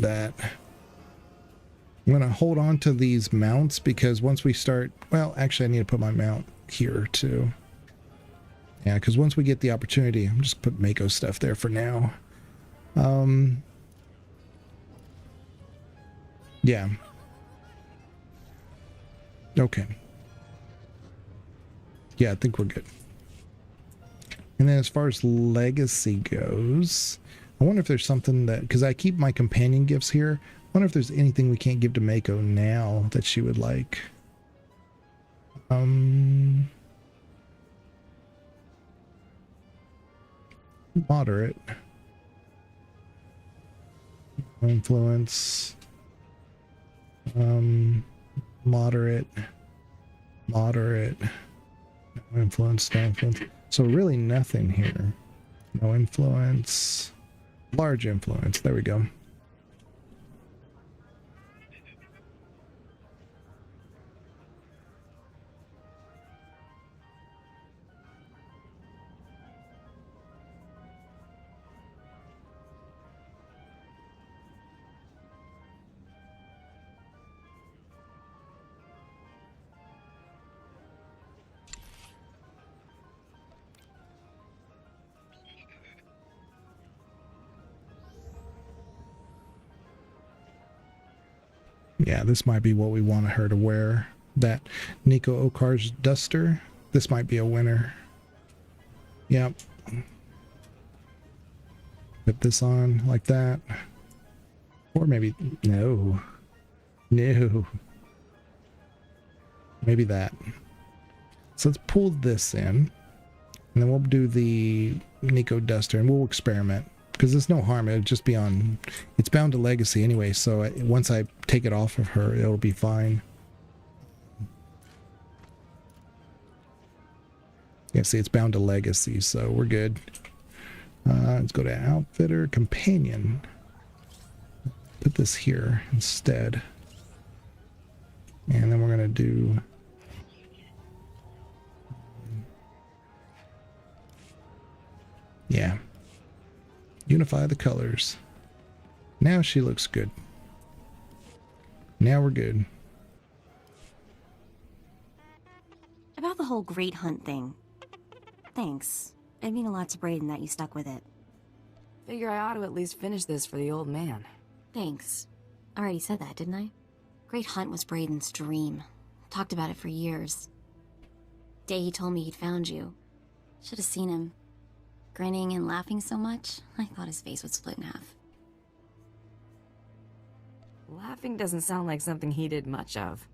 that. I'm gonna hold on to these mounts, because once we start, well, actually I need to put my mount here too. Yeah, because once we get the opportunity, I'm just put Mako stuff there for now. Yeah. Okay. Yeah, I think we're good. And then as far as legacy goes, I wonder if there's something that, because I keep my companion gifts here, I wonder if there's anything we can't give to Mako now that she would like. Moderate. Influence. Moderate. No influence, no influence. So really nothing here. No influence. Large influence. There we go. Yeah, this might be what we want her to wear. That Nico Okar's duster. This might be a winner. Yep. Put this on like that. Or maybe, no. No. Maybe that. So let's pull this in. And then we'll do the Nico duster and we'll experiment. Because there's no harm. It'll just be on... It's bound to legacy anyway, so once I take it off of her, it'll be fine. Yeah, see, it's bound to legacy, so we're good. Let's go to outfitter, companion. Put this here instead. And then we're going to do... Yeah. Unify the colors. Now she looks good. Now we're good. About the whole Great Hunt thing. Thanks. It'd mean a lot to Brayden that you stuck with it. Figure I ought to at least finish this for the old man. Thanks. I already said that, didn't I? Great Hunt was Brayden's dream. Talked about it for years. Day he told me he'd found you. Should have seen him. Grinning and laughing so much, I thought his face would split in half. Laughing doesn't sound like something he did much of.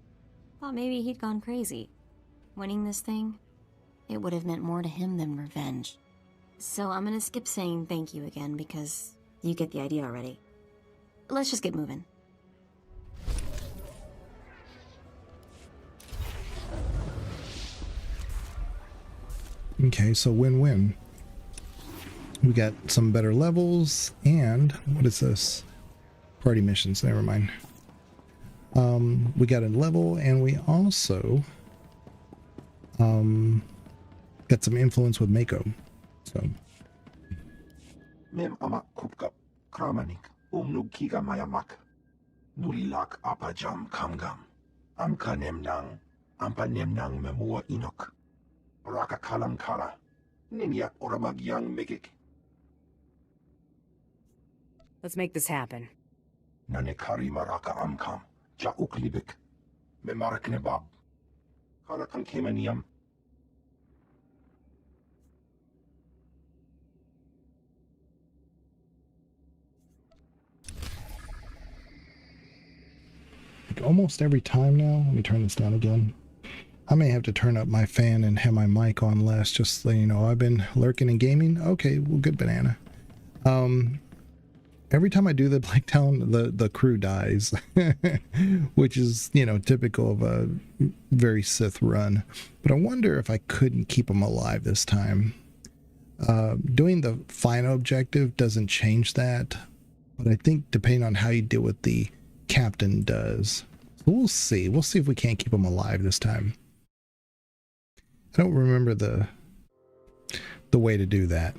Thought maybe he'd gone crazy. Winning this thing, it would have meant more to him than revenge. So I'm gonna skip saying thank you again because you get the idea already. Let's just get moving. Okay, so win-win. We got some better levels, and what is this? Party missions, never mind. We got a level, and we also got some influence with Mako. So Mem amak kupkap kramanik umnug kiga mayamak nulilak apajam kamgam amka nemnang ampa nemnang memua inok raka kalam kala ninyak oramagyang megik. Let's make this happen. Nanekari maraka amkam ja uklibik memarak nebab kalakan kemaniam. almost every time now. Let me turn this down again. I may have to turn up my fan and have my mic on less, just so you know. I've been lurking and gaming. Okay, well, good banana. Every time I do the Black Talon, the crew dies, which is, you know, typical of a very Sith run. But I wonder if I couldn't keep them alive this time. Doing the final objective doesn't change that, but I think depending on how you deal with the captain does. So we'll see. We'll see if we can't keep them alive this time. I don't remember the way to do that.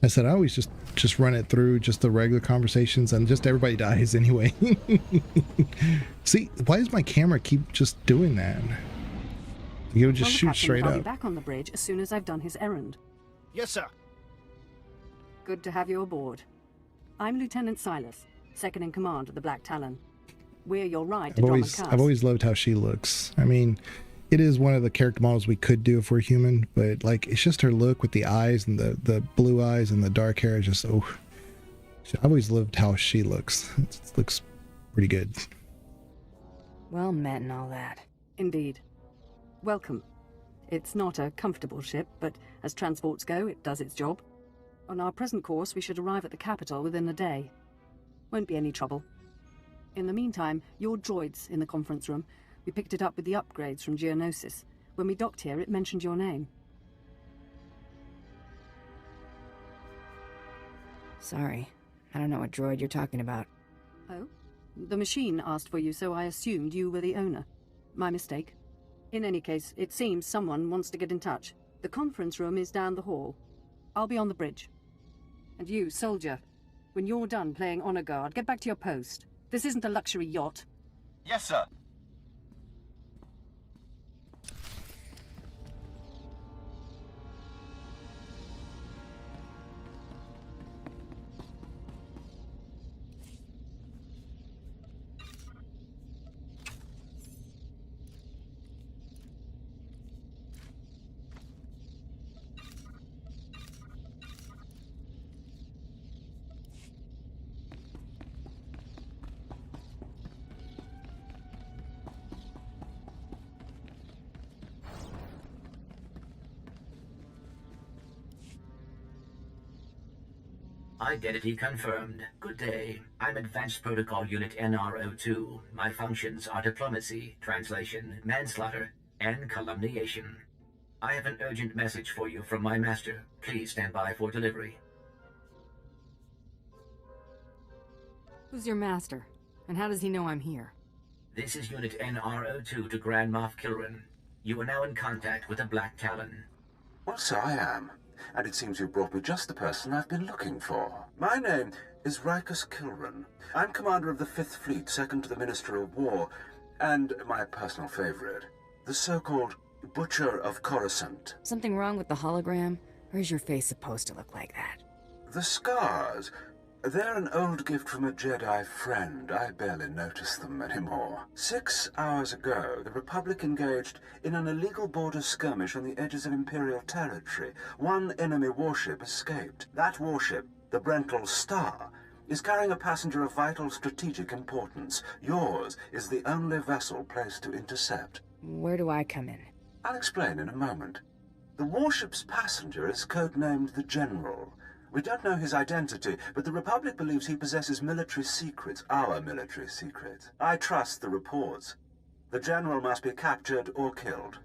I said I always just run it through just the regular conversations and just everybody dies anyway. See, why does my camera keep just doing that? You would just shoot straight I'll up. be back on the bridge as soon as I've done his errand. Yes, sir. Good to have you aboard. I'm Lieutenant Silas, second in command of the Black Talon. We're your ride to I've always loved how she looks. I mean, it is one of the character models we could do if we're human, but like it's just her look with the eyes and the blue eyes and the dark hair. Just I've always loved how she looks. It looks pretty good. Well met and all that. Indeed. Welcome. It's not a comfortable ship, but as transports go, it does its job. On our present course, we should arrive at the capital within a day. Won't be any trouble. In the meantime, your droid's in the conference room. We picked it up with the upgrades from Geonosis. When we docked here, it mentioned your name. Sorry. I don't know what droid you're talking about. Oh? The machine asked for you, so I assumed you were the owner. My mistake. In any case, it seems someone wants to get in touch. The conference room is down the hall. I'll be on the bridge. And you, soldier, when you're done playing honor guard, get back to your post. This isn't a luxury yacht. Yes, sir. Identity confirmed. Good day. I'm Advanced Protocol Unit NR02. My functions are diplomacy, translation, manslaughter, and calumniation. I have an urgent message for you from my master. Please stand by for delivery. Who's your master? And how does he know I'm here? This is Unit NR02 to Grand Moff Kilran. You are now in contact with the Black Talon. Well, so I am. And it seems you brought me just the person I've been looking for. My name is Rikus Kilran. I'm commander of the 5th Fleet, second to the Minister of War, and my personal favorite, the so-called Butcher of Coruscant. Something wrong with the hologram? Or is your face supposed to look like that? The scars, they're an old gift from a Jedi friend. I barely notice them anymore. 6 hours ago, the Republic engaged in an illegal border skirmish on the edges of Imperial territory. One enemy warship escaped. That warship, the Brental Star, is carrying a passenger of vital strategic importance. Yours is the only vessel placed to intercept. Where do I come in? I'll explain in a moment. The warship's passenger is codenamed the General. We don't know his identity, but the Republic believes he possesses military secrets, our military secrets. I trust the reports. The General must be captured or killed.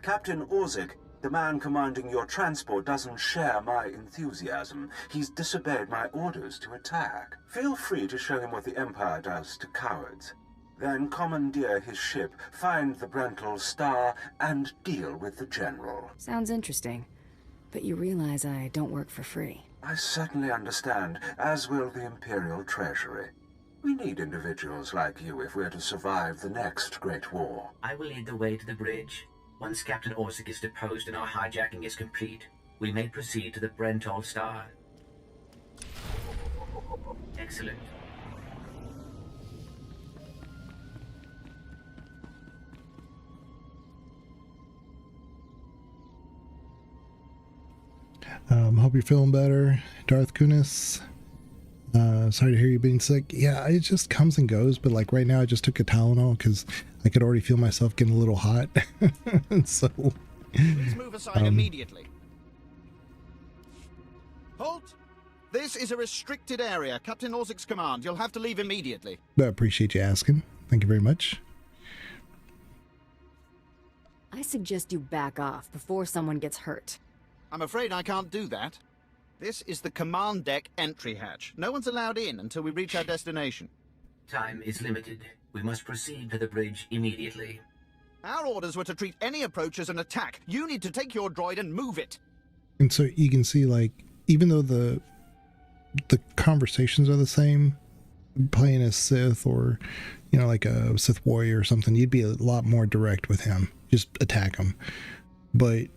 Captain Orzik, the man commanding your transport, doesn't share my enthusiasm. He's disobeyed my orders to attack. Feel free to show him what the Empire does to cowards. Then commandeer his ship, find the Brental Star, and deal with the General. Sounds interesting. But you realize I don't work for free. I certainly understand, as will the Imperial Treasury. We need individuals like you if we're to survive the next Great War. I will lead the way to the bridge. Once Captain Orzik is deposed and our hijacking is complete, we may proceed to the Brental Star. Excellent. Hope you're feeling better, Darth Kunis. Sorry to hear you being sick. Yeah, it just comes and goes, but like right now I just took a Tylenol because I could already feel myself getting a little hot. So please move aside immediately. Halt! This is a restricted area. Captain Orzik's command. You'll have to leave immediately. I appreciate you asking. Thank you very much. I suggest you back off before someone gets hurt. I'm afraid I can't do that. This is the command deck entry hatch. No one's allowed in until we reach our destination. Time is limited. We must proceed to the bridge immediately. Our orders were to treat any approach as an attack. You need to take your droid and move it. And so you can see, like, even though the conversations are the same, playing as Sith or, you know, like a Sith warrior or something, you'd be a lot more direct with him. Just attack him. But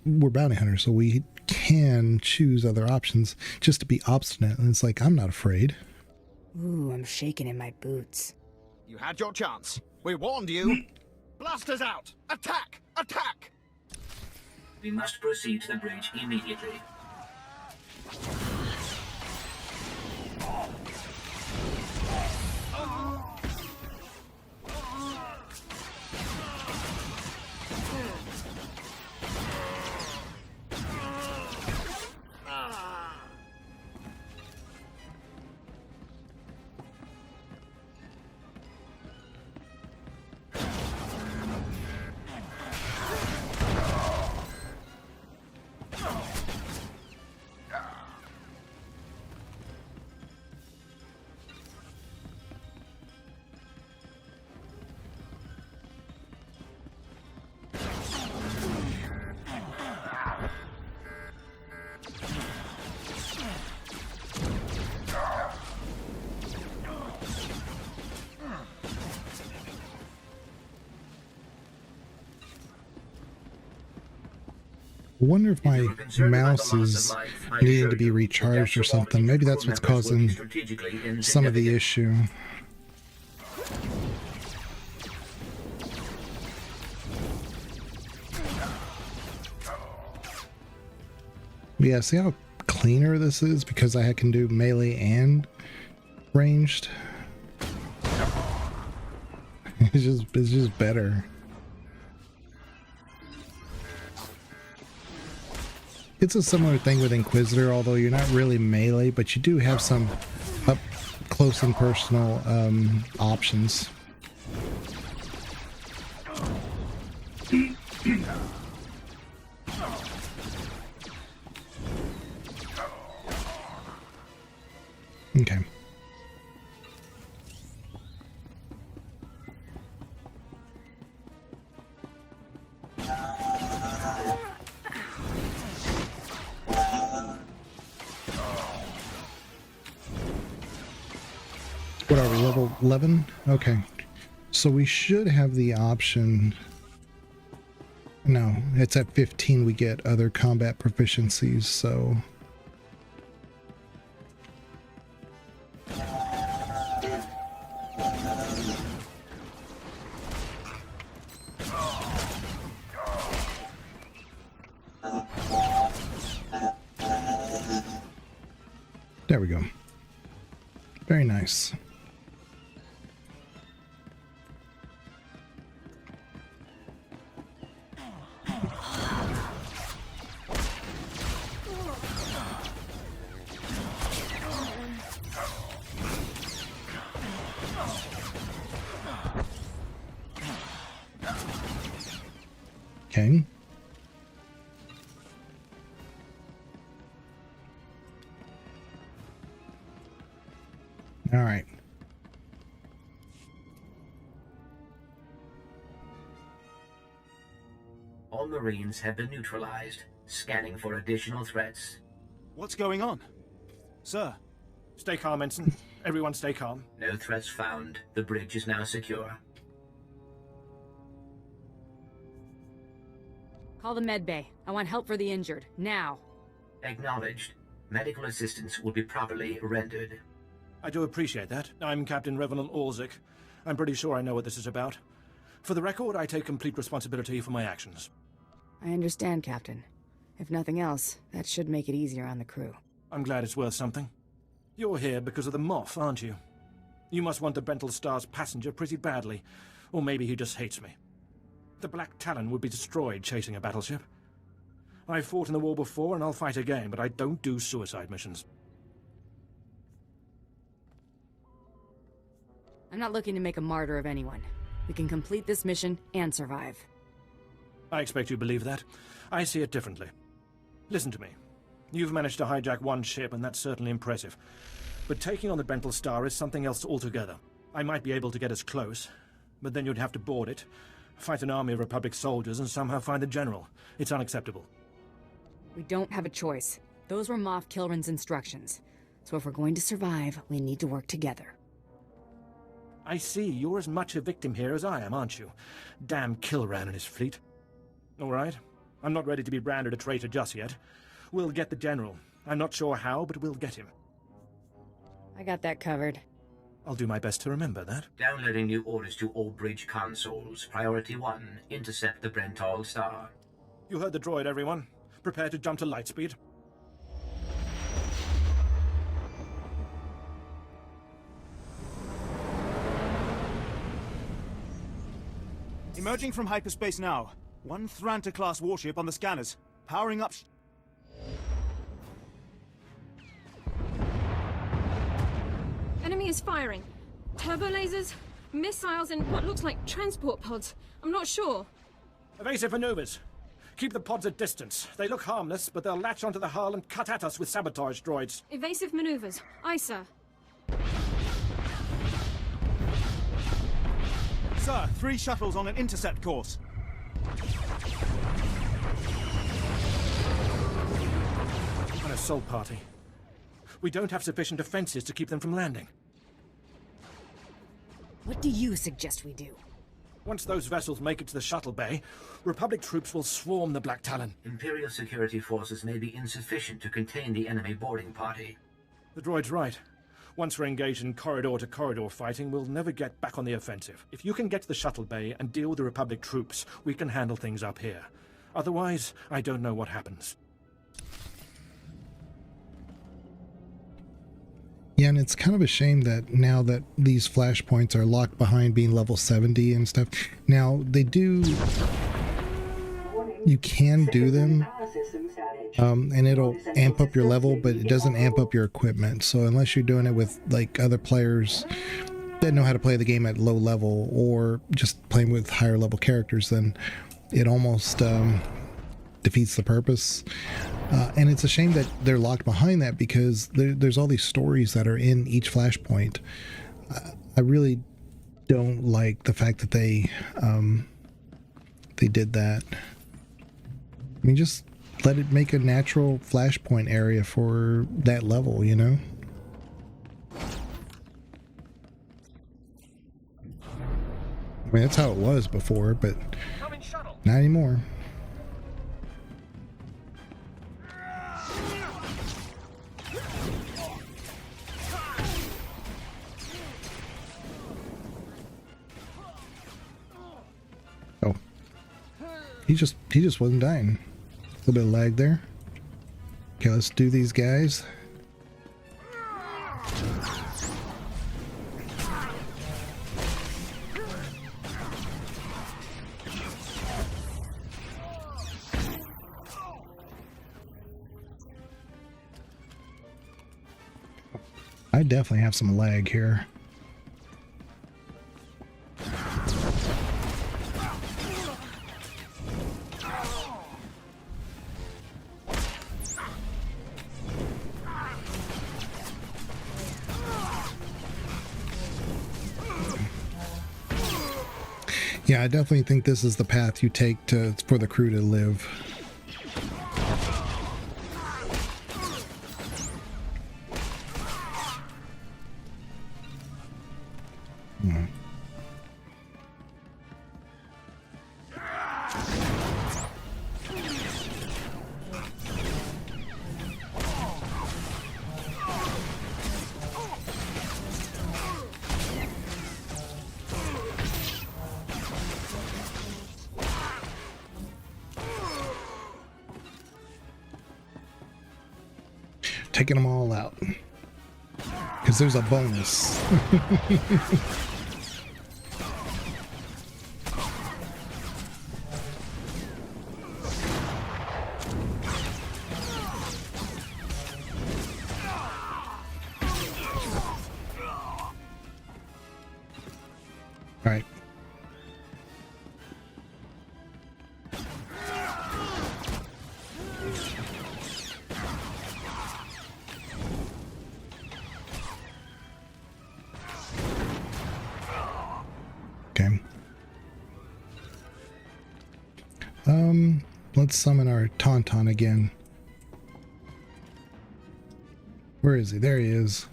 we're bounty hunters, so we can choose other options just to be obstinate. And it's like, I'm not afraid. Ooh, I'm shaking in my boots. You had your chance. We warned you. Blasters out! Attack! Attack! We must proceed to the bridge immediately. I wonder if my mouse is needing to be recharged or something. Maybe that's what's causing some of the issue. Yeah, see how cleaner this is because I can do melee and ranged. It's just better. It's a similar thing with Inquisitor, although you're not really melee, but you do have some up close and personal options. Okay. What are we, level 11? Okay. So we should have the option... No, it's at 15 we get other combat proficiencies, so... There we go. Very nice. Okay. All right. All Marines have been neutralized. Scanning for additional threats. What's going on? Sir? Stay calm, Ensign. Everyone stay calm. No threats found. The bridge is now secure. Call the med bay. I want help for the injured. Now. Acknowledged. Medical assistance will be properly rendered. I do appreciate that. I'm Captain Revenant Orzik. I'm pretty sure I know what this is about. For the record, I take complete responsibility for my actions. I understand, Captain. If nothing else, that should make it easier on the crew. I'm glad it's worth something. You're here because of the Moff, aren't you? You must want the Brental Star's passenger pretty badly. Or maybe he just hates me. The Black Talon would be destroyed chasing a battleship. I've fought in the war before and I'll fight again, but I don't do suicide missions. I'm not looking to make a martyr of anyone. We can complete this mission and survive. I expect you believe that. I see it differently. Listen to me. You've managed to hijack one ship, and that's certainly impressive. But taking on the Brental Star is something else altogether. I might be able to get us close, but then you'd have to board it, fight an army of Republic soldiers, and somehow find the general. It's unacceptable. We don't have a choice. Those were Moff Kilrin's instructions. So if we're going to survive, we need to work together. I see. You're as much a victim here as I am, aren't you? Damn Kilran and his fleet. All right. I'm not ready to be branded a traitor just yet. We'll get the general. I'm not sure how, but we'll get him. I got that covered. I'll do my best to remember that. Downloading new orders to all bridge consoles. Priority 1. Intercept the Brental Star. You heard the droid, everyone. Prepare to jump to lightspeed. Emerging from hyperspace now. One Thranta-class warship on the scanners. Powering up... Enemy is firing. Turbo lasers, missiles, and what looks like transport pods. I'm not sure. Evasive maneuvers. Keep the pods at distance. They look harmless, but they'll latch onto the hull and cut at us with sabotage droids. Evasive maneuvers. Aye, sir. Sir, 3 shuttles on an intercept course. An assault party. We don't have sufficient defenses to keep them from landing. What do you suggest we do? Once those vessels make it to the shuttle bay, Republic troops will swarm the Black Talon. Imperial security forces may be insufficient to contain the enemy boarding party. The droid's right. Once we're engaged in corridor-to-corridor fighting, we'll never get back on the offensive. If you can get to the shuttle bay and deal with the Republic troops, we can handle things up here. Otherwise, I don't know what happens. Yeah, and it's kind of a shame that now that these flashpoints are locked behind being level 70 and stuff, now they do... you can do them, and it'll amp up your level, but it doesn't amp up your equipment. So unless you're doing it with like other players that know how to play the game at low level, or just playing with higher level characters, then it almost defeats the purpose. And it's a shame that they're locked behind that, because there's all these stories that are in each flashpoint. I really don't like the fact that they did that. I mean, just let it make a natural flashpoint area for that level, you know? I mean, that's how it was before, but not anymore. Oh. He just wasn't dying. A little bit of lag there. Okay, let's do these guys. I definitely have some lag here. Yeah, I definitely think this is the path you take for the crew to live. Taking them all out, because there's a bonus. All right. Let's summon our Tauntaun again. Where is he? There he is.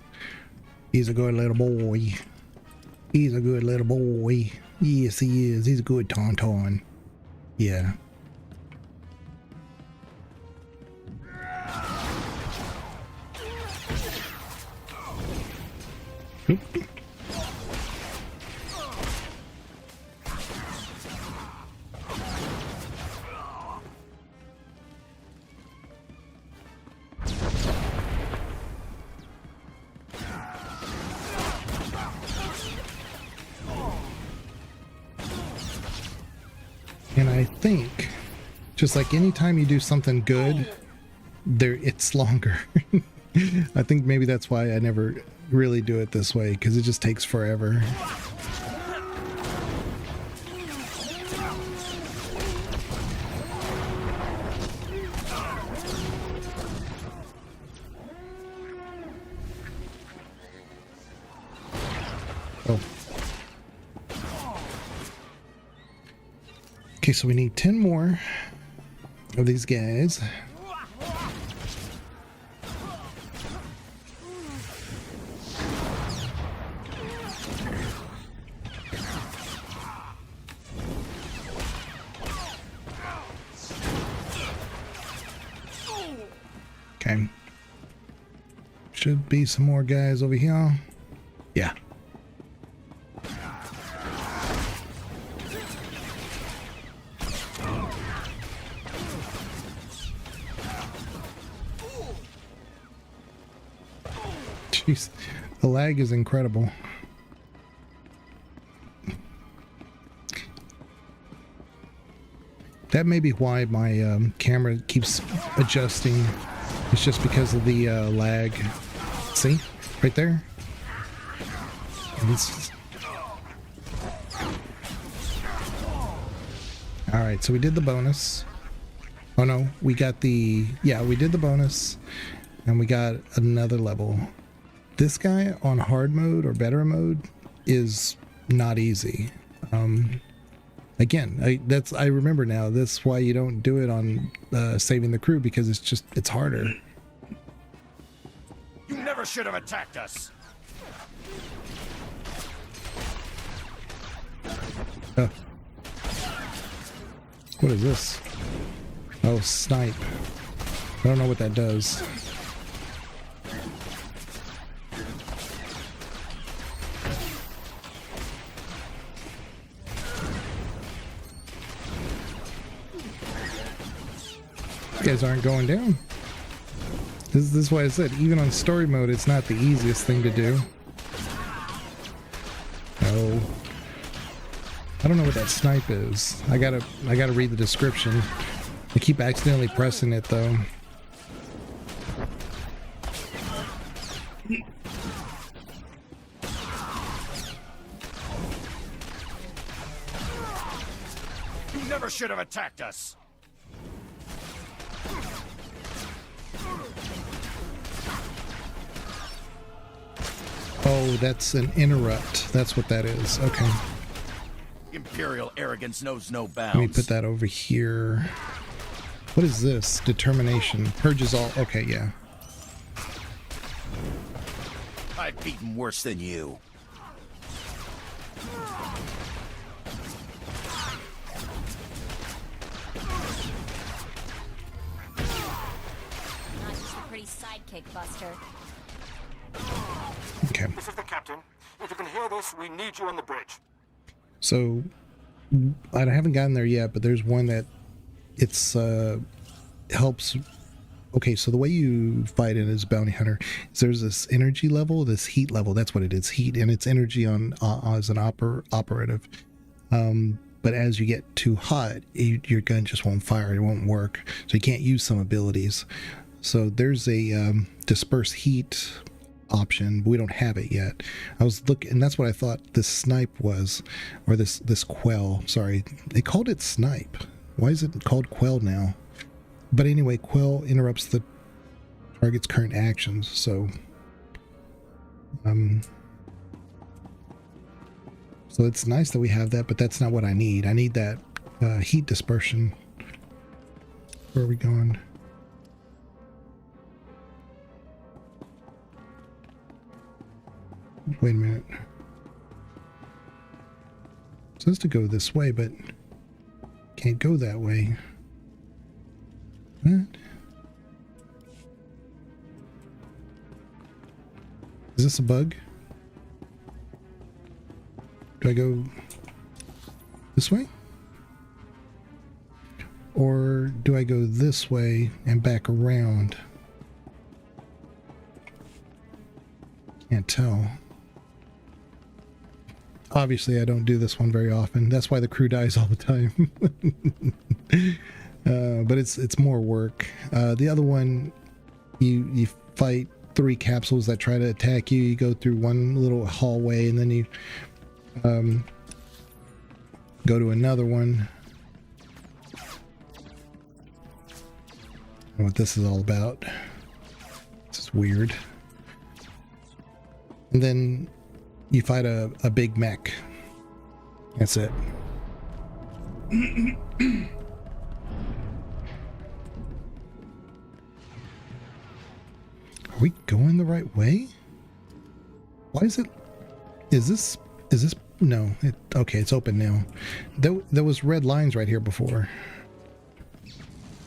He's a good little boy. He's a good little boy. Yes, he is. He's a good Tauntaun. Yeah. Oop. And I think, just like anytime you do something good, it's longer. I think maybe that's why I never really do it this way, because it just takes forever. Oh. Okay, so we need 10 more of these guys. Okay. Should be some more guys over here. Yeah. Jeez, the lag is incredible. That may be why my camera keeps adjusting. It's just because of the lag. See? Right there? Alright, so we did the bonus. Oh no, we got the... Yeah, we did the bonus. And we got another level. This guy on hard mode or better mode is not easy. Again, I remember now. That's why you don't do it on saving the crew, because it's harder. You never should have attacked us. What is this? Oh, snipe. I don't know what that does. You guys aren't going down. This is why I said, even on story mode, it's not the easiest thing to do. Oh. I don't know what that snipe is. I gotta read the description. I keep accidentally pressing it though. You never should have attacked us. Oh, that's an interrupt. That's what that is. Okay. Imperial arrogance knows no bounds. Let me put that over here. What is this? Determination. Purges all. Okay, yeah. I've beaten worse than you. Not just a pretty sidekick, Buster. Okay. This is the captain. If you can hear this, we need you on the bridge. So, I haven't gotten there yet, but there's one that it's helps. Okay, so the way you fight it as bounty hunter is there's this energy level, this heat level. That's what it is, heat, and it's energy on as an operative. But as you get too hot, your gun just won't fire. It won't work. So you can't use some abilities. So there's a disperse heat option, but we don't have it yet. I was looking, and that's what I thought this snipe was, or this quell. Sorry, they called it snipe. Why is it called quell now? But anyway, quell interrupts the target's current actions. So, so it's nice that we have that, but that's not what I need. I need that heat dispersion. Where are we going? Wait a minute. It says to go this way, but can't go that way. What? Is this a bug? Do I go this way? Or do I go this way and back around? Can't tell. Obviously, I don't do this one very often. That's why the crew dies all the time. But it's more work. The other one, you fight 3 capsules that try to attack you. You go through one little hallway, and then you go to another one. I don't know what this is all about. This is weird. And then you fight a big mech. That's it. Are we going the right way? Why is it? Is this? No. Okay, it's open now. There was red lines right here before.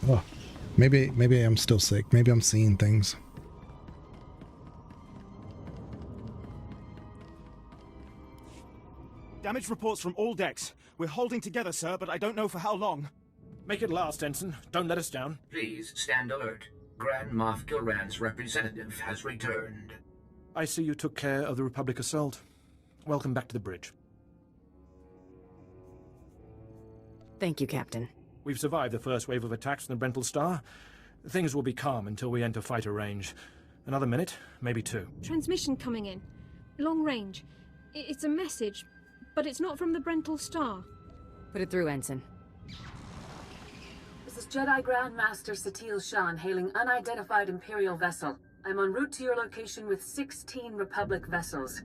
Oh, maybe I'm still sick. Maybe I'm seeing things. Damage reports from all decks. We're holding together, sir, but I don't know for how long. Make it last, Ensign. Don't let us down. Please stand alert. Grand Moff Kilran's representative has returned. I see you took care of the Republic assault. Welcome back to the bridge. Thank you, Captain. We've survived the first wave of attacks from the Brental Star. Things will be calm until we enter fighter range. Another minute, maybe 2. Transmission coming in. Long range. It's a message, but it's not from the Brental Star. Put it through, Ensign. This is Jedi Grandmaster Satil Shan hailing unidentified Imperial vessel. I'm en route to your location with 16 Republic vessels.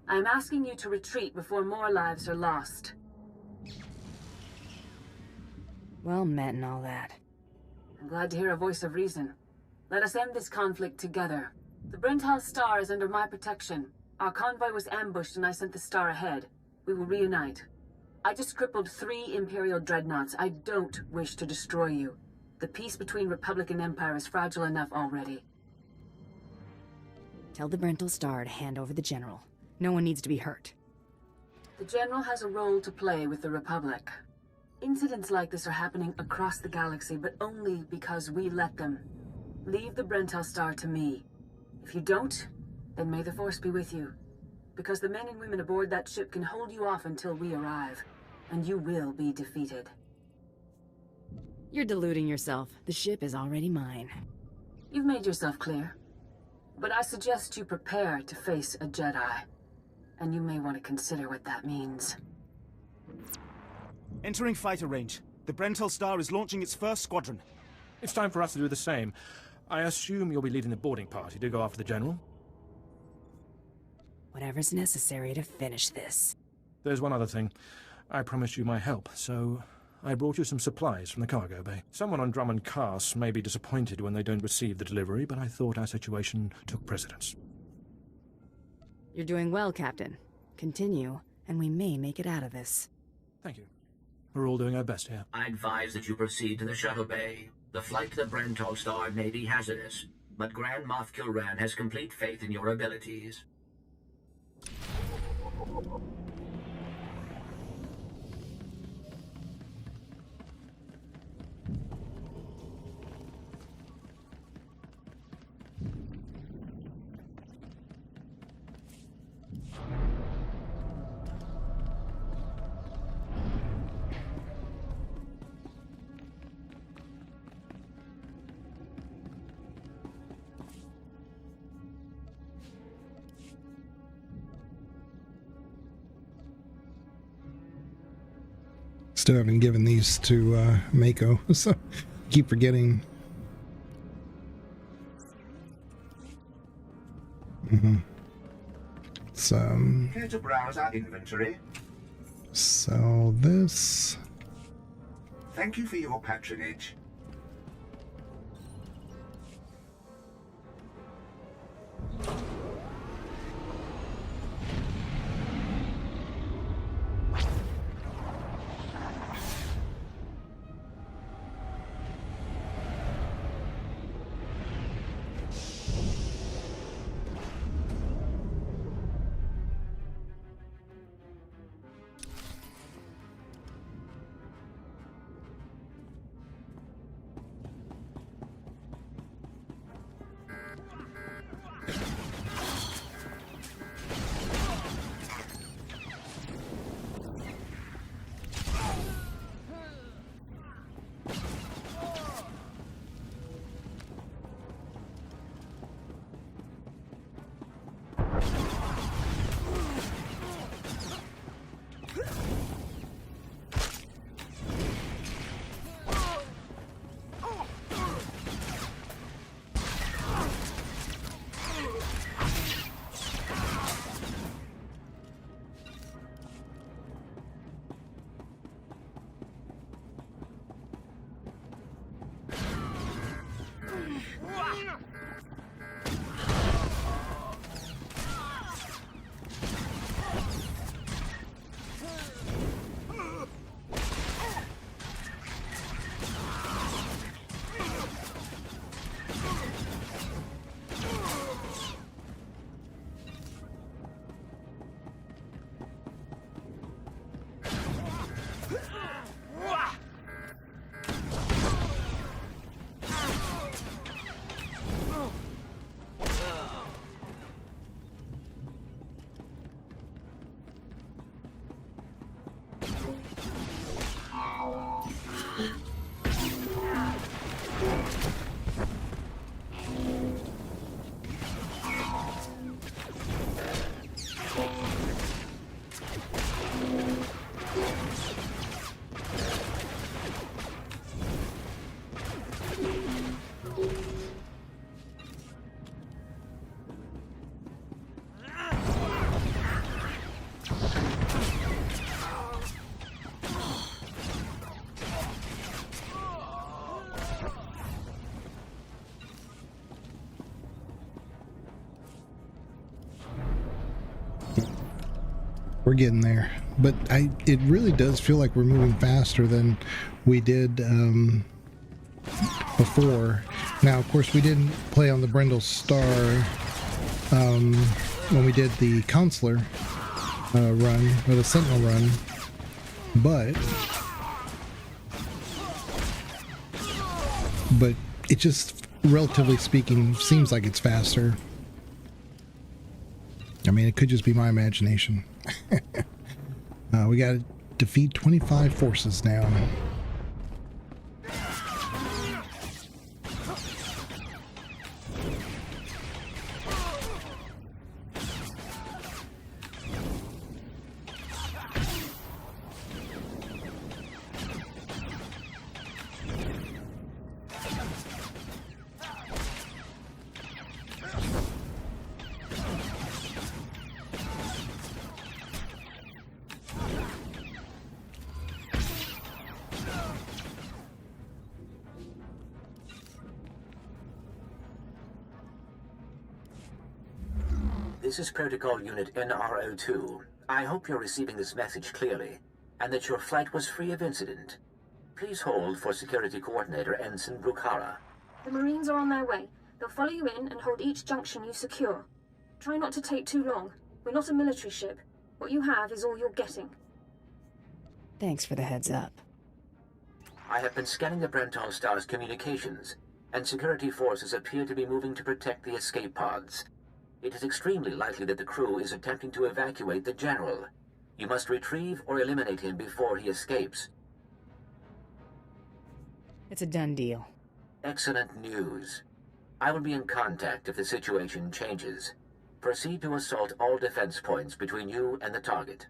I'm asking you to retreat before more lives are lost. Well met and all that. I'm glad to hear a voice of reason. Let us end this conflict together. The Brental Star is under my protection. Our convoy was ambushed and I sent the star ahead. We will reunite. I just crippled 3 Imperial dreadnoughts. I don't wish to destroy you. The peace between Republic and Empire is fragile enough already. Tell the Brental Star to hand over the General. No one needs to be hurt. The General has a role to play with the Republic. Incidents like this are happening across the galaxy, but only because we let them. Leave the Brental Star to me. If you don't, then may the Force be with you. Because the men and women aboard that ship can hold you off until we arrive, and you will be defeated. You're deluding yourself. The ship is already mine. You've made yourself clear. But I suggest you prepare to face a Jedi. And you may want to consider what that means. Entering fighter range. The Brental Star is launching its first squadron. It's time for us to do the same. I assume you'll be leading the boarding party to go after the General? Whatever's necessary to finish this. There's one other thing. I promised you my help, so I brought you some supplies from the cargo bay. Someone on Drummond Cass may be disappointed when they don't receive the delivery, but I thought our situation took precedence. You're doing well, Captain. Continue, and we may make it out of this. Thank you. We're all doing our best here. I advise that you proceed to the shuttle bay. The flight to the Brental Star may be hazardous, but Grand Moff Kilran has complete faith in your abilities. Still haven't given these to Mako, so keep forgetting. Here to browse our inventory. Sell this. Thank you for your patronage. We're getting there, but it really does feel like we're moving faster than we did before. Now, of course, we didn't play on the Brendel Star when we did the Counselor run, or the Sentinel run, but it just, relatively speaking, seems like it's faster. I mean, it could just be my imagination. We got to defeat 25 forces now. This is Protocol Unit NRO2. I hope you're receiving this message clearly, and that your flight was free of incident. Please hold for Security Coordinator Ensign Brukhara. The Marines are on their way. They'll follow you in and hold each junction you secure. Try not to take too long. We're not a military ship. What you have is all you're getting. Thanks for the heads up. I have been scanning the Brentol Star's communications, and security forces appear to be moving to protect the escape pods. It is extremely likely that the crew is attempting to evacuate the General. You must retrieve or eliminate him before he escapes. It's a done deal. Excellent news. I will be in contact if the situation changes. Proceed to assault all defense points between you and the target.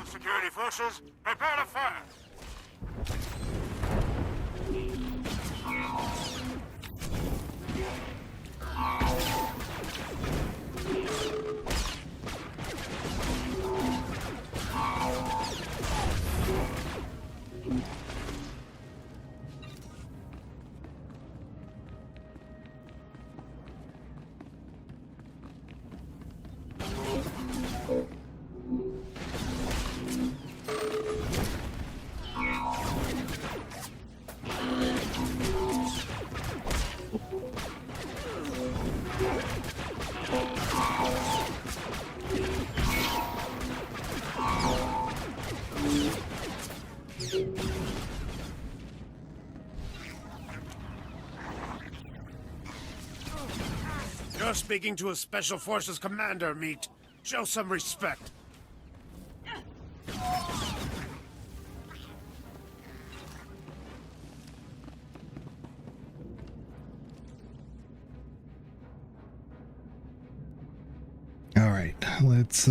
Security forces, prepare to fire! You're speaking to a Special Forces commander, Meat. Show some respect. All right, let's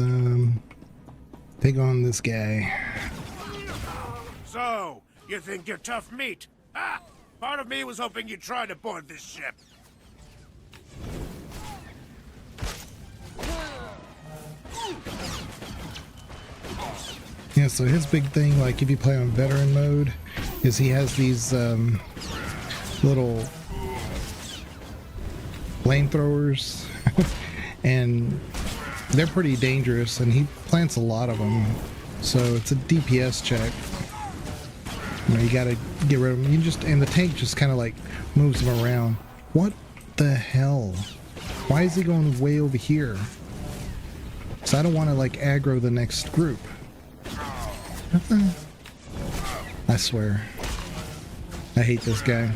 take on this guy. So, you think you're tough meat? Ah! Part of me was hoping you'd try to board this ship. Yeah, so his big thing, like if you play on veteran mode, is he has these little flamethrowers, and they're pretty dangerous, and he plants a lot of them, so it's a DPS check. You know, you gotta get rid of them. You just, and the tank just kind of like moves them around. What the hell? Why is he going way over here? So I don't want to like aggro the next group. I swear. I hate this guy.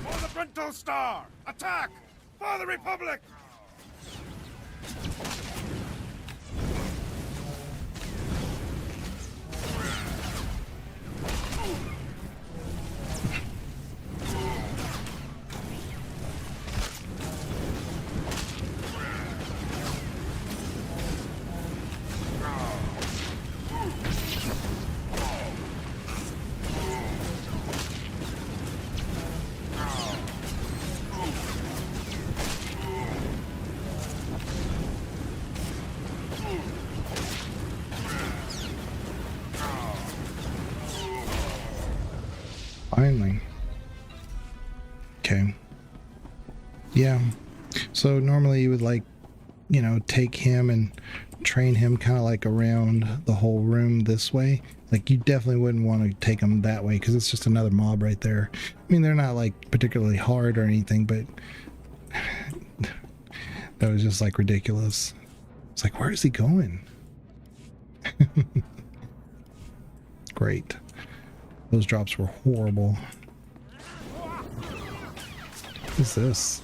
For the Frontal Star! Attack! For the Republic! Finally. Okay. Yeah. So normally you would like, you know, take him and train him kind of like around the whole room this way. Like you definitely wouldn't want to take him that way because it's just another mob right there. I mean, they're not like particularly hard or anything, but that was just like ridiculous. It's like, where is he going? Great. Those drops were horrible. What is this?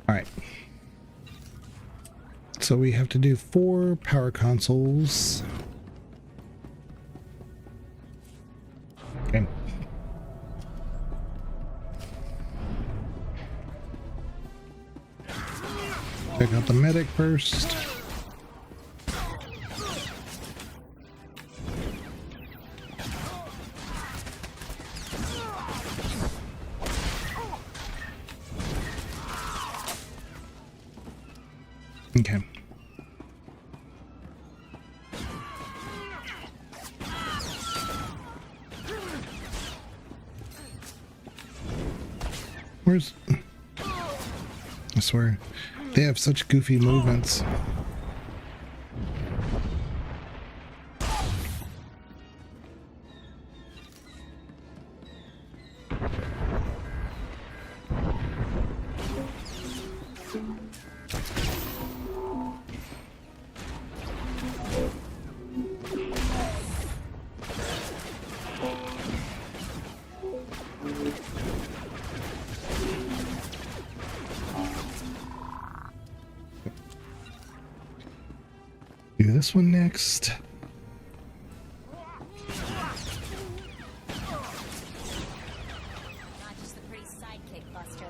Alright. So we have to do 4 power consoles. Okay. Check out the medic first. Okay. Where's... I swear, they have such goofy movements. Do this one next. Not just the pretty sidekick, Buster.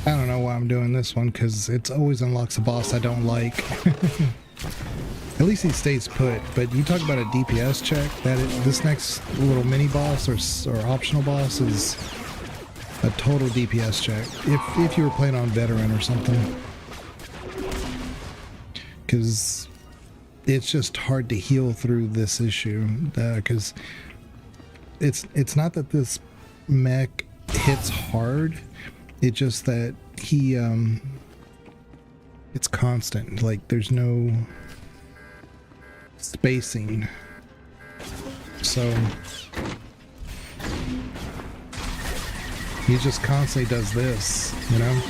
I don't know why I'm doing this one, because it's always unlocks a boss I don't like. At least he stays put, but you talk about a DPS check, this next little mini boss or optional boss is a total DPS check, if you were playing on veteran or something. Because it's just hard to heal through this issue, because it's not that this mech hits hard, it's just that it's constant. Like, there's no spacing. So he just constantly does this, you know?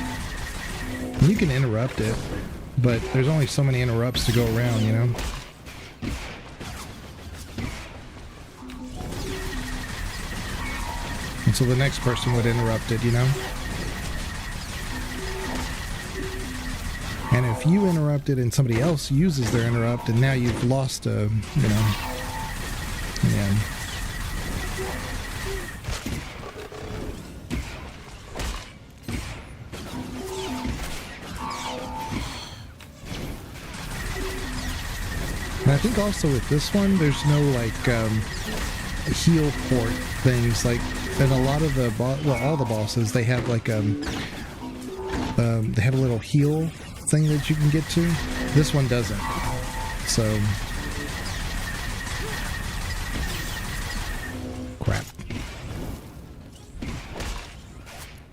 And you can interrupt it, but there's only so many interrupts to go around, you know? And so the next person would interrupt it, you know? And if you interrupt it and somebody else uses their interrupt, and now you've lost a, you know, yeah. And I think also with this one, there's no like heal port things. Like in a lot of the all the bosses, they have like they have a little heal thing that you can get to. This one doesn't. So crap.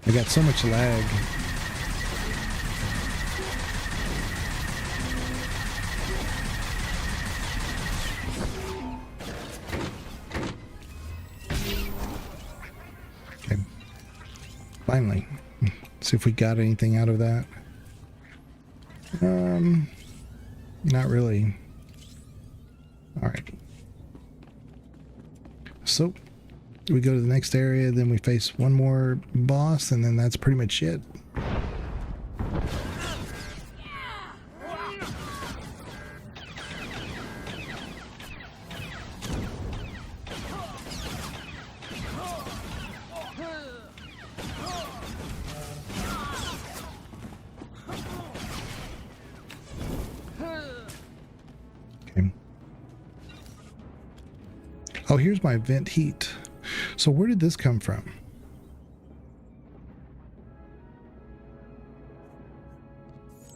I got so much lag. Finally. See if we got anything out of that. Not really. Alright. So, we go to the next area, then we face one more boss, and then that's pretty much it. Oh, here's my vent heat. So where did this come from?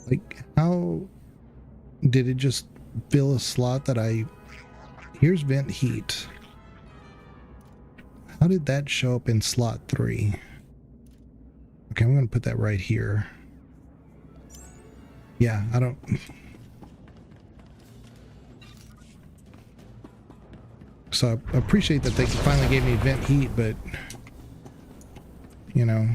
Like, how did it just fill a slot that I... Here's vent heat. How did that show up in slot 3? Okay, I'm going to put that right here. Yeah, I don't... So I appreciate that they finally gave me vent heat, but, you know.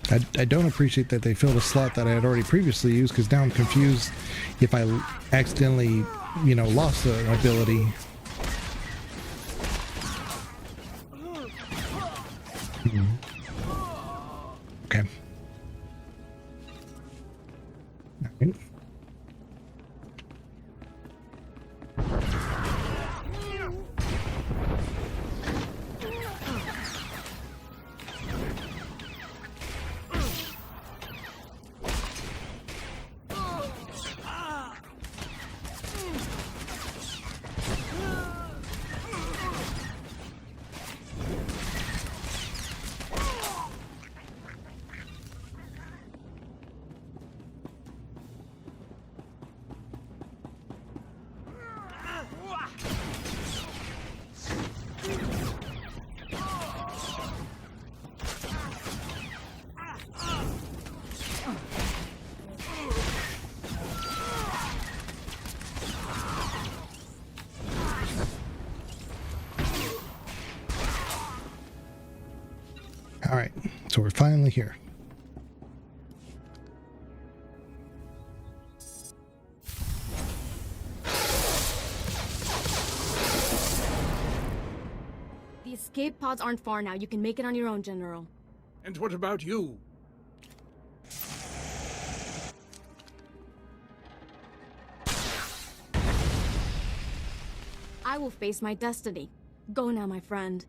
I don't appreciate that they filled a slot that I had already previously used, because now I'm confused if I accidentally, you know, lost the ability. Okay. All right. All right, so we're finally here. The escape pods aren't far now. You can make it on your own, General. And what about you? I will face my destiny. Go now, my friend.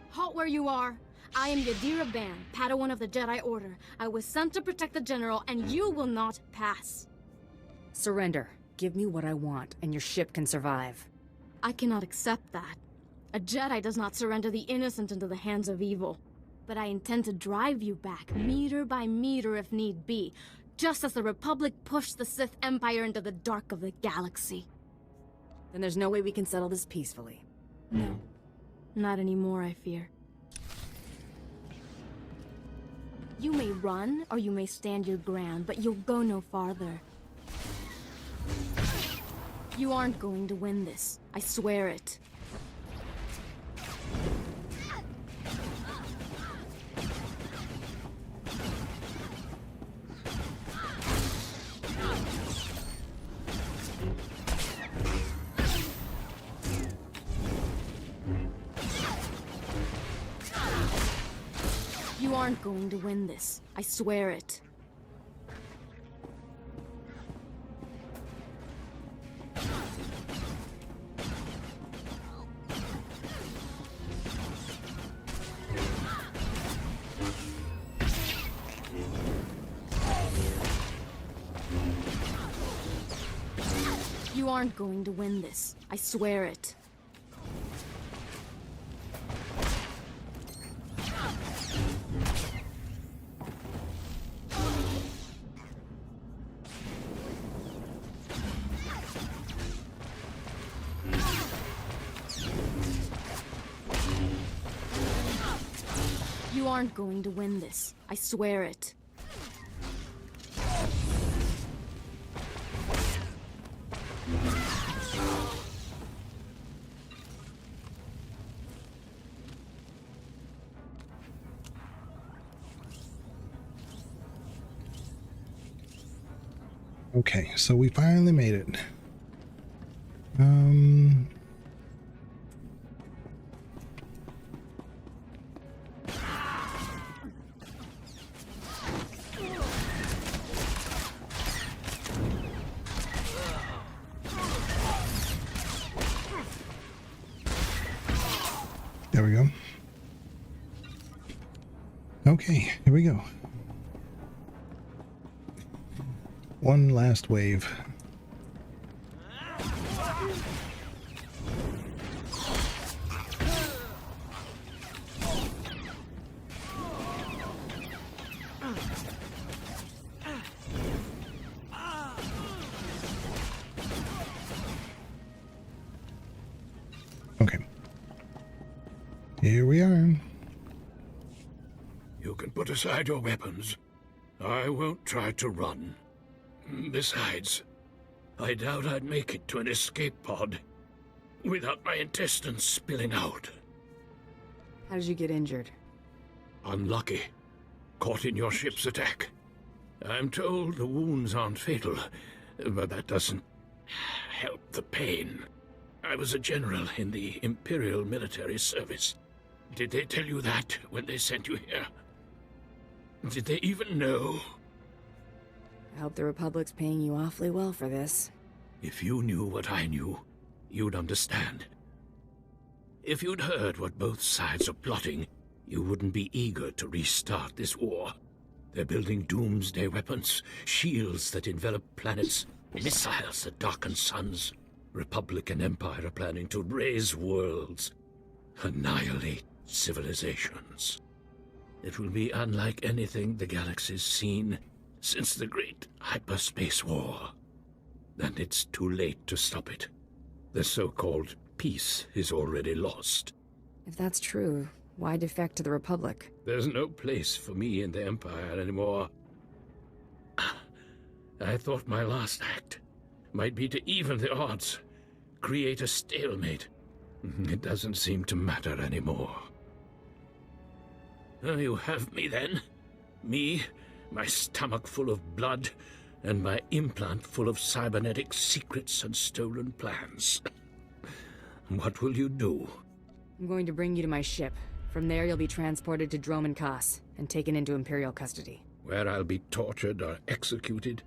Halt where you are. I am Yadira Ban, Padawan of the Jedi Order. I was sent to protect the General, and you will not pass. Surrender. Give me what I want, and your ship can survive. I cannot accept that. A Jedi does not surrender the innocent into the hands of evil. But I intend to drive you back, meter by meter if need be, just as the Republic pushed the Sith Empire into the dark of the galaxy. Then there's no way we can settle this peacefully. No. Not anymore, I fear. You may run, or you may stand your ground, but you'll go no farther. You aren't going to win this. I swear it. You aren't going to win this. I swear it. You aren't going to win this. I swear it. You aren't going to win this. I swear it. Okay, so we finally made it. There we go. Okay, here we go. One last wave. Okay. Here we are. You can put aside your weapons. I won't try to run. Besides, I doubt I'd make it to an escape pod without my intestines spilling out. How did you get injured? Unlucky. Caught in your ship's attack. I'm told the wounds aren't fatal, but that doesn't help the pain. I was a general in the Imperial Military Service. Did they tell you that when they sent you here? Did they even know? I hope the Republic's paying you awfully well for this. If you knew what I knew, you'd understand. If you'd heard what both sides are plotting, you wouldn't be eager to restart this war. They're building doomsday weapons, shields that envelop planets, missiles that darken suns. Republic and Empire are planning to raise worlds, annihilate civilizations. It will be unlike anything the galaxy's seen since the Great Hyperspace War. And it's too late to stop it. The so-called peace is already lost. If that's true, why defect to the Republic? There's no place for me in the Empire anymore. I thought my last act might be to even the odds, create a stalemate. It doesn't seem to matter anymore. You have me then. Me, my stomach full of blood, and my implant full of cybernetic secrets and stolen plans. What will you do? I'm going to bring you to my ship. From there, you'll be transported to Droman Kas and taken into Imperial custody. Where I'll be tortured or executed,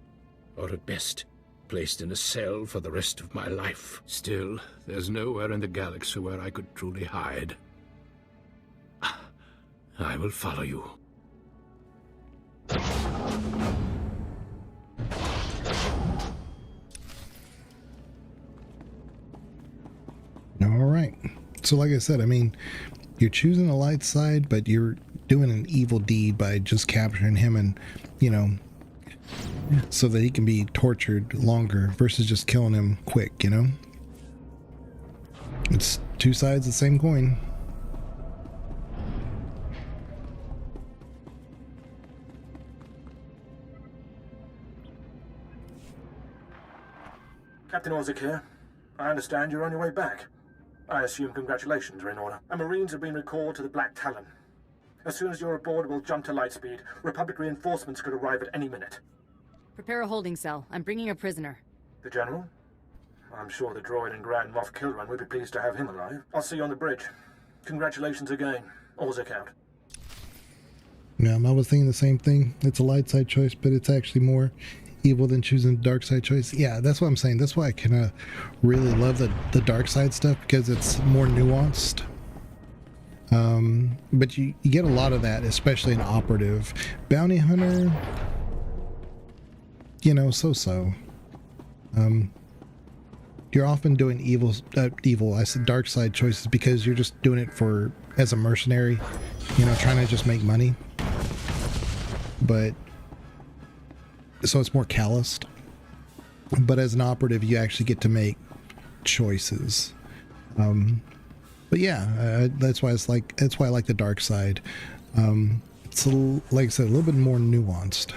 or at best, placed in a cell for the rest of my life. Still, there's nowhere in the galaxy where I could truly hide. I will follow you. All right. So like I said, I mean, you're choosing the light side, but you're doing an evil deed by just capturing him and, you know, so that he can be tortured longer versus just killing him quick, you know? It's two sides of the same coin. Captain Orzik here. I understand you're on your way back. I assume congratulations are in order. Our Marines have been recalled to the Black Talon. As soon as you're aboard, we'll jump to lightspeed. Republic reinforcements could arrive at any minute. Prepare a holding cell. I'm bringing a prisoner. The General? I'm sure the droid and Grand Moff Kilran would be pleased to have him alive. I'll see you on the bridge. Congratulations again. Orzik out. Yeah, I was thinking the same thing. It's a light side choice, but it's actually more evil than choosing the dark side choice. Yeah, that's what I'm saying. That's why I kind of really love the dark side stuff, because it's more nuanced. But you get a lot of that, especially in operative. Bounty hunter, you know, so-so. You're often doing I said dark side choices because you're just doing it for as a mercenary, you know, trying to just make money. But so it's more calloused. But as an operative, you actually get to make choices. But yeah, that's why I like the dark side. It's like I said, a little bit more nuanced.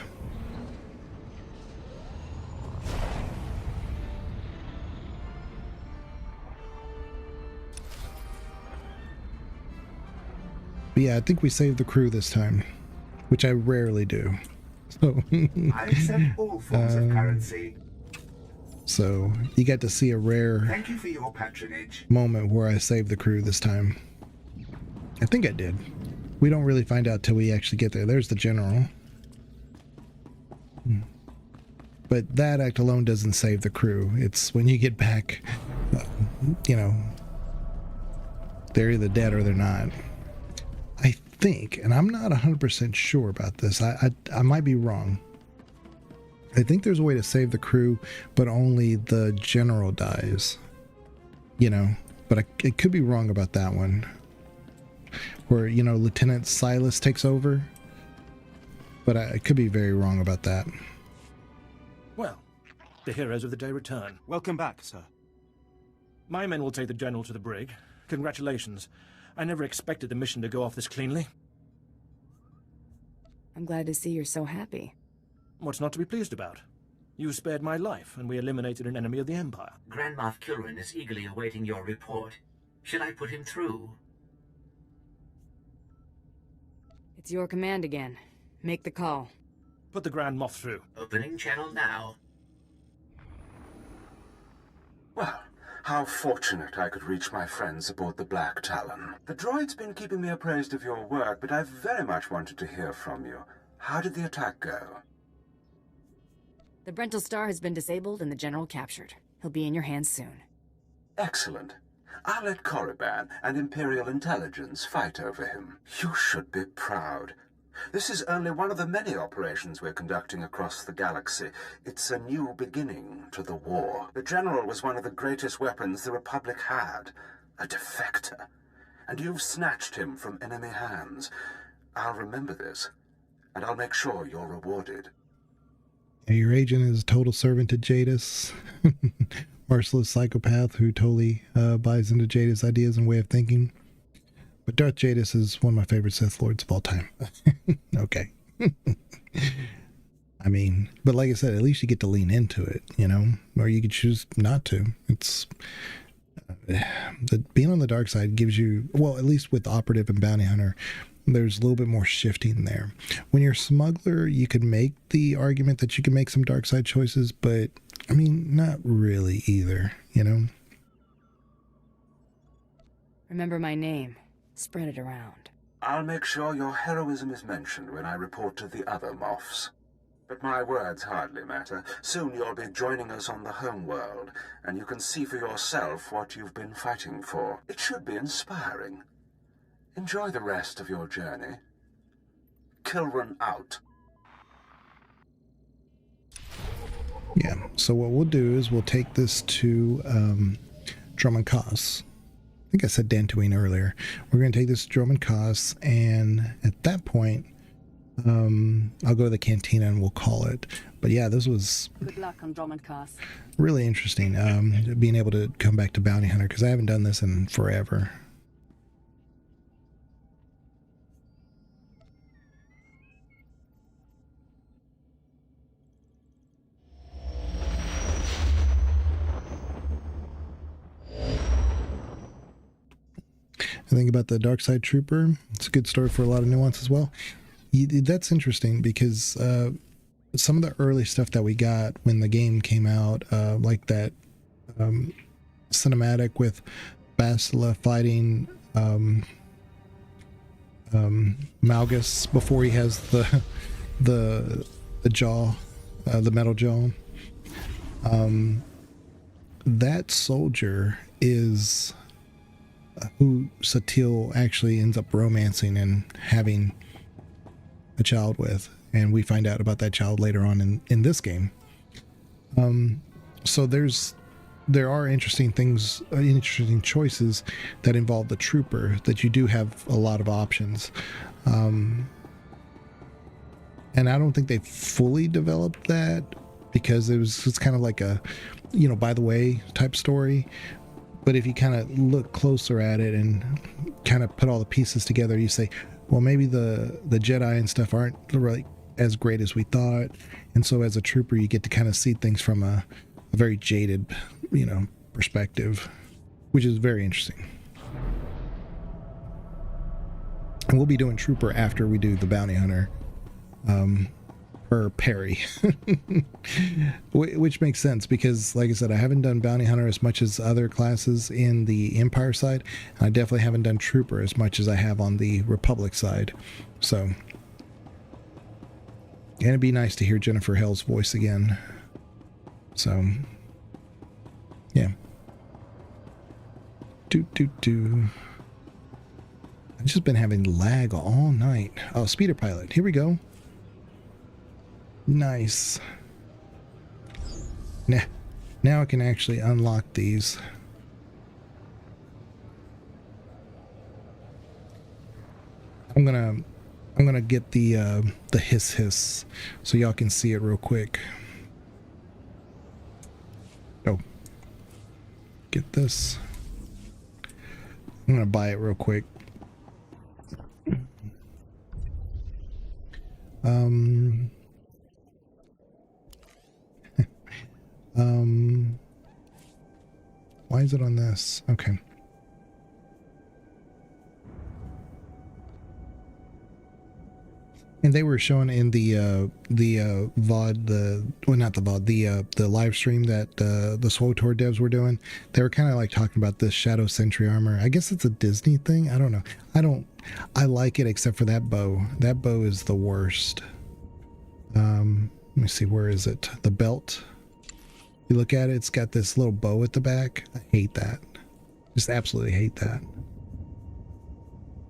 But yeah, I think we saved the crew this time, which I rarely do. So I accept all forms of currency. So you got to see a rare Thank you for your patronage. moment where I saved the crew this time. I think I did. We don't really find out till we actually get there. There's the General. But that act alone doesn't save the crew. It's when you get back, you know, they're either dead or they're not. I think, and I'm not 100% sure about this. I might be wrong. I think there's a way to save the crew, but only the General dies. You know, but I could be wrong about that one. Where, you know, Lieutenant Silas takes over. But I could be very wrong about that. Well, the heroes of the day return. Welcome back, sir. My men will take the General to the brig. Congratulations. I never expected the mission to go off this cleanly. I'm glad to see you're so happy. What's not to be pleased about? You spared my life, and we eliminated an enemy of the Empire. Grand Moff Kilran is eagerly awaiting your report. Should I put him through? It's your command again. Make the call. Put the Grand Moff through. Opening channel now. Well, how fortunate I could reach my friends aboard the Black Talon. The droid's been keeping me appraised of your work, but I've very much wanted to hear from you. How did the attack go? The Brental Star has been disabled and the General captured. He'll be in your hands soon. Excellent. I'll let Korriban and Imperial Intelligence fight over him. You should be proud. This is only one of the many operations we're conducting across the galaxy. It's a new beginning to the war. The General was one of the greatest weapons the Republic had. A defector. And you've snatched him from enemy hands. I'll remember this, and I'll make sure you're rewarded. Your agent is a total servant to Jadis. Merciless psychopath who totally buys into Jadis' ideas and way of thinking. But Darth Jadis is one of my favorite Sith Lords of all time. Okay. I mean, but like I said, at least you get to lean into it, you know? Or you could choose not to. It's... being on the dark side gives you... Well, at least with Operative and Bounty Hunter, there's a little bit more shifting there. When you're Smuggler, you could make the argument that you can make some dark side choices, but, I mean, not really either, you know? Remember my name. Spread it around. I'll make sure your heroism is mentioned when I report to the other Moffs. But my words hardly matter. Soon you'll be joining us on the home world, and you can see for yourself what you've been fighting for. It should be inspiring. Enjoy the rest of your journey. Kilran out. Yeah, so what we'll do is we'll take this to Drummond Koss. I think I said Dantooine earlier. We're going to take this to Drummond Koss, and at that point, I'll go to the cantina and we'll call it. But yeah, this was Good luck on Drummond Cass. really interesting, being able to come back to Bounty Hunter, because I haven't done this in forever. I think about the Dark Side Trooper. It's a good story for a lot of nuance as well. That's interesting because some of the early stuff that we got when the game came out, like that cinematic with Bastila fighting Malgus before he has the jaw, the metal jaw. That soldier is who Satil actually ends up romancing and having a child with, and we find out about that child later on in this game. So there are interesting things, interesting choices that involve the trooper, that you do have a lot of options. And I don't think they fully developed that, because it's kind of like a, by the way type story. But if you kind of look closer at it and kind of put all the pieces together, you say, well, maybe the Jedi and stuff aren't really as great as we thought. And so as a trooper, you get to kind of see things from a very jaded, perspective, which is very interesting. And we'll be doing trooper after we do the bounty hunter, per Perry, which makes sense because, like I said, I haven't done bounty hunter as much as other classes in the Empire side, and I definitely haven't done trooper as much as I have on the Republic side. So, and it'd be nice to hear Jennifer Hale's voice again. So, yeah. I've just been having lag all night. Oh, speeder pilot. Here we go. Nice. Now I can actually unlock these. I'm gonna get the hiss so y'all can see it real quick. Oh, get this. I'm gonna buy it real quick. Why is it on this? Okay. And they were showing in the VOD, not the VOD, the live stream that the SWTOR devs were doing. They were kind of like talking about this Shadow Sentry armor. I guess it's a Disney thing. I don't know. I like it except for that bow. That bow is the worst. Let me see, where is it? The belt. You look at it, it's got this little bow at the back. I hate that. Just absolutely hate that.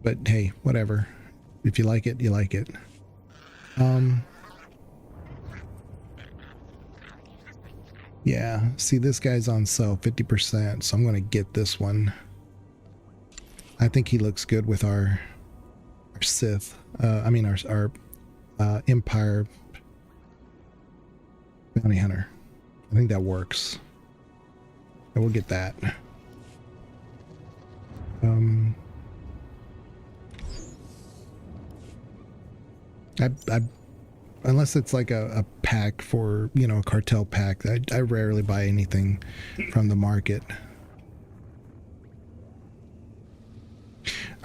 But hey, whatever. If you like it, you like it. Yeah, see, this guy's on sale 50%, so I'm gonna get this one. I think he looks good with our Sith, our Empire bounty hunter. I think that works. And we'll get that. Unless it's like a pack for, a cartel pack, I rarely buy anything from the market.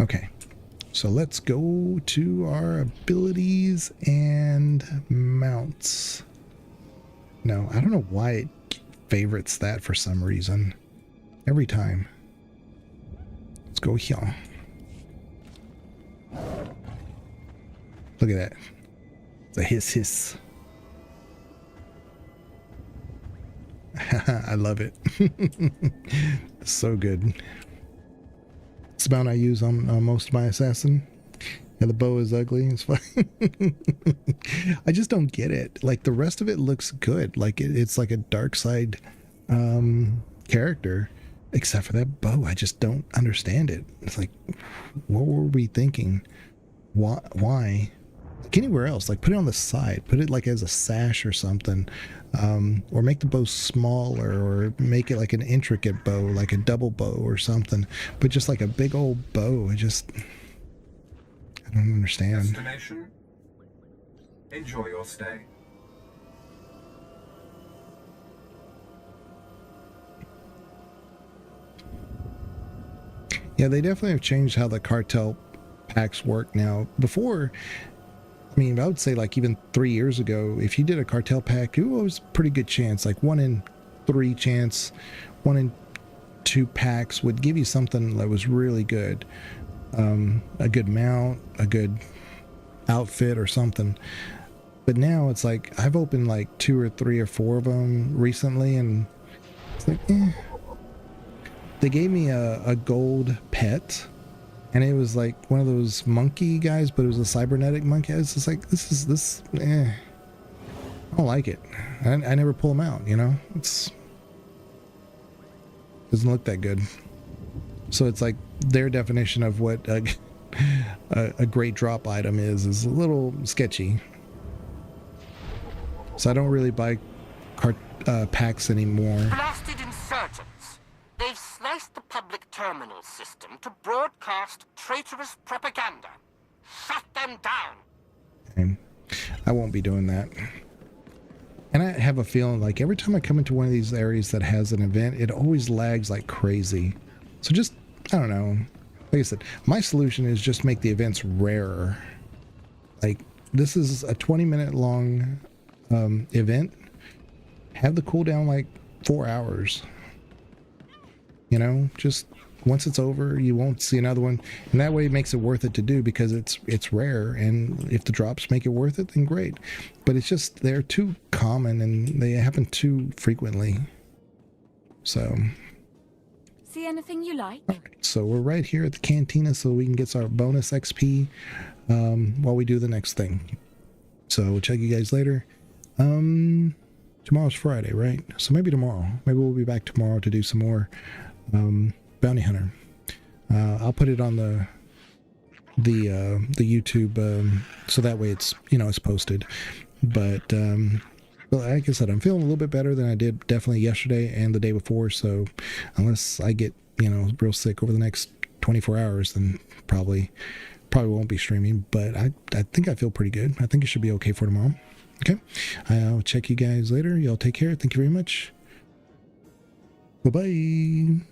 Okay, so let's go to our abilities and mounts. No, I don't know why it favorites that for some reason. Every time. Let's go here. Look at that. It's a hiss. I love it. So good. It's the mount I use on most of my assassin. Yeah, the bow is ugly. It's fine. I just don't get it. Like, the rest of it looks good. Like, it's like a dark side character. Except for that bow. I just don't understand it. It's like, what were we thinking? Why? like anywhere else. Like put it on the side, put it like as a sash or something, or make the bow smaller, or make it like an intricate bow, like a double bow or something. But just like a big old bow, I don't understand. Destination. Enjoy your stay. Yeah, they definitely have changed how the cartel packs work now. Before, I mean, I would say like even 3 years ago, if you did a cartel pack, it was a pretty good chance, like 1 in 3 chance, 1 in 2 packs would give you something that was really good. A good mount, a good outfit or something. But now it's like, I've opened like 2 or 3 or 4 of them recently, and it's like, They gave me a gold pet, and it was like one of those monkey guys, but it was a cybernetic monkey. It's just like, I don't like it. I never pull them out, you know? Doesn't look that good. So it's like their definition of what a great drop item is a little sketchy. So I don't really buy packs anymore. Blasted insurgents. They've sliced the public terminal system to broadcast traitorous propaganda. Shut them down. And I won't be doing that. And I have a feeling like every time I come into one of these areas that has an event, it always lags like crazy. So just, I don't know. Like I said, my solution is just make the events rarer. Like, this is a 20-minute long event. Have the cooldown like 4 hours. You know, just once it's over, you won't see another one, and that way it makes it worth it to do, because it's rare, and if the drops make it worth it, then great. But it's just, they're too common and they happen too frequently. So See anything you like? so we're right here at the cantina, so we can get our bonus XP while we do the next thing. So we'll check you guys later. Tomorrow's Friday, right? So maybe tomorrow. Maybe we'll be back tomorrow to do some more Bounty Hunter. I'll put it on the YouTube, so that way it's, you know, it's posted. But well, like I said, I'm feeling a little bit better than I did definitely yesterday and the day before. So unless I get, you know, real sick over the next 24 hours, then probably won't be streaming. But I think I feel pretty good. I think it should be okay for tomorrow. Okay, I'll check you guys later. Y'all take care. Thank you very much. Bye-bye.